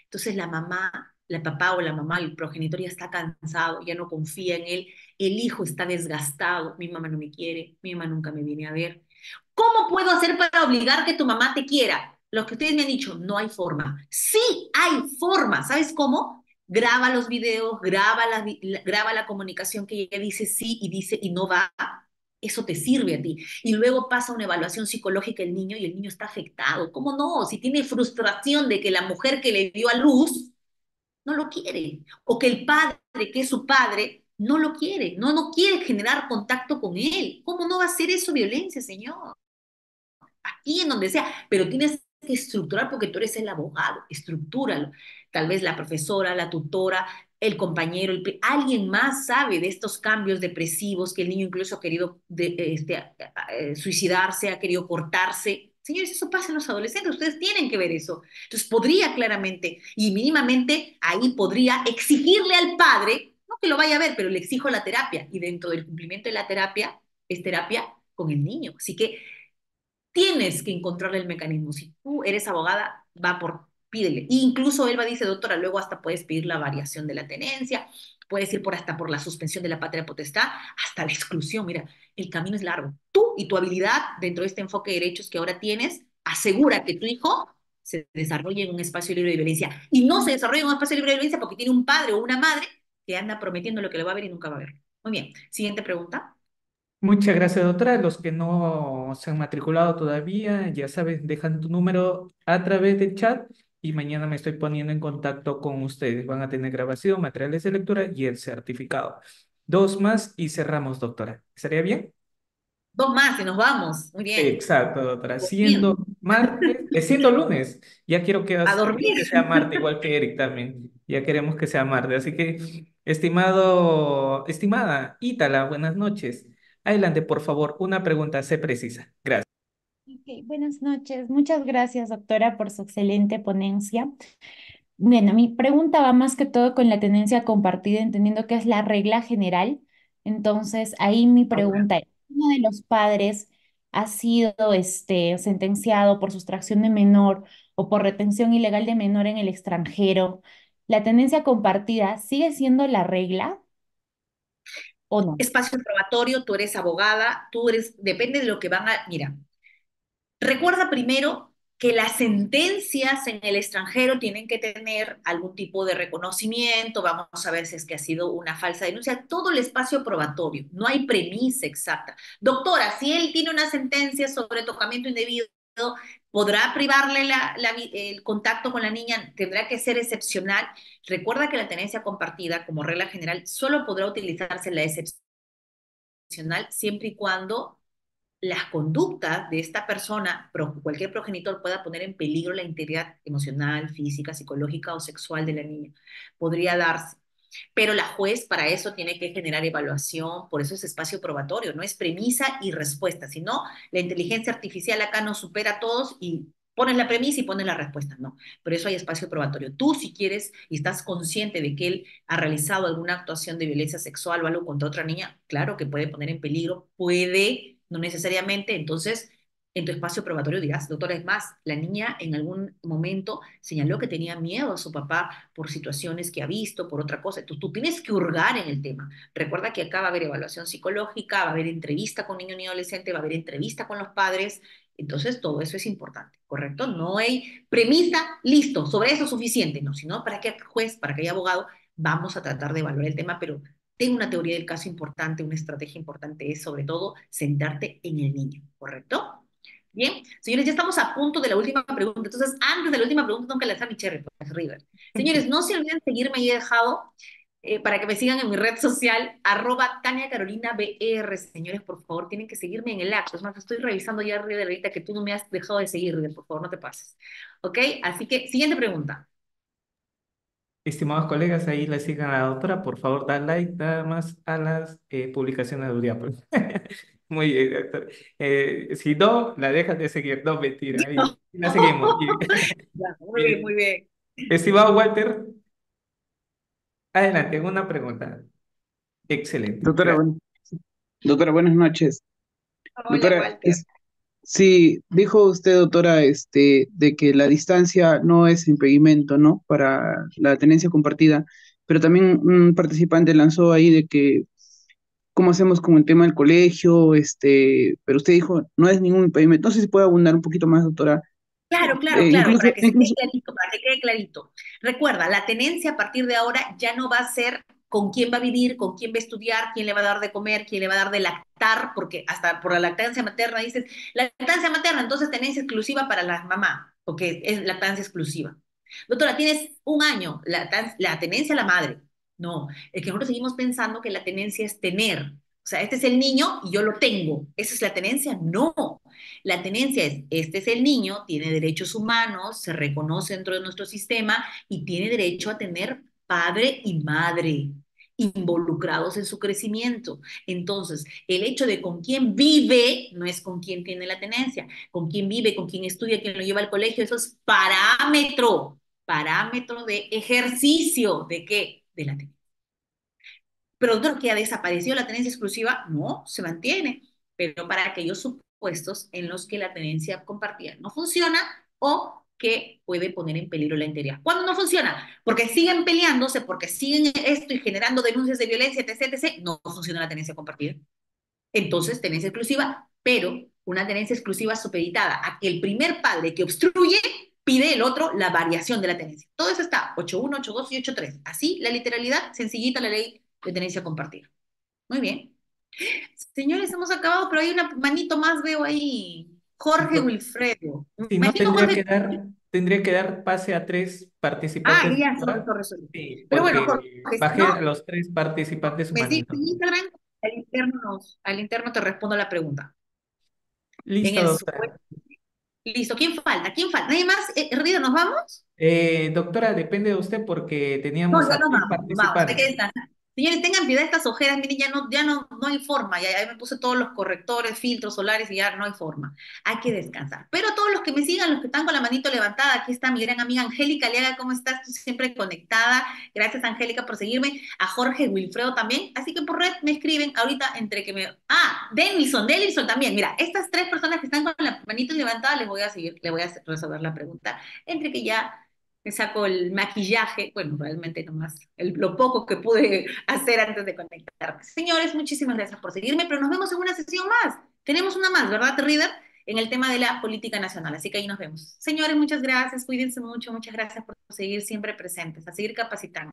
Entonces la mamá, la papá o la mamá, el progenitor ya está cansado, ya no confía en él. El hijo está desgastado. Mi mamá no me quiere, mi mamá nunca me viene a ver. ¿Cómo puedo hacer para obligar que tu mamá te quiera? Lo que ustedes me han dicho, no hay forma. Sí hay forma. ¿Sabes cómo? Graba los videos, graba la comunicación que ella dice sí y dice y no va. Eso te sirve a ti. Y luego pasa una evaluación psicológica el niño y el niño está afectado. ¿Cómo no? Si tiene frustración de que la mujer que le dio a luz no lo quiere. O que el padre, que es su padre, no lo quiere. No quiere generar contacto con él. ¿Cómo no va a ser eso violencia, señor? Aquí en donde sea, pero tienes que estructurar porque tú eres el abogado, estructúralo. Tal vez la profesora, la tutora, el compañero, alguien más sabe de estos cambios depresivos que el niño incluso ha querido suicidarse, ha querido cortarse. Señores, eso pasa en los adolescentes, ustedes tienen que ver eso. Entonces podría claramente y mínimamente ahí podría exigirle al padre, no que lo vaya a ver, pero le exijo la terapia y dentro del cumplimiento de la terapia es terapia con el niño. Así que tienes que encontrarle el mecanismo. Si tú eres abogada, pídele. E incluso Elba dice, doctora, luego hasta puedes pedir la variación de la tenencia, puedes ir hasta por la suspensión de la patria potestad, hasta la exclusión. Mira, el camino es largo. Tú y tu habilidad dentro de este enfoque de derechos que ahora tienes, asegura que tu hijo se desarrolle en un espacio libre de violencia. Y no se desarrolla en un espacio libre de violencia porque tiene un padre o una madre que anda prometiendo lo que le va a ver y nunca va a ver. Muy bien. Siguiente pregunta. Muchas gracias, doctora. Los que no se han matriculado todavía, ya sabes, dejan tu número a través del chat y mañana me estoy poniendo en contacto con ustedes. Van a tener grabación, materiales de lectura y el certificado. Dos más y cerramos, doctora. ¿Estaría bien? Dos más y nos vamos. Muy bien. Exacto, doctora. Bien. Siendo martes, siendo lunes, ya A quiero dormir. que sea martes, igual que Eric también. Ya queremos que sea martes. Así que, estimada Ítala, buenas noches. Adelante, por favor, una pregunta, sé precisa. Gracias. Ok, buenas noches. Muchas gracias, doctora, por su excelente ponencia. Bueno, mi pregunta va más que todo con la tenencia compartida, entendiendo que es la regla general. Entonces, ahí mi pregunta es, ¿uno de los padres ha sido sentenciado por sustracción de menor o por retención ilegal de menor en el extranjero? ¿La tenencia compartida sigue siendo la regla o no? Espacio probatorio, tú eres abogada, depende de lo que van a, mira, recuerda primero que las sentencias en el extranjero tienen que tener algún tipo de reconocimiento, vamos a ver si es que ha sido una falsa denuncia, todo el espacio probatorio, no hay premisa exacta. Doctora, si él tiene una sentencia sobre tocamiento indebido, ¿podrá privarle el contacto con la niña? ¿Tendrá que ser excepcional? Recuerda que la tenencia compartida, como regla general, solo podrá utilizarse la excepcional siempre y cuando las conductas de esta persona, cualquier progenitor pueda poner en peligro la integridad emocional, física, psicológica o sexual de la niña. Podría darse. Pero la juez para eso tiene que generar evaluación, por eso es espacio probatorio, no es premisa y respuesta, sino la inteligencia artificial acá nos supera a todos y pones la premisa y pones la respuesta, no. Por eso hay espacio probatorio. Tú, si quieres y estás consciente de que él ha realizado alguna actuación de violencia sexual o algo contra otra niña, claro que puede poner en peligro, puede, no necesariamente, entonces en tu espacio probatorio dirás, doctora, es más, la niña en algún momento señaló que tenía miedo a su papá por situaciones que ha visto, por otra cosa. Tú tienes que hurgar en el tema. Recuerda que acá va a haber evaluación psicológica, va a haber entrevista con niño y adolescente, va a haber entrevista con los padres. Entonces, todo eso es importante, ¿correcto? No hay premisa, listo, sobre eso es suficiente. No, sino para que juez, para que haya abogado, vamos a tratar de evaluar el tema, pero tengo una teoría del caso importante, una estrategia importante es sobre todo sentarte en el niño, ¿correcto? Bien, señores, ya estamos a punto de la última pregunta. Entonces, antes de la última pregunta, tengo que lanzar mi cherry, pues, River. Señores, no se olviden seguirme y he dejado para que me sigan en mi red social, @TaniaCarolinaBR. Señores, por favor, tienen que seguirme en el acto. Es más, estoy revisando ya, River, ahorita que tú no me has dejado de seguir, River, por favor, no te pases. ¿Ok? Así que, siguiente pregunta. Estimados colegas, ahí le sigan a la doctora. Por favor, da like nada más a las publicaciones de Uriapo. Muy bien, doctor. Si no, la dejas de seguir. No, mentira. Ahí la seguimos. Ya, muy bien, Bien. muy bien. Estimado Walter, adelante, una pregunta. Excelente. Doctora, Gracias. doctora, buenas noches. Hola, Doctora, Walter. sí, dijo usted, doctora, de que la distancia no es impedimento, ¿no? Para la tenencia compartida, pero también un participante lanzó ahí de que, ¿cómo hacemos con el tema del colegio? Pero usted dijo, no es ningún impedimento. No sé si puede abundar un poquito más, doctora. Claro, claro, claro, Incluso, para que se quede incluso, clarito, para que quede clarito. Recuerda, la tenencia a partir de ahora ya no va a ser con quién va a vivir, con quién va a estudiar, quién le va a dar de comer, quién le va a dar de lactar, porque hasta por la lactancia materna dices, lactancia materna, entonces tenencia exclusiva para la mamá, porque es lactancia exclusiva. Doctora, tienes un año, la tenencia a la madre. No, es que nosotros seguimos pensando que la tenencia es tener. O sea, este es el niño y yo lo tengo. ¿Esa es la tenencia? No. La tenencia es, este es el niño, tiene derechos humanos, se reconoce dentro de nuestro sistema y tiene derecho a tener padre y madre involucrados en su crecimiento. Entonces, el hecho de con quién vive no es con quién tiene la tenencia, con quién vive, con quién estudia, quién lo lleva al colegio, eso es parámetro de ejercicio, ¿de qué? De la tenencia. Pero otro que ha desaparecido la tenencia exclusiva, no, se mantiene, pero para aquellos supuestos en los que la tenencia compartida no funciona o que puede poner en peligro la integridad. ¿Cuándo no funciona? Porque siguen peleándose, porque siguen esto y generando denuncias de violencia, etc., etc., no funciona la tenencia compartida. Entonces, tenencia exclusiva, pero una tenencia exclusiva supeditada a que el primer padre que obstruye pide el otro la variación de la tenencia. Todo eso está 8.1, 8.2 y 8.3. Así, la literalidad, sencillita la ley de tenencia compartida. Muy bien. Señores, hemos acabado, pero hay una manito más, veo ahí. Jorge Do- Wilfredo. Si no, Imagino, Jorge. tendría que dar pase a tres Ah, participantes, ya, sorry, doctora. sorry, sorry. Sí, Pero bueno, porque Jorge, si bajé a no, los tres participantes su me sigues manito. en Instagram, al interno te respondo la pregunta. En Listo, el doctora. supuesto. Listo, ¿quién falta? ¿Quién falta? ¿Nadie más? Rida, ¿nos vamos? Doctora, depende de usted porque No, teníamos ya a nos tres vamos, nos vamos, hay que participantes. descansar. Señores, tengan piedad de estas ojeras, miren, no hay forma, ya me puse todos los correctores, filtros solares y ya no hay forma. Hay que descansar. Pero todos los que me sigan, los que están con la manito levantada, aquí está mi gran amiga Angélica Leaga, ¿cómo estás? Tú siempre conectada. Gracias, Angélica, por seguirme. A Jorge Wilfredo también. Así que por red me escriben ahorita entre que me... Ah, Denilson también. Mira, estas tres personas que están con la manito levantada, les voy a seguir, les voy a resolver la pregunta. Entre que ya me saco el maquillaje, bueno, realmente nomás lo poco que pude hacer antes de conectarme. Señores, muchísimas gracias por seguirme, pero nos vemos en una sesión más. Tenemos una más, ¿verdad, Reader? En el tema de la política nacional, así que ahí nos vemos. Señores, muchas gracias, cuídense mucho, muchas gracias por seguir siempre presentes, a seguir capacitando.